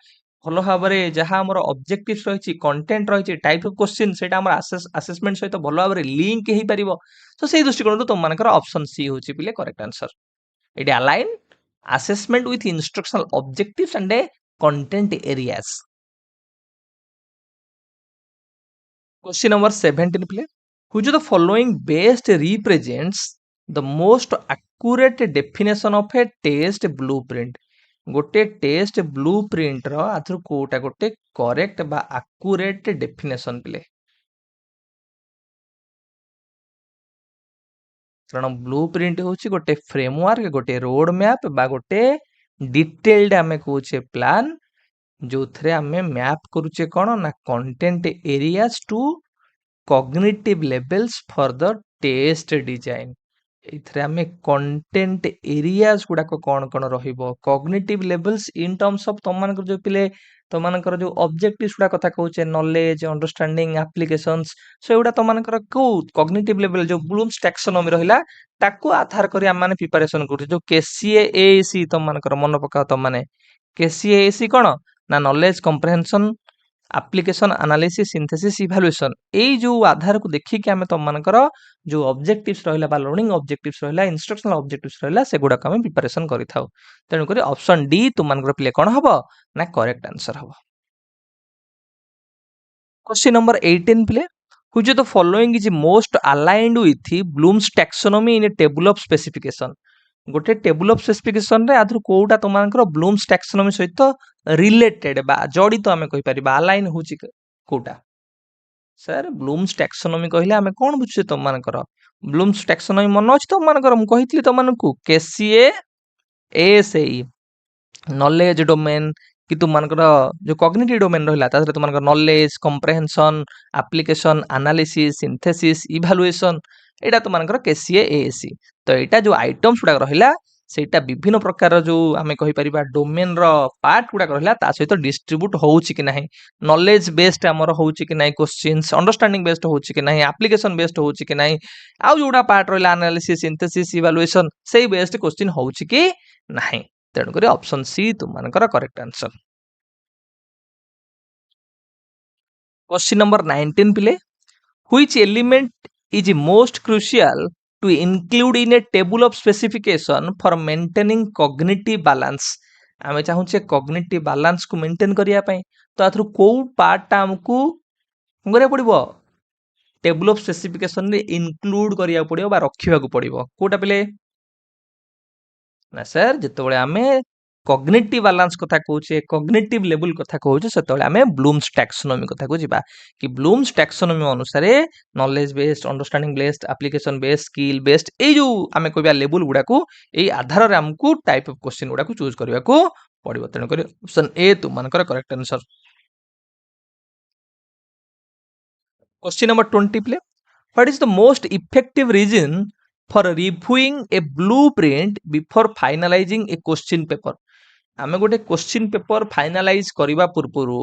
ଭଲ ଭାବରେ ଯାହା ଆମର ଅବଜେକ୍ଟିଭ୍ସ ରହିଛି, କଣ୍ଟେଣ୍ଟ ରହିଛି, ଟାଇପ୍ ଅଫ୍ କ୍ୱେଶ୍ଚିନ୍ ସେଇଟା ଆମର ଆସେସମେଣ୍ଟ ସହିତ ଭଲ ଭାବରେ ଲିଙ୍କ ହେଇପାରିବ। ତ ସେଇ ଦୃଷ୍ଟିକୋଣରୁ ତୁମମାନଙ୍କର ଅପସନ୍ ସି ହେଉଛି ପିଲେ କରେକ୍ଟ ଆନ୍ସର। ଏଠି align assessment with instructional objectives and a content areas. Question number 17 play. Which of the following best represents the most accurate definition of a test blueprint? गोटे test blueprint रो आथु कोटा गोटे correct बा accurate definition play. कारण blueprint होची गोटे framework, गोटे road map बा गोटे detailed आमे कहूचे प्लान, जो थरे आमे मैप करूचे कोन ना content areas to cognitive levels for the test design. एथरे आमे कंटेंट एरियाज गुडा को कोन रहिबो, cognitive levels in terms of तमनकर जो पिले तमनकर जो ऑब्जेक्टिव्स गुडा कथा कहूचे नॉलेज, अंडरस्टैंडिंग, एप्लीकेशंस, सो गुडा तमनकर को कॉग्निटिव लेवल जो ब्लूम्स टैक्सोनॉमी रहिला ताको आधार करी हम माने प्रिपरेशन करू। जो केसीए एसी तमनकर मन पका तमने केसीए एसी कोन ना knowledge comprehension, application analysis, synthesis, evaluation, एई जो आधार को देखि कि हमें तमनकर जो ऑब्जेक्टिव्स रहिला बा लर्निंग ऑब्जेक्टिव्स रहिला, इंस्ट्रक्शनल ऑब्जेक्टिव्स रहिला से गुडा को हम प्रिपरेशन करि थाउ। तेनु करी ऑप्शन डी तुमनकर प्ले कोन हबो ना करेक्ट आंसर हबो। Question number 18 play. Which of the following is most aligned with Bloom's taxonomy in a table of specification? गोटे टेबल ऑफ स्पेसिफिकेशन रे आधु कोउटा तमानकर ब्लूम्स टैक्सोनॉमी सहित रिलेटेड बा जडित आमे कहि परिबा, अलाइन होची कोउटा? सर ब्लूम्स टैक्सोनॉमी कहले आमे कोन बुझे तमानकर? ब्लूम्स टैक्सोनॉमी मन अछि तमानकर, मु कहितली तमानकु केसीए एएसई नॉलेज डोमेन कि तुमनकर जो कॉग्निटिव डोमेन रहिला तारे तुमनकर knowledge, comprehension, application, analysis, synthesis, evaluation, एटा तुमनकर केसीए एएससी। तो एटा जो आइटम्स गुडा रहिला सेटा विभिन्न प्रकार जो आमे कहि परिबा डोमेन रो पार्ट गुडा रहिला ता सहित डिस्ट्रीब्यूट होउची कि नाही, नॉलेज बेस्ड हमर होउची कि नाही क्वेश्चंस, अंडरस्टैंडिंग बेस्ड होउची कि नाही, एप्लीकेशन बेस्ड होउची कि नाही, आ जोडा पार्ट रहिला एनालिसिस, सिंथेसिस, इवैल्यूएशन सेही बेस्ड क्वेश्चन होउची कि नाही। तेणु करी ऑप्शन सी तुमनकर करेक्ट आंसर। क्वेश्चन नंबर 19 पिले। Which element is most crucial to include in a table of specification for maintaining cognitive balance? आमे चाहूचे cognitive balance को मेंटेन करिया पई तो आथरु को पार्ट हमकु करे पड़िबो टेबल ऑफ स्पेसिफिकेशन रे इंक्लूड करिया पड़िबो बा रखिबा को पड़िबो। कोटा पिले ना सर जेतबेले आमे कॉग्निटिव बैलेंस कथा कहूचे, कॉग्निटिव लेवल कथा कहूचे, सेतबेले आमे ब्लूम्स टैक्सोनॉमी कथा को जिबा कि ब्लूम्स टैक्सोनॉमी अनुसार knowledge based, understanding based, application based, skill based ए जो आमे कहबा लेवल गुडा को ए आधार रे हमकु टाइप ऑफ क्वेश्चन गुडा को चूज करबा को पड़िबो। तेनु करी ऑप्शन ए तुमनकर करेक्ट आंसर। क्वेश्चन नंबर 20 प्ले। What is the most effective reason for reviewing a blueprint before finalising a question paper? आमे गोटे क्वेश्चन पेपर फाइनालाइज करबा पूर्वरु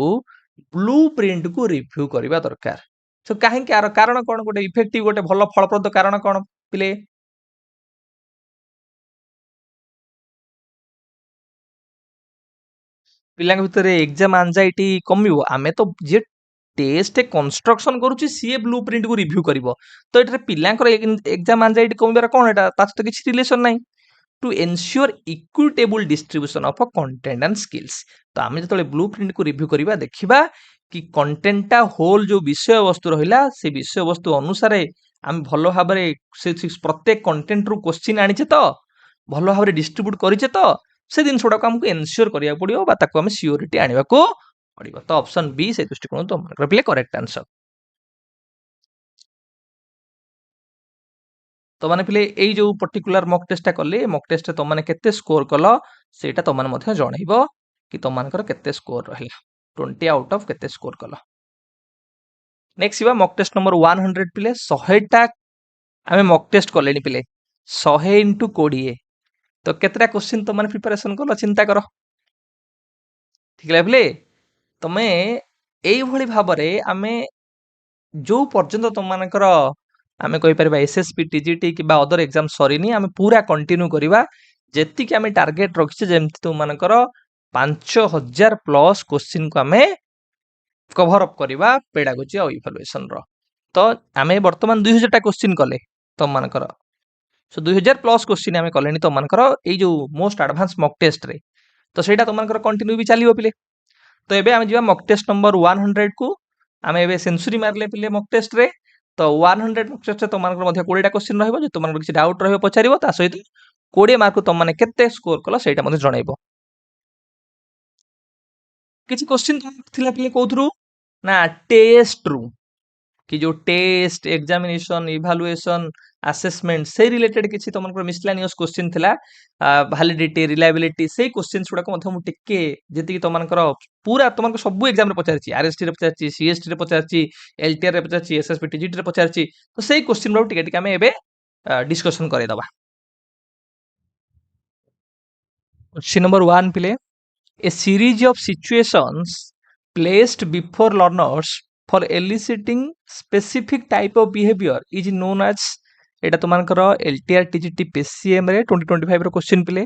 ब्लूप्रिंट को रिव्यू करबा दरकार। सो काहे के कारण कोन गोटे इफेक्टिव गोटे भलो फलप्रद कारण कोन पिले? पिलांग भितरे एग्जाम एंजाइटी कमिवो। आमे तो जे टेस्ट कंस्ट्रक्शन करूची सी ब्लूप्रिंट को रिव्यू करिवो, तो एटरे पिलांकर एग्जाम एंजाइटी कमिबार कोन एटा ता तो किछि रिलेशन नाही। To ensure equitable distribution of content and skills. तो आमे जतले ब्लूप्रिंट को रिव्यू करिबा देखिबा कि कंटेंटटा होल जो विषय वस्तु रहिला से विषय वस्तु अनुसार आमे भलो भाबरे से प्रत्येक कंटेंट रु क्वेश्चन आनिचे तो भलो भाबरे डिस्ट्रीब्यूट करिचे तो से दिन छोड़ा को हमको एनश्योर करिया पड़ियो बा ताको हमें सियोरिटी आनिबा को पड़िबो। तो ऑप्शन बी से दृष्टिकोण तो हमर प्ले करेक्ट आंसर। तो माने पिले एई जो पर्टिकुलर मॉक टेस्ट कले मॉक टेस्ट तुम माने केते स्कोर कल सेटा तुम माने मध्य जणैबो कि तुम मानकर केते स्कोर रहला 20 आउट ऑफ केते स्कोर कल। नेक्स्ट इवा मॉक टेस्ट नंबर 100 पिले 100 टा आमे मॉक टेस्ट कलेनी पिले 100 into 20 तो केतरा क्वेश्चन तुम माने प्रिपरेशन कल चिंता करो ठीक है पिले तमे एई भली भाबरे आमे जो पर्यंत तुम मानकर आमे कहि परबा एसएसबी टीजीटी किबा अदर एग्जाम सरीनी आमे पूरा कंटिन्यू करिवा जेति कि आमे टारगेट रखिसे जेमति तुम मानकर 5000 प्लस क्वेश्चन को आमे कवर अप करिवा पेडागोजी और इवैल्यूएशन रो तो आमे वर्तमान 2000 टा क्वेश्चन कले तुम मानकर सो 2000 प्लस क्वेश्चन आमे कलेनी तुम मानकर एई जो मोस्ट एडवांस मॉक टेस्ट रे तो सेटा तुम मानकर कंटिन्यू भी चलिबो पिले तो एबे आमे जिवा मॉक टेस्ट नंबर 100 को आमे एबे सेंचुरी मारले पिले मॉक टेस्ट रे तो 100 मॉक टेस्ट तुम मानकर मध्य 20 टा क्वेश्चन रहइबो जे तुम मानकर किछि डाउट रहइबो पचारिबो ता सहित 20 मार्क तुम माने केते स्कोर कलो सेटा मते जणाइबो किछि क्वेश्चन तुम थिला पिले कोथरू ना टेस्ट रू कि जो टेस्ट एग्जामिनेशन इवैल्यूएशन असेसमेंट से रिलेटेड किछि तुमनकर मिसलेनियस क्वेश्चन थिला वैलिडिटी रिलायबिलिटी से क्वेश्चंस गुडा को मु टिके जेति कि तुमनकर पूरा तुमनकर सब एग्जाम रे पचारछि आरएसटी रे पचारछि सीएसटी रे पचारछि एलटीआर रे पचारछि एसएसबी टीजीटी रे पचारछि तो सेही क्वेश्चन रो टिके टिके हमें एबे डिस्कशन करे दबा क्वेश्चन नंबर 1 पिले a series of situations placed before learners for eliciting specific type of behavior is known as Etah तुमनकर LTR TGT PCM रे 2025 रो क्वेश्चन पिले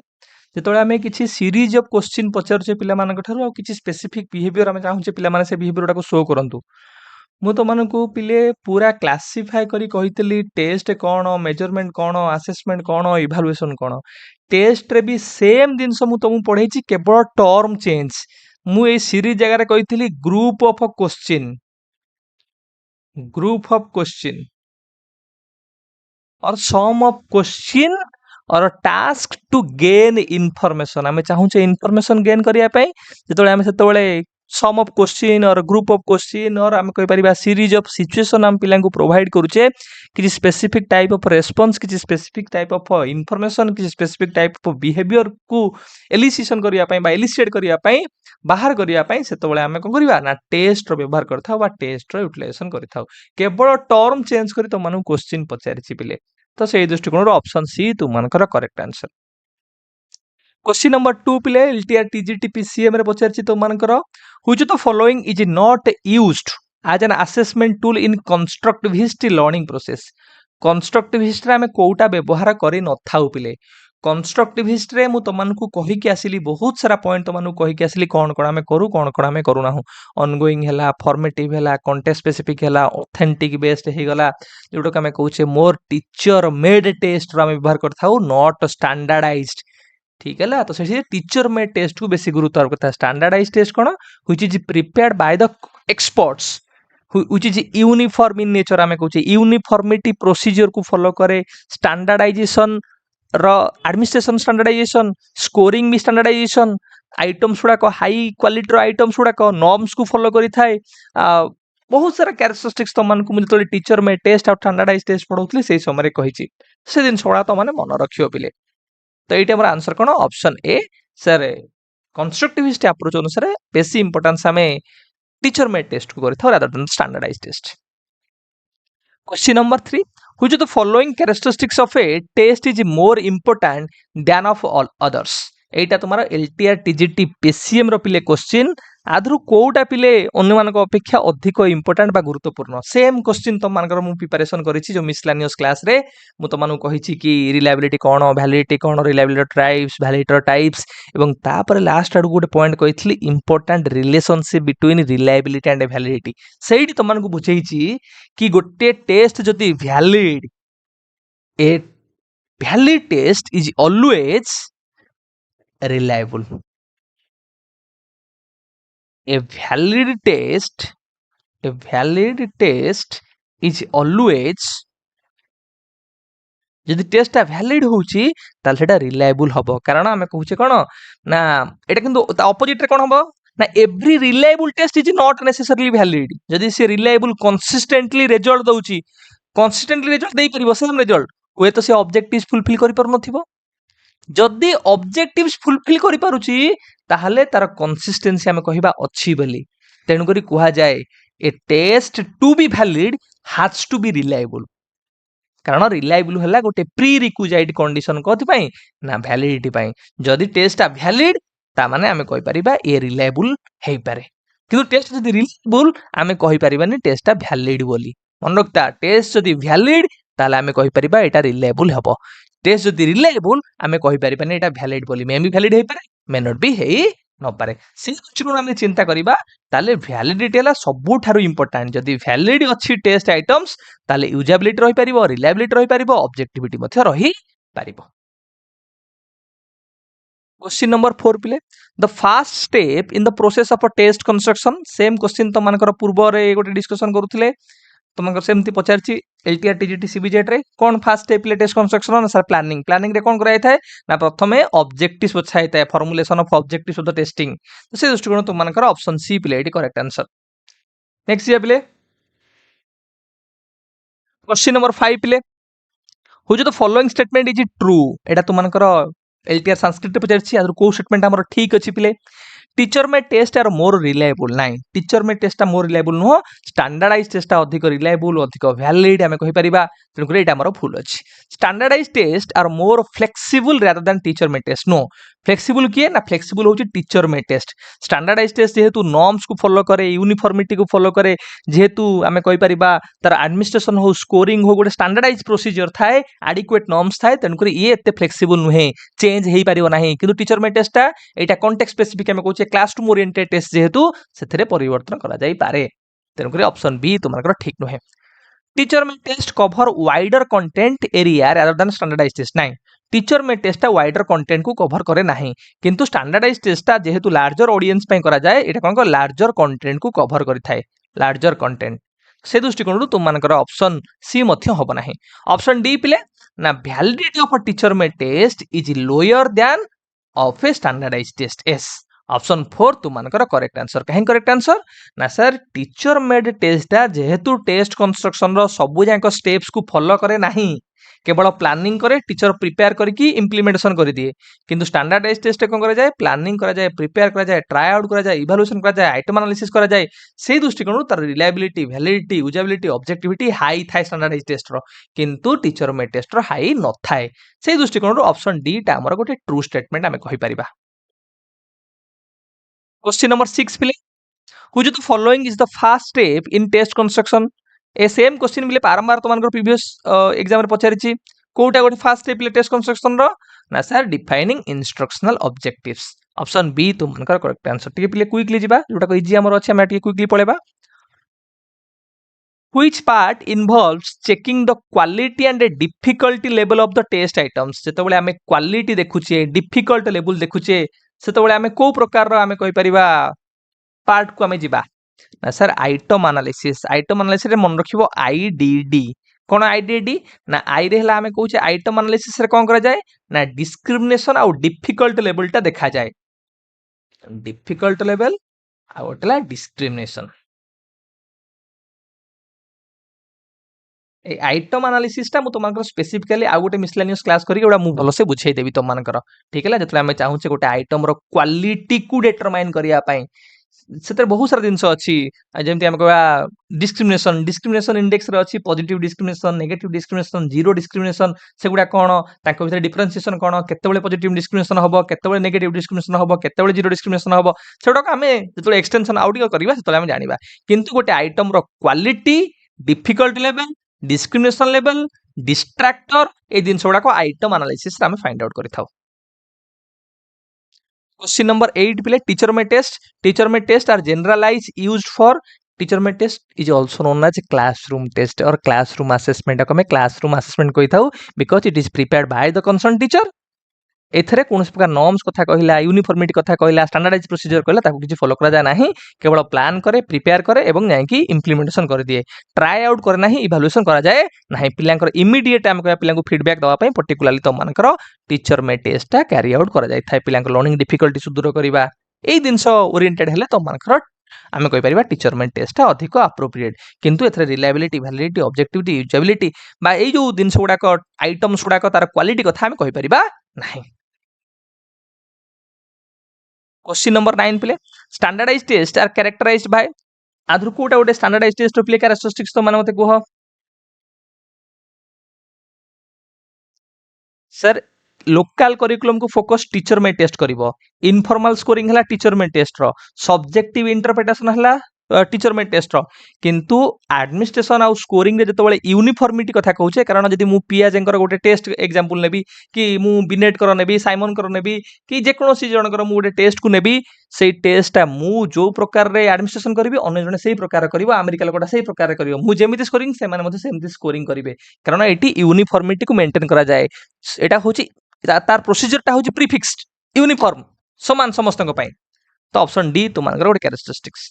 जेतोळे आमे किछि सीरीज ऑफ क्वेश्चन पचारछे पिला मानक थारु आ किछि स्पेसिफिक बिहेवियर आमे चाहूचे पिला माने से बिहेवियर को शो करंतु मु तो मानकू पिले पूरा क्लासिफाई करी कहितली टेस्ट कोन मेजरमेंट कोन असेसमेंट कोन इवैल्यूएशन कोन टेस्ट रे भी सेम जिनस मु तुमु पढैछि केवल टर्म चेंज मु ए सीरीज जगह रे कहितली ग्रुप ऑफ क्वेश्चन और सम ऑफ क्वेश्चन और टास्क टू गेन इनफॉरमेशन आमे चाहूचे इनफॉरमेशन गेन करिया पई जेतोळे आमे सेतोळे सम ऑफ क्वेश्चन और ग्रुप ऑफ क्वेश्चन और आमे कहि परिबा सीरीज ऑफ सिचुएशन हम पिला को प्रोवाइड करूचे कि स्पेसिफिक टाइप ऑफ रेस्पॉन्स कि स्पेसिफिक टाइप ऑफ इनफॉरमेशन कि स्पेसिफिक टाइप ऑफ बिहेवियर को एलिसिएशन करिया पई बा एलिसिएट करिया पई बाहर करिया पई सेतोळे आमे को करिबा ना टेस्ट रो व्यवहार करथाउ बा टेस्ट रो यूटिलाइजेशन करथाउ केवल टर्म चेंज करी तो मानु क्वेश्चन पचारिछि पिले तो से दृष्टिकोण ऑप्शन सी तुमनकर करेक्ट आंसर क्वेश्चन नंबर 2 पिले एलटीआर टीजीटी पीसीएम रे पचारछि तुमनकर which of the following is not used as an assessment tool in constructivist learning process constructivist रे हमें कोउटा व्यवहार करि न थाउ पिले कंस्ट्रक्टिविस्ट रे मु तमनकु कहि के आसिली बहुत सारा पॉइंट तमनु कहि के आसिली कोन कोन हमें करू कोन कोन हमें करू नाहु ऑनगोइंग हैला फॉर्मेटिव हैला कॉन्टेक्स्ट स्पेसिफिक हैला ऑथेंटिक बेस्ड हे गला जोटा के हमें कहूचे मोर टीचर मेड टेस्ट रो हमें व्यवहार करथाउ नॉट स्टैंडर्डाइज्ड ठीक है तो से टीचर मेड टेस्ट को बेसी गुरुत्व करता स्टैंडर्डाइज्ड टेस्ट कोन which is prepared by the experts which is uniform in nature हमें कहूचे यूनिफॉर्मिटी प्रोसीजर को फॉलो करे स्टैंडर्डाइजेशन रो एडमिनिस्ट्रेशन स्टैंडर्डाइजेशन स्कोरिंग भी स्टैंडर्डाइजेशन आइटम्स गुडा को हाई क्वालिटी रो आइटम्स गुडा को नॉर्म्स को फॉलो करि थाए बहुत सारा कैरेक्टरिस्टिक्स तो मन को मिलतो टीचर में टेस्ट और स्टैंडर्डाइज टेस्ट पढौतली सेही समय रे कहिछि से दिन सोडा तो माने मन रखियो पिले तो एटा हमर आंसर कोन option A sir constructivist approach अनुसार बेसी इंपोर्टेंस हमें टीचर मेड टेस्ट को करथाउ rather than standardise test question number 3 which of the following characteristics of a test is more important than of all others एटा तुम्हारा LTR TGT PCM रो पिले question आधरु कोउटा पिले अन्य मानक अपेक्षा अधिक इंपोर्टेंट बा गुरुत्वपूर्ण सेम क्वेश्चन तुम मानकर मु प्रिपरेशन करिछि जो मिसलेनियस क्लास रे मु तो मानु कहिछि कि रिलायबिलिटी कोन वैलिडिटी कोन रिलायबिलिटी टाइप्स वैलिडिटी टाइप्स एवं तापर लास्ट आडु गोटे पॉइंट कहिथली important relationship between reliability and validity सेही तो मानकु बुझेइछि कि गोटे टेस्ट जति वैलिड ए valid test is always reliable a valid test is always जदि टेस्ट वैलिड होउची ताल सेटा रिलायबल हबो कारण हमें कहूचे कोन ना एटा किंतु ऑपोजिट रे कोन हबो ना every reliable test is not necessarily valid जदि से रिलायबल कंसिस्टेंटली रिजल्ट दउची कंसिस्टेंटली रिजल्ट देई परिबो सेम रिजल्ट हुए तो से ऑब्जेक्टिव्स फुलफिल करि पारु नथिबो जदि ऑब्जेक्टिव्स फुलफिल करि पारुची ताहले तार कंसिस्टेंसी आमे कहिबा अछि बोली तेनु करी कुहा जाय a test to be valid has to be reliable कारण रिलायबल होला गोटे प्री रिक्विजाइट कंडीशन कोथि पई ना वैलिडिटी पई जदि टेस्ट आ वैलिड ता माने आमे कहि परिबा ए रिलायबल हेइ पारे किंतु टेस्ट जदि रिलायबल आमे कहि परिबानी टेस्ट आ वैलिड बोली मन रखता टेस्ट जदि वैलिड ताले आमे कहि परिबा एटा रिलायबल हबो टेस्ट जदि रिलायबल आमे कहि परिबानी एटा वैलिड बोली मे बी वैलिड हेइ पारे मे नॉट बी हेइ न पारे से दृष्टिकोण आमे चिंता करिबा ताले वैलिडिटी हला सबुठारु इंपोर्टेंट जदि वैलिड अछि टेस्ट आइटम्स ताले यूजेबिलिटी रहि परिबो रिलायबिलिटी रहि परिबो ऑब्जेक्टिविटी मध्य रहि परिबो क्वेश्चन नंबर 4 पिले the first step in the process of a test construction same question तो मानकर पूर्व रे गोटे डिस्कशन करूथिले तुमकर सेमती पचारची एलटीआर टीजीटी सीबीजेट रे कोन फर्स्ट स्टेप ले टेस्ट कंस्ट्रक्शन ना सर प्लानिंग रे कोन कराय थाए ना प्रथमे ऑब्जेक्टिव्स बछाय थाए formulation of objectives of the testing तो से दृष्टिकोण तुम मानकर ऑप्शन सी पिले एटी करेक्ट आंसर नेक्स्ट ये पिले क्वेश्चन नंबर 5 पिले whose the following statement is true एटा तुम मानकर एलटीआर संस्कृत पचारची आदर को स्टेटमेंट हमर ठीक अछि पिले teacher made test are more reliable नाइ teacher made test more reliable नुह स्टैंडर्डाइज टेस्ट अधिक रिलायबल अधिक वैलिड आमे कहि परिबा तेनु करे एटा हमर भूल अछि standardise test are more flexible rather than teacher made test no flexible किए ना फ्लेक्सिबल होची teacher made test standardise test जेहेतु नॉर्म्स को फॉलो करे यूनिफॉर्मिटी को फॉलो करे जेहेतु आमे कहि परिबा तार एडमिनिस्ट्रेशन हो स्कोरिंग हो गोटे स्टैंडर्डाइज प्रोसीजर थाए एडिक्वेट नॉर्म्स थाए तेनु करे ये एते फ्लेक्सिबल नुहे चेंज हेइ परिबो नाही किंतु टीचर में टेस्टटा एटा कॉन्टेक्स्ट स्पेसिफिक आमे कहूचे क्लासरूम ओरिएंटेड टेस्ट जेहेतु सेथरे परिवर्तन करा जाई पारे तेनु करे ऑप्शन बी तुमनकर ठीक नुहे teacher made test cover wider content area rather than standardise test नाही टीचर में टेस्टा वाइडर कंटेंट को कवर करे नाही किंतु स्टैंडर्डाइज टेस्टा जेहेतु लार्जर ऑडियंस पय करा जाय एटा कोन को लार्जर कंटेंट को कवर करि थाए लार्जर कंटेंट से दृष्टिकोण तुम मानकर ऑप्शन सी मध्य होब नाही ऑप्शन डी पिले ना validity of a teacher made test is lower than of a standardise test yes option 4 तुम मानकर करेक्ट आंसर कहीं करेक्ट आंसर ना सर टीचर मेड टेस्टा जेहेतु टेस्ट कंस्ट्रक्शन रो सबु जाक स्टेप्स को फॉलो करे नाही केवल प्लानिंग करे टीचर प्रिपेयर करके इंप्लीमेंटेशन कर दिए किंतु स्टैंडर्डाइज टेस्ट कौन करा जाए प्लानिंग करा जाए प्रिपेयर करा जाए ट्राई आउट करा जाए इवैल्यूएशन करा जाए आइटम एनालिसिस करा जाए से दृष्टिकोण तार reliability validity usability objectivity high थाए स्टैंडर्डाइज टेस्ट रो किंतु टीचर मेड टेस्ट रो हाई न थाए से दृष्टिकोण ऑप्शन डी टा हमर गोटे ट्रू स्टेटमेंट आमे कहि परिबा क्वेश्चन नंबर 6 पिले which of the following is the first step in test construction A same question मिले बारंबार तो मानकर प्रीवियस एग्जाम रे पचारिछि कोटा गोटे फर्स्ट स्टेप ले टेस्ट कंस्ट्रक्शन रो ना sir defining instructional objectives option B तुम मानकर करेक्ट आंसर टिके पिले क्विकली जिबा जोटा को इजी हमर अछि हम टिके quickly पळेबा which part involves checking the quality and the difficulty level of the test items जेतबेले हमें क्वालिटी देखुछे डिफिकल्ट लेवल देखुछे सेतबेले हमें को प्रकार रो हमें कहि परिबा पार्ट को हमें जिबा ना सर आइटम एनालिसिस रे मन रखिबो आईडीडी कोन आईडीडी ना आई रे हला हमें कहूचे आइटम एनालिसिस रे कोन करा जाए ना डिस्क्रिमिनेशन और डिफिकल्ट लेवल टा देखा जाए डिफिकल्ट लेवल आ ओटला डिस्क्रिमिनेशन ए आइटम एनालिसिस टा मु तुमनकर स्पेसिफिकली आ गोटे मिसलेनियस क्लास करी एडा मु भलो से बुझाई देबी तुमनकर ठीक है जतले हमें चाहूचे गोटे आइटम रो क्वालिटी को डिटरमाइन करिया पई सेतर बहुत सारा जिंस अछि जेमति हम कहबा डिस्क्रिमिनेशन इंडेक्स रे अछि positive discrimination negative discrimination zero discrimination सेगुडा कोन ताको भीतर डिफरेंशिएशन कोन केतेबेले पॉजिटिव डिस्क्रिमिनेशन हबो केतेबेले नेगेटिव डिस्क्रिमिनेशन हबो केतेबेले जीरो डिस्क्रिमिनेशन हबो सेगुडा को हमें जतले एक्सटेंशन आउटियो करबा सेतले हम जानिबा किंतु गोटे आइटम रो quality difficult level discrimination level distractor ए दिन सोडा को आइटम एनालिसिस रे हम फाइंड आउट करि थाउ क्वेश्चन नंबर 8 पिले teacher made test are generalise used for teacher made test is also known as classroom test और क्लासरूम असेसमेंट को हमें क्लासरूम असेसमेंट कहि थाउ because it is prepared by the concern teacher एथरे कोनस प्रकार नॉर्म्स कथा कहिला यूनिफॉर्मिटी कथा कहिला स्टैंडर्डाइज प्रोसीजर कहिला ताको किछि फॉलो करा जाय नाही केवल प्लान करे प्रिपेयर करे एवं जाय कि इंप्लीमेंटेशन कर दिए ट्राई आउट करे नाही इवैल्यूएशन करा जाय नाही पिलांकर इमीडिएट हम कहया पिलांको फीडबैक दवा पई पर्टिकुलरली तो मानकर टीचर में टेस्ट टा कैरी आउट करा जाय थाय पिलांकर लर्निंग डिफिकल्टी सुदूर करबा एई दिनसो ओरिएंटेड हेले तो मानकर आमे कहि परिबा टीचर मेड टेस्ट अधिक अप्रोप्रिएट किंतु एथरे रिलायबिलिटी वैलिडिटी ऑब्जेक्टिविटी यूजेबिलिटी बा ए जो दिनस गुडाक आइटम्स गुडाक तार क्वालिटी कथा आमे कहि परिबा नाही। क्वेश्चन नंबर 9 प्ले standardised test are characterised by आधुर कोटा गोटे स्टैंडर्डाइज्ड टेस्ट प्ले कैरेक्टरिस्टिक्स तो माने मते कुह सर लोकल करिकुलम को फोकस टीचर में टेस्ट करिवो इनफॉर्मल स्कोरिंग हला टीचर में टेस्ट रो सब्जेक्टिव इंटरप्रिटेशन हला टीचर में टेस्ट रो किंतु एडमिनिस्ट्रेशन आ स्कोरिंग रे जतबेले यूनिफॉर्मिटी कथा कहूचे कारण जदि मु पिया जेंकर गोटे टेस्ट एग्जांपल नेबी कि मु बिनेट कर नेबी साइमन कर नेबी कि जे कोनोसी जनकर मु गोटे टेस्ट को नेबी सेई टेस्ट मु जो प्रकार रे एडमिनिस्ट्रेशन करबी अन्य जने सेई प्रकार करिवो अमेरिका लोकटा सेई प्रकार करिवो मु जेमिति स्कोरिंग से माने मते सेमिति स्कोरिंग करिवे कारण एटी यूनिफॉर्मिटी को मेंटेन करा जाए एटा होची तार प्रोसीजर टा होची प्रीफिक्स्ड यूनिफॉर्म समान समस्तक पई तो ऑप्शन डी तुमनकर गोटे characteristics.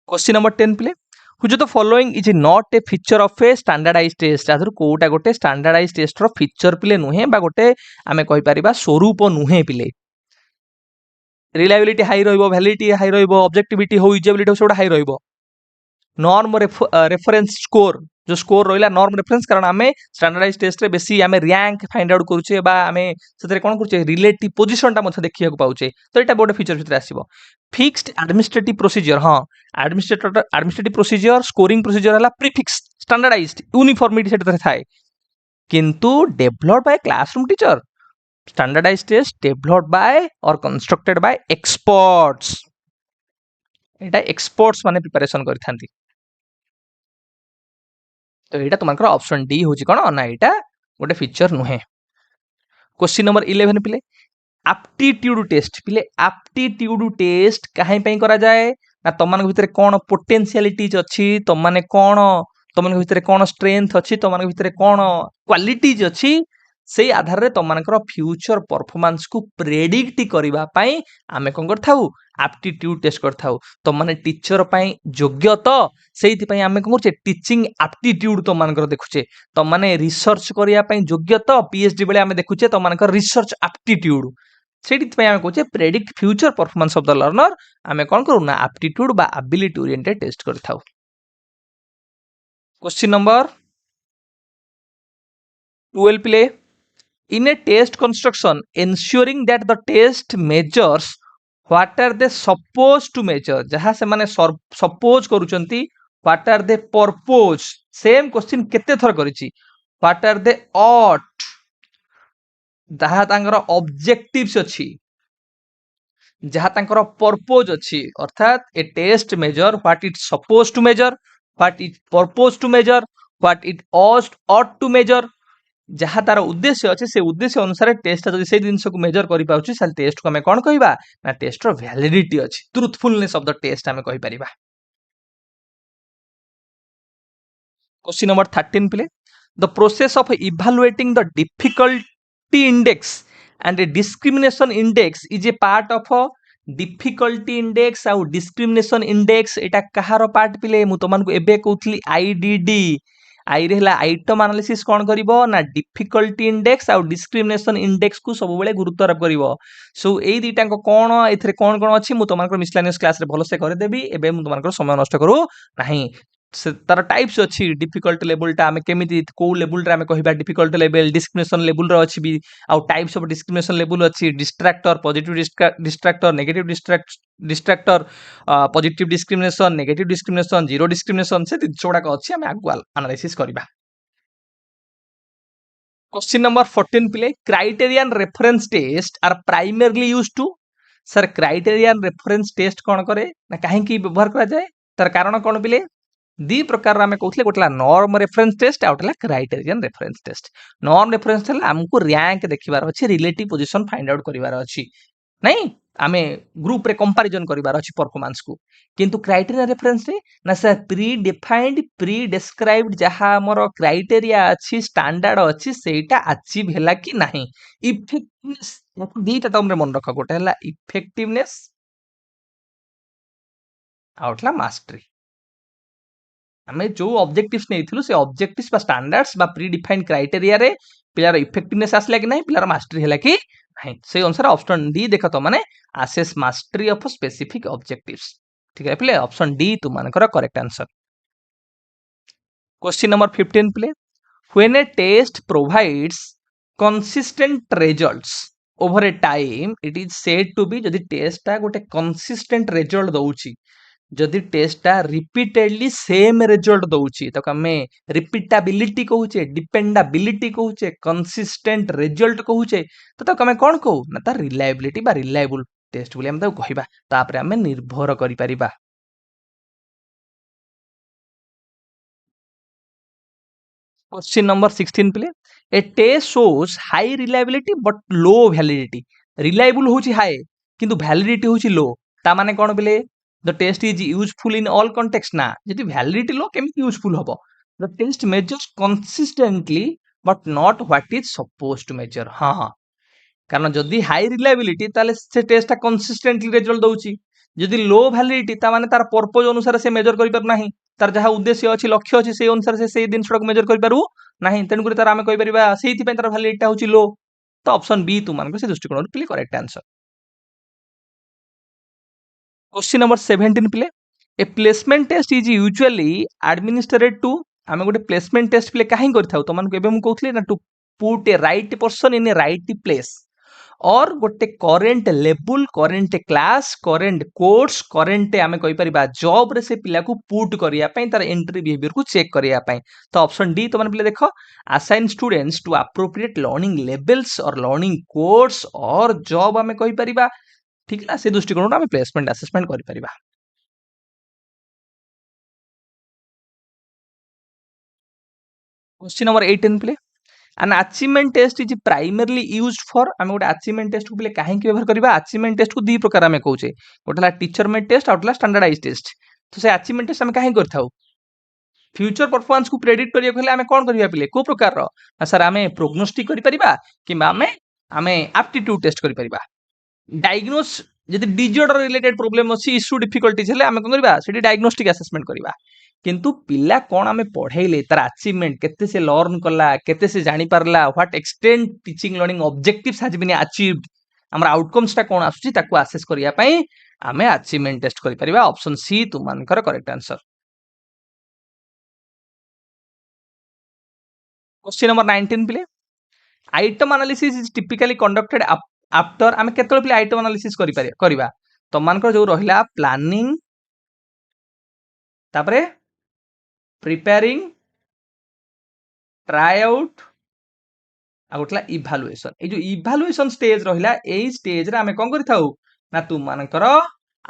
Question number 10 play which of the following is not a feature of a standardized test आदर कोटा गोटे standardized test रो फीचर प्ले नुहे बा गोटे आमे कहि परिबा स्वरूप नुहे प्ले रिलायबिलिटी हाई रहइबो वैलिडिटी हाई रहइबो ऑब्जेक्टिविटी हो यूजेबिलिटी हो सोडा हाई रहइबो नॉर्म रेफरेंस स्कोर जो स्कोर रहिला नॉर्म रेफरेंस कारण आमे स्टैंडर्डाइज्ड टेस्ट रे बेसी आमे रैंक फाइंड आउट करूचे बा आमे सेतरे कोन करूचे रिलेटिव पोजीशन टा मथे देखिया को पाउचे तो एटा बोर्ड फीचर भितर आसीबो फिक्स्ड एडमिनिस्ट्रेटिव प्रोसीजर हां एडमिनिस्ट्रेटिव प्रोसीजर स्कोरिंग प्रोसीजर हला प्रीफिक्स स्टैंडर्डाइज्ड यूनिफॉर्मिटी सेट थाए किंतु developed by classroom teacher standardised test developed by और कंस्ट्रक्टेड बाय एक्सपर्ट्स एटा एक्सपर्ट्स माने प्रिपरेशन करथांती तो एटा तुमनकर ऑप्शन डी होची कोन ना एटा गोटे फीचर नुहे। क्वेश्चन नंबर 11 पिले एप्टीट्यूड टेस्ट पिले एप्टीट्यूड टेस्ट काहे पई करा जाए ना तमन भितरे कोन पोटेंशियलिटीज अछि तमन भितरे कोन स्ट्रेंथ अछि तमन भितरे कोन क्वालिटीज अछि से आधार रे तमनकर फ्यूचर परफॉर्मेंस को प्रेडिक्ट करिबा पई आमे कोन करथाउ एप्टीट्यूड टेस्ट करथाउ तो माने टीचर पई योग्य तो सेहिति पई आमे कोन करछे टीचिंग एप्टीट्यूड तो मानकर देखुचे तो माने रिसर्च करिया पई योग्य तो पीएचडी बेले आमे देखुचे तो मानकर रिसर्च एप्टीट्यूड सेहिति पई आमे कहूचे predict future performance of the learner आमे कोन करू ना एप्टीट्यूड बा एबिलिटी ओरिएंटेड टेस्ट करथाउ। क्वेश्चन नंबर 12 प्ले in a test construction ensuring that the test measures what are they supposed to measure जहाँ से माने suppose करूचंती what are they purpose same question केते थर करिछि what are they ought जहाँ तांकर objectives अछि जहाँ तांकर purpose अछि अर्थात a test measure what it supposed to measure what it purpose to measure what it ought to measure जहाँ तार उद्देश्य अच्छे से उद्देश्य अनुसार टेस्ट जदि से जिनस को मेजर करि पाउछि से टेस्ट को हमें कोन कहिबा ना टेस्ट रो वैलिडिटी अछि ट्रुथफुलनेस ऑफ द टेस्ट हमें कहि परिबा। क्वेश्चन नंबर 13 प्ले the process of evaluating the difficulty index and discrimination index is a part of difficulty index आउ डिस्क्रिमिनेशन इंडेक्स एटा कहारो पार्ट पिले मु तमन को एबे कहउथली आईडीडी आई रे हला आइटम एनालिसिस कोन करिवो ना डिफिकल्टी इंडेक्स आ डिस्क्रिमिनेशन इंडेक्स को सब बेले गुरुत्व आरोप करिवो सो एई दीटा को कोन एथरे कोन कोन अछि मु तमनकर मिसलेनियस क्लास रे भलो से करे देबी एबे मु तमनकर समय नष्ट करू नाही से तार टाइप्स अछि डिफिकल्ट लेवल टा हमें केमिति को लेवल रे हमें कहिबा डिफिकल्ट लेवल डिस्क्रिमिनेशन लेवल रे अछि बी आ टाइप्स ऑफ डिस्क्रिमिनेशन लेवल अछि distractor positive distractor negative distractor positive discrimination negative discrimination zero discrimination से छोडा को अछि हमें आगु एनालिसिस करबा। क्वेश्चन नंबर 14 प्ले criterion reference test are primarily used to sir criterion reference test कोन करे ना काहे की व्यवहार करा जाए तार कारण कोन पिले दी प्रकार आमे कहउतले गोटला नॉर्म रेफरेंस टेस्ट आउटला criterion reference test norm reference test हमको रैंक देखिबार अछि रिलेटिव पोजीशन फाइंड आउट करिवार अछि नहीं आमे ग्रुप रे कंपैरिजन करिवार अछि परफॉर्मेंस को किंतु क्राइटेरिया रेफरेंस रे ना sir pre defined pre described जहा हमर क्राइटेरिया अछि स्टैंडर्ड अछि सेटा अचीव हैला कि नाही इफेक्टिवनेस दीटा तमरे मन रख गोटे हैला इफेक्टिवनेस आउटला मास्टरी आमे जो ऑब्जेक्टिव्स नेइथिलु से ऑब्जेक्टिव्स बा स्टैंडर्ड्स बा प्री डिफाइंड क्राइटेरिया रे पिलार इफेक्टिवनेस आसला कि नहीं, पिलार मास्टरी है कि नहीं, से अनुसार ऑप्शन डी देख तो मैंने assess mastery of specific objectives. ठीक है पिले, ऑप्शन डी तुम मानकर करेक्ट आंसर। क्वेश्चन नंबर 15 प्ले, when a test provides consistent results over a time it is said to be, जदि टेस्टटा गोटे कंसिस्टेंट रिजल्ट दउची, जदि टेस्टटा रिपीटेडली सेम रिजल्ट दउची तो आमे रिपीटेबिलिटी कहूचे, डिपेंडेबिलिटी कहूचे, कंसिस्टेंट रिजल्ट कहूचे, तो ताको आमे कोन कहू ना ता रिलायबिलिटी बा रिलायबल टेस्ट बोली आमे ताको कहिबा, तापरे आमे निर्भर करि परिबा। क्वेश्चन नंबर 16 प्ले, a test shows high reliability but low validity, reliable होची हाई किंतु वैलिडिटी होची लो, ता माने कोन बेले the test is useful in all context ना, जदि वैलिडिटी लो केमिति यूजफुल हबो, the test measures consistently but not what is supposed to measure. हां हां, कारण जदि हाई रिलायबिलिटी ताले से टेस्टटा कंसिस्टेंटली रिजल्ट दउची, जदि लो वैलिडिटी ता माने तार पर्पज अनुसार से मेजर करि पर नाही, तार जहा उद्देश्य अछि लक्ष्य अछि से अनुसार से सेई दिनसटा को मेजर करि पारु नाही, तेनु करी तार आमे कहि परिबा सेइथि पे तार वैलिडिटी होची लो। तो ऑप्शन बी तुम मानको से दृष्टिकोण प्ले करेक्ट आंसर। क्वेश्चन नंबर 17 प्ले, a placement test is usually administered to, आमे गोटे प्लेसमेंट टेस्ट प्ले काहे करथाउ तो मानको एबे हम कहथले ना to put a right person in a right place, और गोटे current level, current class, current course, current आमे कहि परिबा जॉब रे से पिला को पुट करिया पई तार एंट्री बिहेवियर को चेक करिया पई। तो ऑप्शन डी तो माने पिले देखो, assign students to appropriate learning levels और लर्निंग कोर्स और जॉब आमे कहि परिबा, ठीक ना, से दृष्टिकोण आमे प्लेसमेंट असेसमेंट करि परिबा। क्वेश्चन नंबर 18 प्ले, an achievement test is primarily used for, आमे गोटे अचीवमेंट टेस्ट को पिले काहे के व्यवहार करबा, अचीवमेंट टेस्ट को दी प्रकार आमे कहूचे, गोटेला टीचर मेड टेस्ट और गोटेला स्टैंडर्डाइज टेस्ट। तो से अचीवमेंट टेस्ट आमे काहे करथाउ, फ्यूचर परफॉर्मेंस को प्रेडिक्ट करिया कहले आमे कोन करिया पिले को प्रकार रो, सर आमे प्रोग्नोस्टिक करि परिबा किबा आमे आमे एप्टीट्यूड टेस्ट करि परिबा, डायग्नोस जदि डिजॉर्डर रिलेटेड प्रॉब्लम अछि, इश्यू डिफिकल्टीज हेले आमे कोन करबा सेठी डायग्नोस्टिक असेसमेंट करबा। किंतु पिला कोन आमे पढाइले तार अचीवमेंट केते से लर्न कला, केते से जानि पारला, what extent teaching learning objectives has been achieved, हमर आउटकम्स ता कोन आसुची ताको असेस करिया पई आमे अचीवमेंट टेस्ट करि परिबा। ऑप्शन सी तुम मानकर करेक्ट आंसर। क्वेश्चन नंबर 19 पिले, item analysis is typically conducted after, आमे केतले पिले आइटम एनालिसिस करि पारे करबा, तो मानकर जो रहिला प्लानिंग, तापरे प्रिपेयरिंग, ट्राई आउट आ गोटला इभालुएशन, ए जो इभालुएशन स्टेज रहिला एई स्टेज रे आमे कोन करिथाउ ना तुम मानकर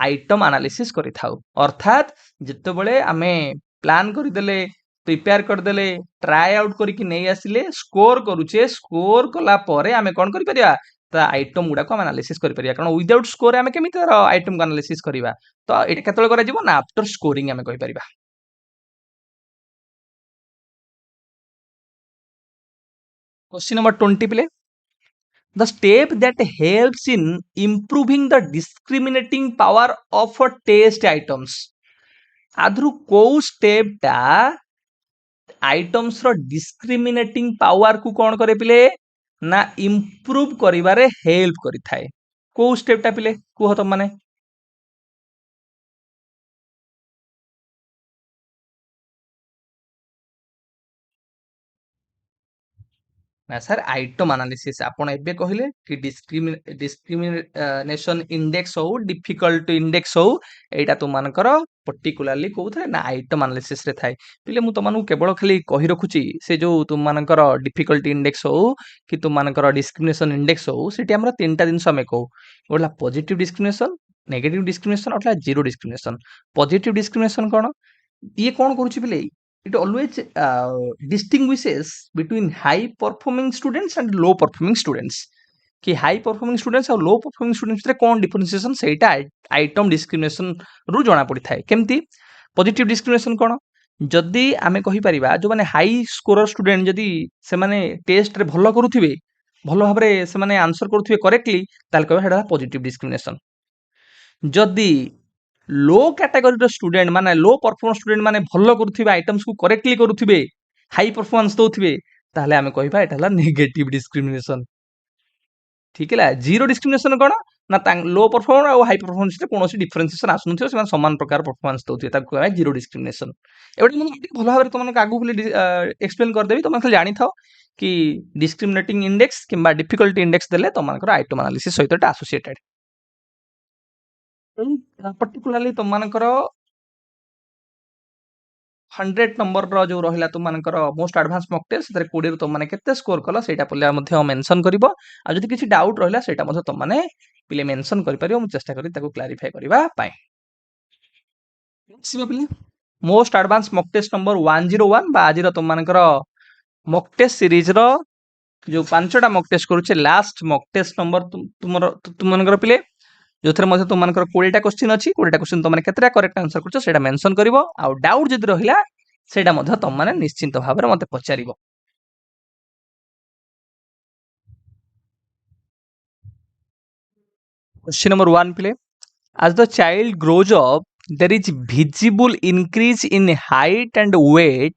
आइटम एनालिसिस करिथाउ, अर्थात जते बेले आमे प्लान करि देले, प्रिपेयर कर देले, ट्राई आउट करिकि नै आसिले, स्कोर करूचे, स्कोर कला परे आमे कोन करि परिया ता आइटम गुडा को एनालिसिस करि परिया, कारण विदाउट स्कोर आमे केमिति आइटम को एनालिसिस करिबा, तो एटा केतले करा जिवो ना आफ्टर स्कोरिंग आमे कहि परिबा। क्वेश्चन नंबर 20 प्ले, the step that helps in improving the discriminating power of a test items, आधुरु को स्टेप टा आइटम्स रो डिस्क्रिमिनेटिंग पावर को कोन करे पिले ना इंप्रूव करिवारे हेल्प करि थाए, को स्टेप टा पिले को तो माने ना सर आइटम एनालिसिस आपण एबे कहिले कि डिस्क्रिमिनेशन इंडेक्स हो, डिफिकल्ट इंडेक्स हो, एटा तो मानकर पर्टिकुलरली कोथरे ना आइटम एनालिसिस रे थाए। पिले मु तो मानु केवल खाली कहि रखुची से जो तुम मानकर डिफिकल्ट इंडेक्स हो कि तुम मानकर डिस्क्रिमिनेशन इंडेक्स हो, सेठी हमरा तीनटा दिन समय को ओला पॉजिटिव डिस्क्रिमिनेशन, नेगेटिव डिस्क्रिमिनेशन और जीरो डिस्क्रिमिनेशन। पॉजिटिव डिस्क्रिमिनेशन कोन, ये कोन करूची पिले, it always distinguishes between high performing students and low performing students, कि हाई परफॉर्मिंग स्टूडेंट्स और लो परफॉर्मिंग स्टूडेंट्स रे कोन डिफरेंशिएशन सेटा आइटम डिस्क्रिमिनेशन रु जणा पड़ी थाए। केमती पॉजिटिव डिस्क्रिमिनेशन कोन, जदि आमे कहि परिबा जो माने हाई स्कोरर स्टूडेंट जदि से माने टेस्ट रे भलो करूथिबे, भलो भाबरे से माने आंसर करूथिबे करेक्टली, ताल कहबा हेडा पॉजिटिव डिस्क्रिमिनेशन। जदि लो कैटेगरी स्टूडेंट माने लो परफॉर्मेंस स्टूडेंट माने भलो करूथिबे, आइटम्स को करेक्टली करूथिबे, हाई परफॉर्मेंस दउथिबे, ताहले आमे कहिबा एटा हला नेगेटिव डिस्क्रिमिनेशन। ठीक है जीरो डिस्क्रिमिनेशन कौन ना लो परफॉर्मर और हाई परफॉर्मेंस कौन डिफरेन्सिएसन आसुन से समान प्रकार परफॉर्मेंस दौते जीरो डिस्क्रिमिनेशन एवं मुझे भल भाव तुमको आगू एक्सप्लेन करदेवी तुम खाली जानी था कि डिस्क्रिमिनेटिंग इंडेक्स कि डिफिकल्टी इंडेक्स देले तुम आइटम एनालिसिस सहित एसोसिएटेड पर्टिकुलाली तुम 100 नंबर जो रहा तुम मोस्ट एडवांस मॉक टेस्ट 20 तुम मैंने स्कोर कल से मेंशन कर किसी डाउट रहा से तुम पे मेंशन कर चेष्टा करी क्लारीफाई करने most advance mock test number 101 आज तुम मॉक टेस्ट सीरीज रो जो 5टा मॉक टेस्ट करुचे लास्ट मॉक टेस्ट नंबर तुम पे जो थे तुम 20टा क्वेश्चन अच्छी 20टा क्वेश्चन तुम केतटा करेक्ट आंसर कर मेंशन कर डाउट जब रहा से तुम मैंने निश्चिंत भाव में मत पचार क्वेश्चन नंबर 1 पे as the child grows up there is visible increase in height and weight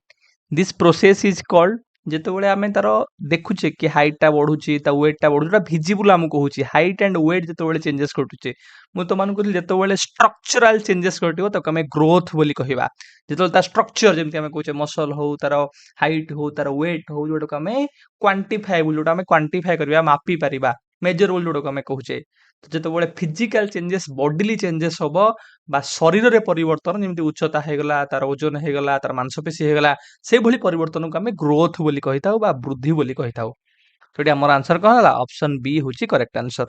this process is called ଯେତେବେଳେ ଆମେ ତାର ଦେଖୁଛେ କି ହାଇଟ୍ ଟା ବଢୁଛି ତା ୱେଟ୍ ଟା ବଢୁଛି ଭିଜିବୁଲ ଆମକୁ କହୁଛି ହାଇଟ୍ ଆଣ୍ଡ ୱେଟ୍ ଯେତେବେଳେ ଚେଞ୍ଜେସ୍ ଘଟୁଛି ମୁଁ ତମାନଙ୍କୁ କହିଲି ଯେତେବେଳେ ଷ୍ଟ୍ରକ୍ଚରାଲ ଚେଞ୍ଜେସ୍ ଘଟିବ ତାକୁ ଆମେ ଗ୍ରୋଥ ବୋଲି କହିବା ଯେତେବେଳେ ତା ଷ୍ଟ୍ରକ୍ଚର ଯେମିତି ଆମେ କହୁଛେ ମସଲ ହଉ ତାର ହାଇଟ୍ ହଉ ତାର ୱେଟ୍ ହଉ ଯୋଉଟାକୁ ଆମେ କ୍ୱାଣ୍ଟିଫାଏବୁଲ ଯୋଉଟା ଆମେ କ୍ୱାଣ୍ଟିଫାଏ କରିବା ମାପି ପାରିବା ମେଜରେବୁଲ ଯୋଉଟାକୁ ଆମେ କହୁଛେ ଯେତେବେଳେ ଫିଜିକାଲ ଚେଞ୍ଜେସ୍ ବଡିଲି ଚେଞ୍ଜେସ୍ ହବ বা ଶରୀରରେ ପରିବର୍ତ୍ତନ ଯେମିତି ଉଚ୍ଚତା ହେଇଗଲା ତାର ଓଜନ ହେଇଗଲା ତାର ମାଂସପେଶୀ ହେଇଗଲା ସେଇଭଳି ପରିବର୍ତ୍ତନକୁ ଆମେ ଗ୍ରୋଥ ବୋଲି କହିଥାଉ ବା ବୃଦ୍ଧି ବୋଲି କହିଥାଉ ସେଠି ଆମର ଆନ୍ସର କଣ ହେଲା ଅପସନ ବି ହେଉଛି କରେକ୍ଟ ଆନ୍ସର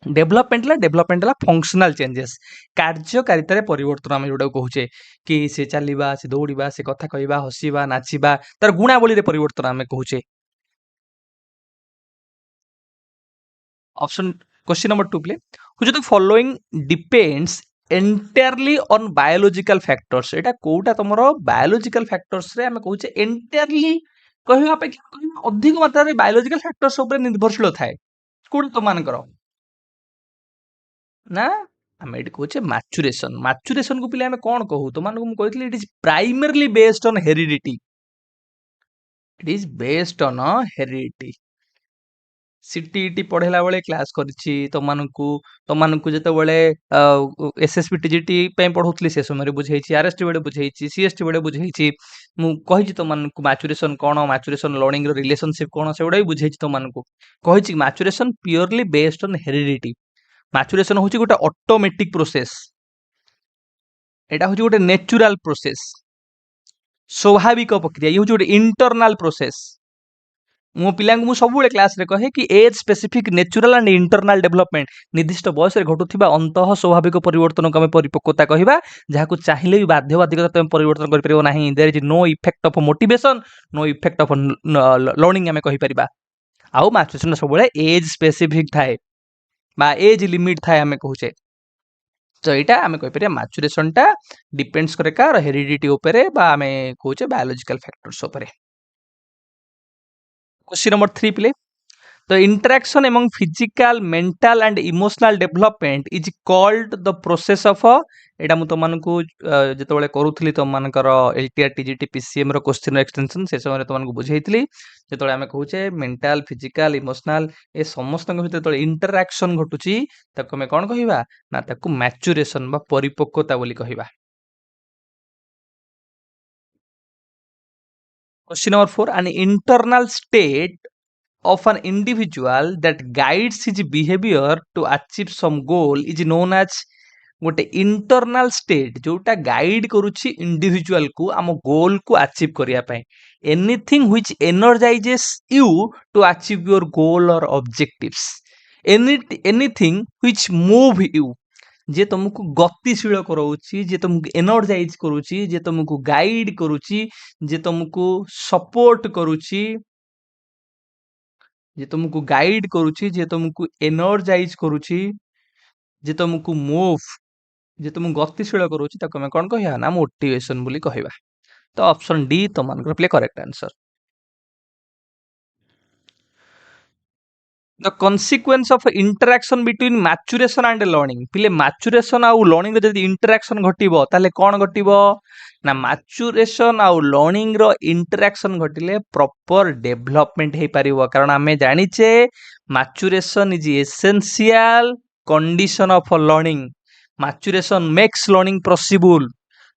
ଡେଭଲପମେଣ୍ଟ ହେଲା ଫଙ୍କସନାଲ ଚେଞ୍ଜେସ୍ କାର୍ଯ୍ୟକାରିତାରେ ପରିବର୍ତ୍ତନ ଆମେ ଯୋଉଟାକୁ କହୁଛେ କି ସେ ଚାଲିବା ସେ ଦୌଡ଼ିବା ସେ କଥା କହିବା ହସିବା ନାଚିବା ତାର ଗୁଣାବଳୀରେ ପରିବର୍ତ୍ତନ ଆମେ କହୁଛେ option question number 2 play which of the following depends entirely on biological factors Etah कोउटा तमरो biological factors रे हम कहूचे entirely कहबा पे अधिक मात्रा रे biological factors ऊपर निर्भरशील थाए कोउटा तो मान करो ना हम एटी कहूचे मैच्योरेशन को पिले हम कोन कहू तो मान को हम कहतली it is primarily based on heredity it is based on heredity CTET पढ़ेला बेले क्लास करिछि तमनकु जेतेबेले एसएसबी टीजीटी पे पढ़ौतली से समय बुझेछि आरएसटी बेले बुझेछि सीएसटी बेले बुझेछि मु कहिछि तमनकु मैच्योरेशन कोन मैच्योरेशन लर्निंग रो रिलेशनशिप कोन सेउडा भी बुझेछि तमनकु कहिछि maturation purely based on heredity maturation होछि गोटे ऑटोमेटिक प्रोसेस एटा होछि गोटे नेचुरल प्रोसेस स्वाभाविक प्रक्रिया ये होछि गोटे इंटरनल प्रोसेस मो पिला सब क्लास रे कहे कि age specific natural and internal development निर्दिष्ट बयस घटुवा अंत स्वाभाविक परिवर्तन को आम परिपक्वता कहवा जहाँ चाहिए भी बाध्यबाधिकता तुम परिवर्तन कर ना there is no effect of motivation no effect of learning आम कहीपर आउ मैच्योरेशन सब एज स्पेसिफिक थाए बा एज लिमिट थाए आम कहूचे तो यहाँ आम कहीपर मैच्योरेशन टा डिपेंड्स करे कार हेरिडिटी उपरे बा आम कहूचे बायोलॉजिकल फैक्टर्स उपरे question number 3 play The interaction among physical, mental and emotional development is called the process of एटा मु तुमको जेतबेले करूथली तुमनकर LTR TGT PCM रो क्वेश्चन एक्सटेंशन से समय तुमको बुझेइतली जेतबेले हमें कहूचे मेंटल फिजिकल इमोशनल ए समस्त भितर जेतबेले इंटरैक्शन घटुची ताको हमें कोन कहिबा ना ताको मैच्योरेशन बा परिपक्वता बोली कहिबा question number 4 an internal state of an individual that guides his behavior to achieve some goal is known as गोटे इंटरनल स्टेट जोटा गाइड करुछि इंडिविजुअल को आम गोल को अचीव करिया पय anything which energises you to achieve your goal और objectives anything which move you जे तुमको गतिशील करोछि जे तुमको एनर्जाइज करुछि जे तुमको गाइड करुछि जे तुमको सपोर्ट करुछि जे तुमको गाइड करुछि जे तुमको एनर्जाइज करुछि जे तुमको मूव जे तुम गतिशील करुछि ताको हम कोन कहया ना मोटिवेशन बोली कहबा तो ऑप्शन डी तुमनकर प्ले correct answer the consequence of interaction between maturation and learning पिले मैच्योरेशन आ लर्निंग जदि इंटरैक्शन घटिबो ताले कोन घटिबो ना मैच्योरेशन आउ लर्निंग रो इंटरैक्शन घटिले प्रॉपर डेवलपमेंट हे परिबो कारण आमे जानिचे maturation is essential condition of learning maturation makes learning possible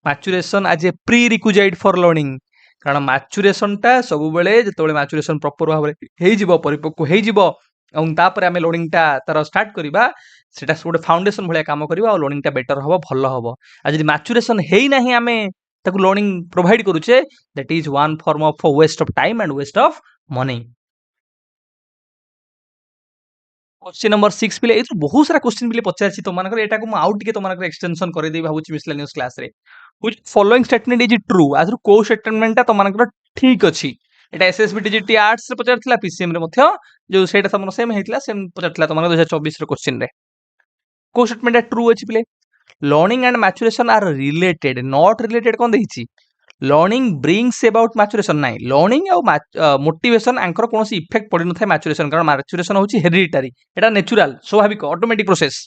maturation as a prerequisite for learning कारण मैच्योरेशन टा सब बेले जेतबेले मैच्योरेशन प्रॉपर भाबरे हेइ जिवो परिपक्व हेइ जिवो और तापर आमे लर्निंग टा तार स्टार्ट करिबा सेटा गोटे फाउंडेशन भलिया काम करिबा और लर्निंग टा बेटर हबो भलो हबो आ जदि मैच्योरेशन हेइ नाही आमे ताकू लर्निंग प्रोवाइड करूचे that is one form of waste of time and waste of money question number 6 पिले एथु बहुत सारा क्वेश्चन पिले पचारछि तो मानकर एटा को आउट टिके तो मानकर एक्सटेंशन करे देबी भाबुछि मिसलेनियस क्लास रे which following statement is true आथु को स्टेटमेंट ता तो मानकर ठीक अछि एटा एसएसबी टीजीटी आर्ट्स रे पचारथिला पीसीएम रे मथ्य जो सेटा समन सेम हेतिला सेम पचारथिला तो मानकर 2024 रे क्वेश्चन रे को स्टेटमेंट ट्रू अछि पिले learning and maturation are related not related कोन देछि लर्निंग ब्रिंग्स अबाउट मैच्योरेशन नाइ लर्निंग और मोटिवेशन आंकर कोनोसी इफेक्ट पड़ि न थाए मैच्योरेशन कारण मैच्योरेशन होछि हेरिडिटरी एटा नेचुरल स्वाभाविक automatic process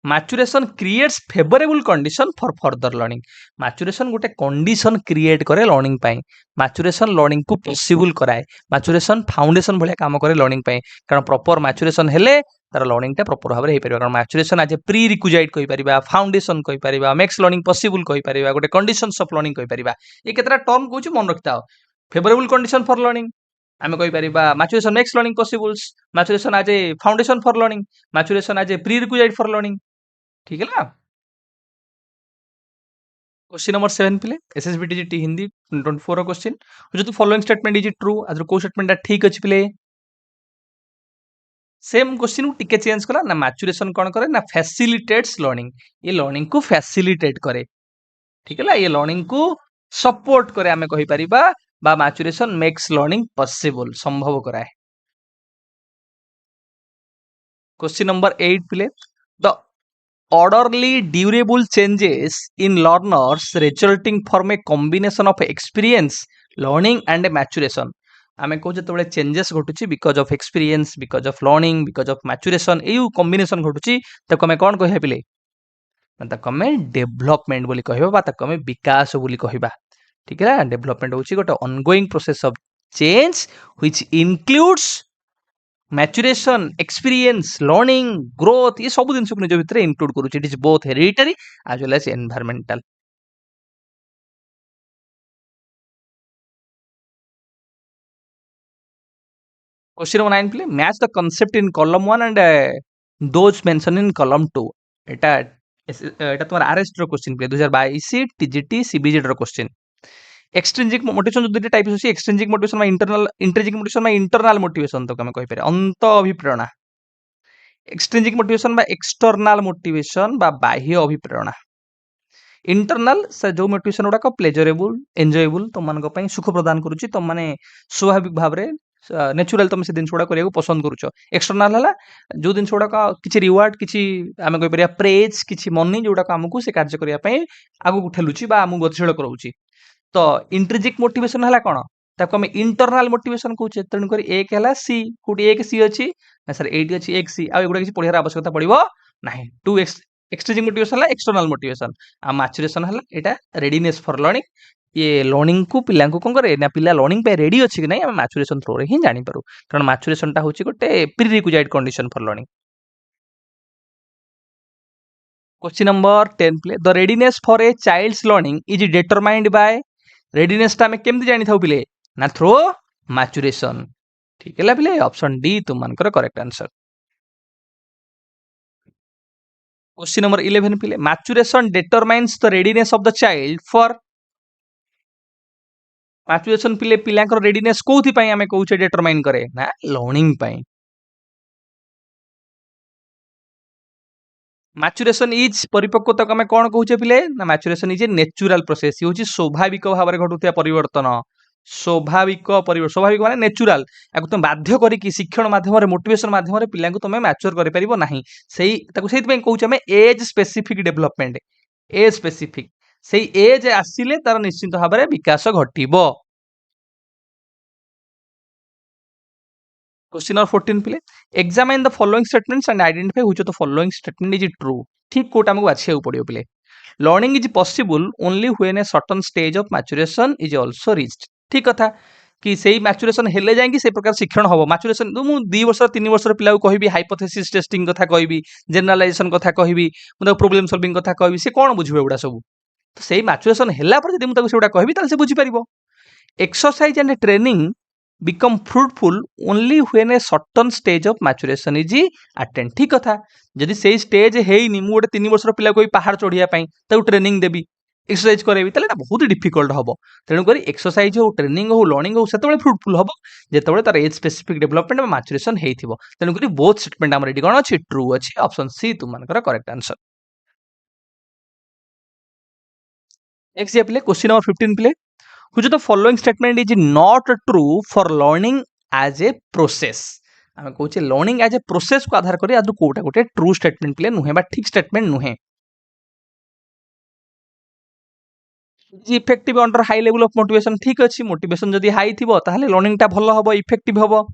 maturation creates favourable condition for further learning maturation गोटे कंडीशन क्रिएट करे लर्निंग पाई मैच्योरेशन लर्निंग को पॉसिबल कराए मैच्योरेशन फाउंडेशन भलिया काम करे लर्निंग पाई कारण प्रॉपर मैच्योरेशन हेले तार लर्निंग टा प्रॉपर भाबरे हे परिबा कारण maturation as a prerequisite कहि परिबा फाउंडेशन कहि परिबा मेक्स लर्निंग पॉसिबल कहि परिबा गोटे कंडीशंस ऑफ लर्निंग कहि परिबा ए केतरा टर्म कहूची मन रखिताओ फेवरेबल कंडीशन फॉर लर्निंग आमे कहि परिबा maturation makes learning possibles maturation as a foundation for learning maturation as a prerequisite for learning ठीक है ना क्वेश्चन नंबर 7 पिले एसएसबी टीजीटी हिंदी 24 क्वेश्चन जो तो फॉलोइंग स्टेटमेंट इज ट्रू आदर को स्टेटमेंट ठीक अछि पिले सेम क्वेश्चन को टिके चेंज कला ना मैच्योरेशन कोन करे ना फैसिलिटेट्स लर्निंग ये लर्निंग को फैसिलिटेट करे ठीक है ना ये लर्निंग को सपोर्ट करे आमे कहि परिबा बा मैच्योरेशन मेक्स लर्निंग पॉसिबल संभव कराए क्वेश्चन नंबर 8 पिले the orderly durable changes in learners resulting from a combination of experience learning and maturation आमे को जतबेले चेंजेस घटुची because of experience because of learning because of maturation एयू combination घटुची ताको हमें कोन कहै पिले ताको हमें डेवलपमेंट बोली कहबा बा ताको हमें विकास बोली कहबा ठीक है डेवलपमेंट होची गोटे ongoing process of change which includes maturation experience learning growth ये सब जिन निज भितर इंक्लूड करूची it is both hereditary as well as environmental question number 9 प्ले match the concept in column 1 and those mentioned in column 2 एटा एटा तुम्हारा आरएस रो क्वेश्चन प्ले 2022 टीजीटी सीबीजेड रो क्वेश्चन एक्सट्रिंसिक मोटिवेशन जो दुटा टाइप होची एक्सट्रिंसिक मोटिवेशन मा इंटरनल इंट्रिंसिक मोटिवेशन मा इंटरनल मोटिवेशन तो हम कहि पारे अंत अभिप्रेरणा एक्सट्रिंसिक मोटिवेशन बा एक्सटर्नाल मोटिवेशन बा बाह्य अभिप्रेरणा इंटरनल से जो मोटिवेशन गुड़ाक प्लेजरेबल एंजॉयबल तुम मान सुख प्रदान करुच्ची तुम मैंने स्वाभाविक भाव में नेचुरल तुम से जिन गुड़ा करने पसंद करुच एक्सटर्नाल है जो जिन गुड़ाक किसी रिवार्ड किसी आम कह प्रेज किसी मनी जोड़ाक आमको से कार्य करने आगू ठेलुची आमको गतिशील कराऊँच तो इंट्रिजिक मोटिवेशन है कौन ताको हम इंटरनल मोटिवेशन कहूचे तेणुक एक है सी कोटी एक सी अच्छी ना सर एटी अच्छी एक सी आगुड़ा किसी पढ़ार आवश्यकता पड़ो ना टू एक्सट्रिजिक मोटिवेशन है एक्सटर्नल मोटिवेशन आ मैच्योरेशन है एटा रेडीनेस फॉर लर्निंग ये लर्निंग को पिला कौन करे ना पिला लर्निंग पे रेडी अच्छी कि नहीं आम मैच्योरेशन थ्रो रे ही जानी पारू कारण मैच्योरेशन टा होची गोटे prerequisite condition for learning question number 10 प्ले the readiness for a child's learning is determined by readiness टा हमें केमती जानी थाउ पिले ना थ्रो मैच्योरेशन ठीक है पिले ऑप्शन डी तुम मानकर करेक्ट आंसर क्वेश्चन नंबर 11 पिले maturation determines the readiness of the child for maturation पिले पिलांकर रेडीनेस कोथि पई हमें कहूचे डिटरमाइन करे ना लर्निंग पई मैच्योरेशन इज परिपक्वता को हमें कौन कहूचे पिले ना maturation is a natural process ये होची स्वाभाविक भाव में घटुथिया परिवर्तन स्वाभाविक माने नेचुरल याको तुम बाध्य करिकि शिक्षण माध्यम रे मोटिवेशन माध्यम रे पिलांको तुम मैच्योर करि परिबो नाही सेही ताको सेहि पई कहूचे हमें age specific development age specific सेही एज आसीले तार निश्चित भाव में विकास घटिबो क्वेश्चन नंबर 14 पिले examine the following statements and identify which of the following statement is true ठीक कोट हमको बाछिया पड़ियो पिले learning is possible only when a certain stage of maturation is also reached. ठीक कथा कि सेही मैच्योरेशन हेले जाएंगे से प्रकार शिक्षण हबो। मैच्योरेशन तो मु 2 वर्ष 3 वर्ष पिला को कहबी हाइपोथेसिस टेस्टिंग कथा कहबी, जनरलाइजेशन कथा कहबी, मु प्रॉब्लम सॉल्विंग कथा कहबी, से कोन बुझिबे एडा सब। तो सेही मैच्योरेशन हेला पर जदि मु ताको सेडा कहबी ताले से बुझि परिबो। Exercise and training become fruitful only when a certain stage of maturation is attained। ठीक कथा जदि सेही स्टेज हेइनी मु गोटे 3 वर्षर पिला कोई पहाड़ चढ़िया पई ताऊ ट्रेनिंग देबी, एक्सरसाइज करेबी, ताले बहुत डिफिकल्ट हबो। तेणु करी एक्सरसाइज हो, ट्रेनिंग हो, लर्निंग हो सेतबेले फ्रूटफुल हबो जेतबेले तार एज स्पेसिफिक डेवलपमेंट मैच्योरेशन हेइथिबो। तेणु करी बोथ स्टेटमेंट हमर एडी कोन अछि ट्रू अछि। ऑप्शन सी तुम मानकर करेक्ट आंसर। नेक्स्ट जे पिले क्वेश्चन नंबर 15 पिले which of the following statement is not true for learning as a process। आमे कहूचे लर्निंग एज ए प्रोसेस को आधार करी आदु कोटा गोटे ट्रू स्टेटमेंट प्ले नुहे बा ठीक स्टेटमेंट नुहे। जी effective under high level of motivation ठीक अछि। मोटिवेशन जदी हाई थिबो ताहले लर्निंग टा भलो हबो, इफेक्टिव हबो।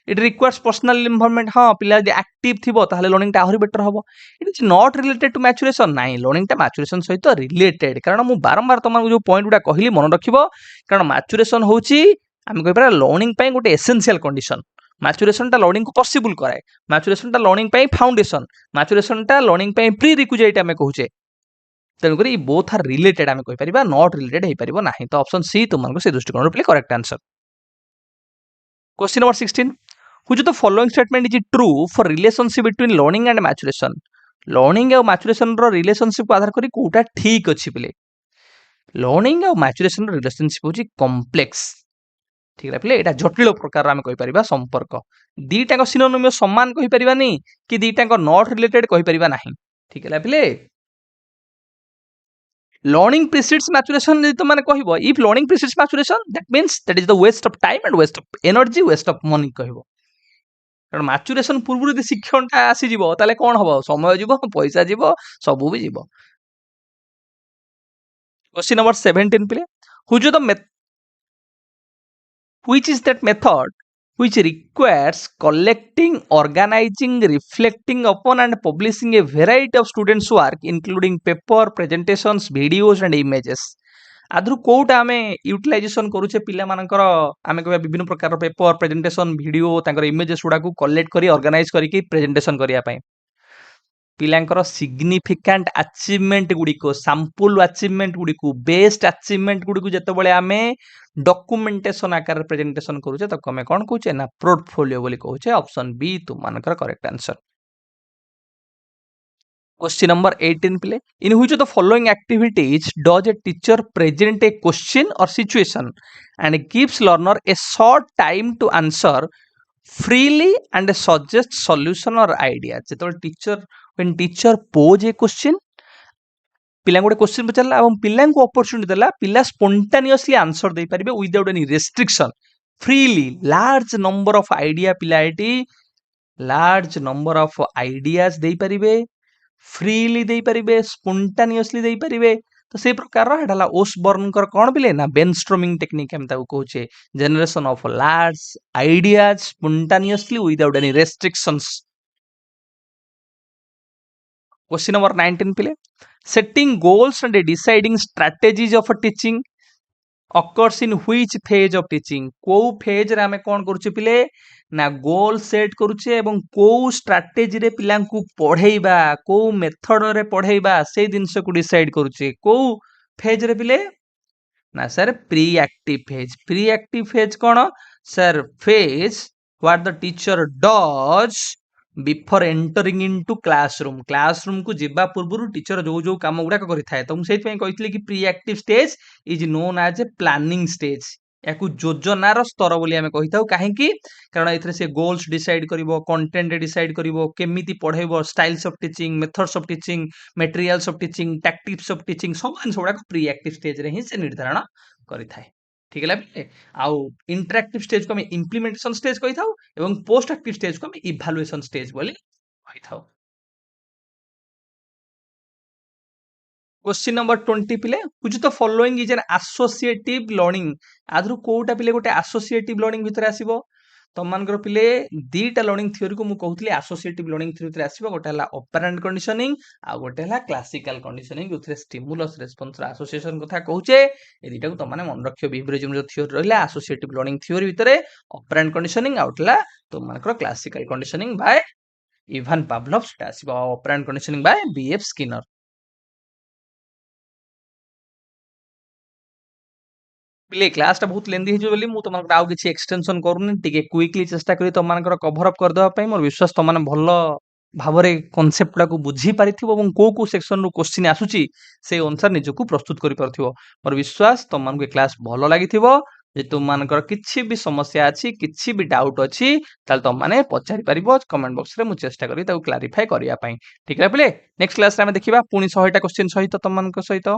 इट रिक्वायर्स पर्सनल इन्वॉल्वमेंट, हाँ पिला जदी एक्टिव थिबो ताहले लर्निंग टा आहुरी बेटर हबो। It is not related to maturation, नाही लर्निंग टा मैच्योरेशन सहित रिलेटेड। कारण मु बारंबार तमा जो पॉइंट गुडा कहली मन रखिबो, कारण मैच्योरेशन होची आमे कहि पारा लर्निंग पई गोटे एसेंशियल कंडीशन। मैच्योरेशन टा लर्निंग को पॉसिबल कराए, मैच्योरेशन टा लर्निंग पई फाउंडेशन, मैच्योरेशन टा लर्निंग पई प्री रिक्विजिट आमे कहूचे। तेणु करी बोथ आर रिलेटेड आमे कहि परिबा, नॉट रिलेटेड हे परिबो नाही। तो ऑप्शन सी तुमनको से दृष्टिकोण प्ले correct answer. Question number 16 which of the following statement is true for relationship between learning and maturation। Learning और मैच्योरेशन रो रिलेशनशिप को आधार करी कोटा ठीक अछि पिले। लर्निंग और मैच्योरेशन रो रिलेशनशिप होची कॉम्प्लेक्स। ठीक है पिले, एटा जटिल प्रकार आमे कहि परिबा संपर्क। दीटा को सिनोनिम समान कहि परिबानी कि दीटा को नॉट रिलेटेड कहि परिबा नाही। ठीक है पिले, learning precedes maturation जदि तुम माने कहबो, if learning precedes maturation that means that is the waste of time and waste of energy, waste of money कहबो। कारण मैच्योरेशन पूर्व यदि शिक्षणटा आसी जिवो ताले कोन हबो, समय जिवो, पैसा जिवो, सबु भी जिवो। क्वेश्चन नंबर 17 पिले which is the which is that method which requires collecting, organizing, reflecting upon and publishing a variety of students work including paper, presentations, videos and images। आदरु Kota आमे यूटिलाइजेशन करूचे पिला मानकर, आमे कहबा विभिन्न प्रकार पेपर, प्रेजेंटेशन, वीडियो तांकर इमेजेस गुडा को कलेक्ट करी ऑर्गेनाइज करी कि प्रेजेंटेशन करिया पई। पिलांकर सिग्निफिकेंट अचीवमेंट गुडी को, सैंपल अचीवमेंट गुडी को, बेस्ट अचीवमेंट गुडी को जेतेबेले आमे डॉक्यूमेंटेशन आकार प्रेजेंटेशन करूचे त कमे कोन कहूचे ना पोर्टफोलियो बोली कहूचे। ऑप्शन बी तुम मानकर correct answer. Question number 18 play in which of the following activities does a teacher present a question or situation and gives learner a short time to answer freely and suggest solution or idea। जेतबेले teacher when teacher pose a question, पिला गोटे question पचारला और पिला को opportunity देला, पिला स्पोंटानियसली answer दे परिबे without any restriction, freely. Large number of idea पिला एटी लार्ज नंबर ऑफ आइडियाज दे परिबे, फ्रीली दे परिबे, स्पोंटानियसली दे परिबे। तो से प्रकार रा हडाला ओसबर्न कर कोन बिले ना ब्रेनस्टॉर्मिंग टेक्निक हम ताऊ कहूचे। Generation of large ideas spontaneously without any restrictions. Question number 19 पिले setting goals and deciding strategies of teaching occurs in which phase of teaching। को फेज रे हमें कोन करूचे पिले ना गोल सेट करूचे एवं को स्ट्रैटेजी रे पिला को पढेइबा, को मेथड रे पढेइबा से जिंस को डिसाइड करूचे। को फेज रे पिले ना sir pre active phase. Pre active phase cone sir phase what the teacher does before entering into classroom. Classroom को जिबा पूर्व टीचर जो जो काम गुडा करि थाए। तो सेति पई कहितले कि pre active stage is known as a planning stage. याकू योजनार स्तर बोली आमे कहिताउ। काहेकि कारण एथरे से गोल्स डिसाइड करिवो, कंटेंट डिसाइड करिवो, केमिति पढाइबो, styles of teaching, methods of teaching, materials of teaching, tactics of teaching, सब आंसर गुडा प्री एक्टिव स्टेज रे ही से निर्धारण करि थाए। ठीक है, आउ इंटरैक्टिव स्टेज को हम इम्प्लीमेंटेशन स्टेज कहि थाउ एवं पोस्ट एक्टिव स्टेज को हम इवैल्यूएशन स्टेज बोली कहि थाउ। क्वेश्चन नंबर 20 पिले which the following is an associative learning। आदरु Kota पिले गोटे associative learning भितर आसीबो। ତମମାନଙ୍କର ପିଲେ ଦିଟା ଲର୍ଣ୍ଣିଂ ଥିଓରି କୁ ମୁଁ କହୁଥିଲି ଆସୋସିଏଟିଭ ଲର୍ଣ୍ଣିଂ ଥିଓରି ଭିତରେ ଆସିବ ଗୋଟେ ହେଲା ଅପେରାଣ୍ଟ କଣ୍ଡିସନିଂ ଆଉ ଗୋଟେ ହେଲା କ୍ଲାସିକାଲ କଣ୍ଡିସନିଂ ଯୋଉଥିରେ ଷ୍ଟିମୁଲସ ରେସ୍ପନ୍ସ ର ଆସୋସିଏସନ କଥା କହୁଛେ ଏ ଦିଟାକୁ ତମମାନେ ମନେ ରଖିବ ବିହେଭିୟରିଜମ ର ଥିଓରି ରହିଲା ଆସୋସିଏଟିଭ ଲର୍ଣ୍ଣିଂ ଥିଓରି ଭିତରେ ଅପେରାଣ୍ଟ କଣ୍ଡିସନିଂ ଆଉ ଥିଲା ତମମାନଙ୍କର କ୍ଲାସିକାଲ କଣ୍ଡିସନିଂ ବାय ଇଭାନ ପାଭଲଭ ସେଟା ଆସିବ ଅପେରାଣ୍ଟ କଣ୍ଡିସନିଂ ବାय ବିଏଫ ସ୍କିନର। ପିଲେ କ୍ଲାସଟା ବହୁତ ଲେନ୍ଦି ହେଇଯିବ ବୋଲି ମୁଁ ତମମାନଙ୍କର ଆଉ କିଛି ଏକ୍ସଟେନସନ କରୁନି ଟିକେ କ୍ୱିକଲି ଚେଷ୍ଟା କରି ତମମାନଙ୍କର କଭର ଅପ୍ କରିଦେବା ପାଇଁ ମୋର ବିଶ୍ୱାସ ତମମାନେ ଭଲ ଭାବରେ କନସେପ୍ଟ ଗୁଡାକୁ ବୁଝି ପାରିଥିବ ଏବଂ କୋଉ କୋଉ ସେକ୍ସନରୁ କ୍ୱେଶ୍ଚିନ୍ ଆସୁଛି ସେଇ ଅନୁସାରେ ନିଜକୁ ପ୍ରସ୍ତୁତ କରିପାରୁଥିବ ମୋର ବିଶ୍ୱାସ ତମମାନଙ୍କୁ ଏ କ୍ଲାସ ଭଲ ଲାଗିଥିବ ଯେ ତୁମମାନଙ୍କର କିଛି ବି ସମସ୍ୟା ଅଛି କିଛି ବି ଡାଉଟ୍ ଅଛି ତାହେଲେ ତମମାନେ ପଚାରି ପାରିବ କମେଣ୍ଟ ବକ୍ସରେ ମୁଁ ଚେଷ୍ଟା କରିବି ତାକୁ କ୍ଲାରିଫାଏ କରିବା ପାଇଁ ଠିକ ହେଲା ପିଲେ ନେକ୍ସଟ କ୍ଲାସରେ ଆମେ ଦେଖିବା ପୁଣି 100ଟା କ୍ୱେଶ୍ଚିନ୍ ସହିତ ତମମାନଙ୍କ ସହିତ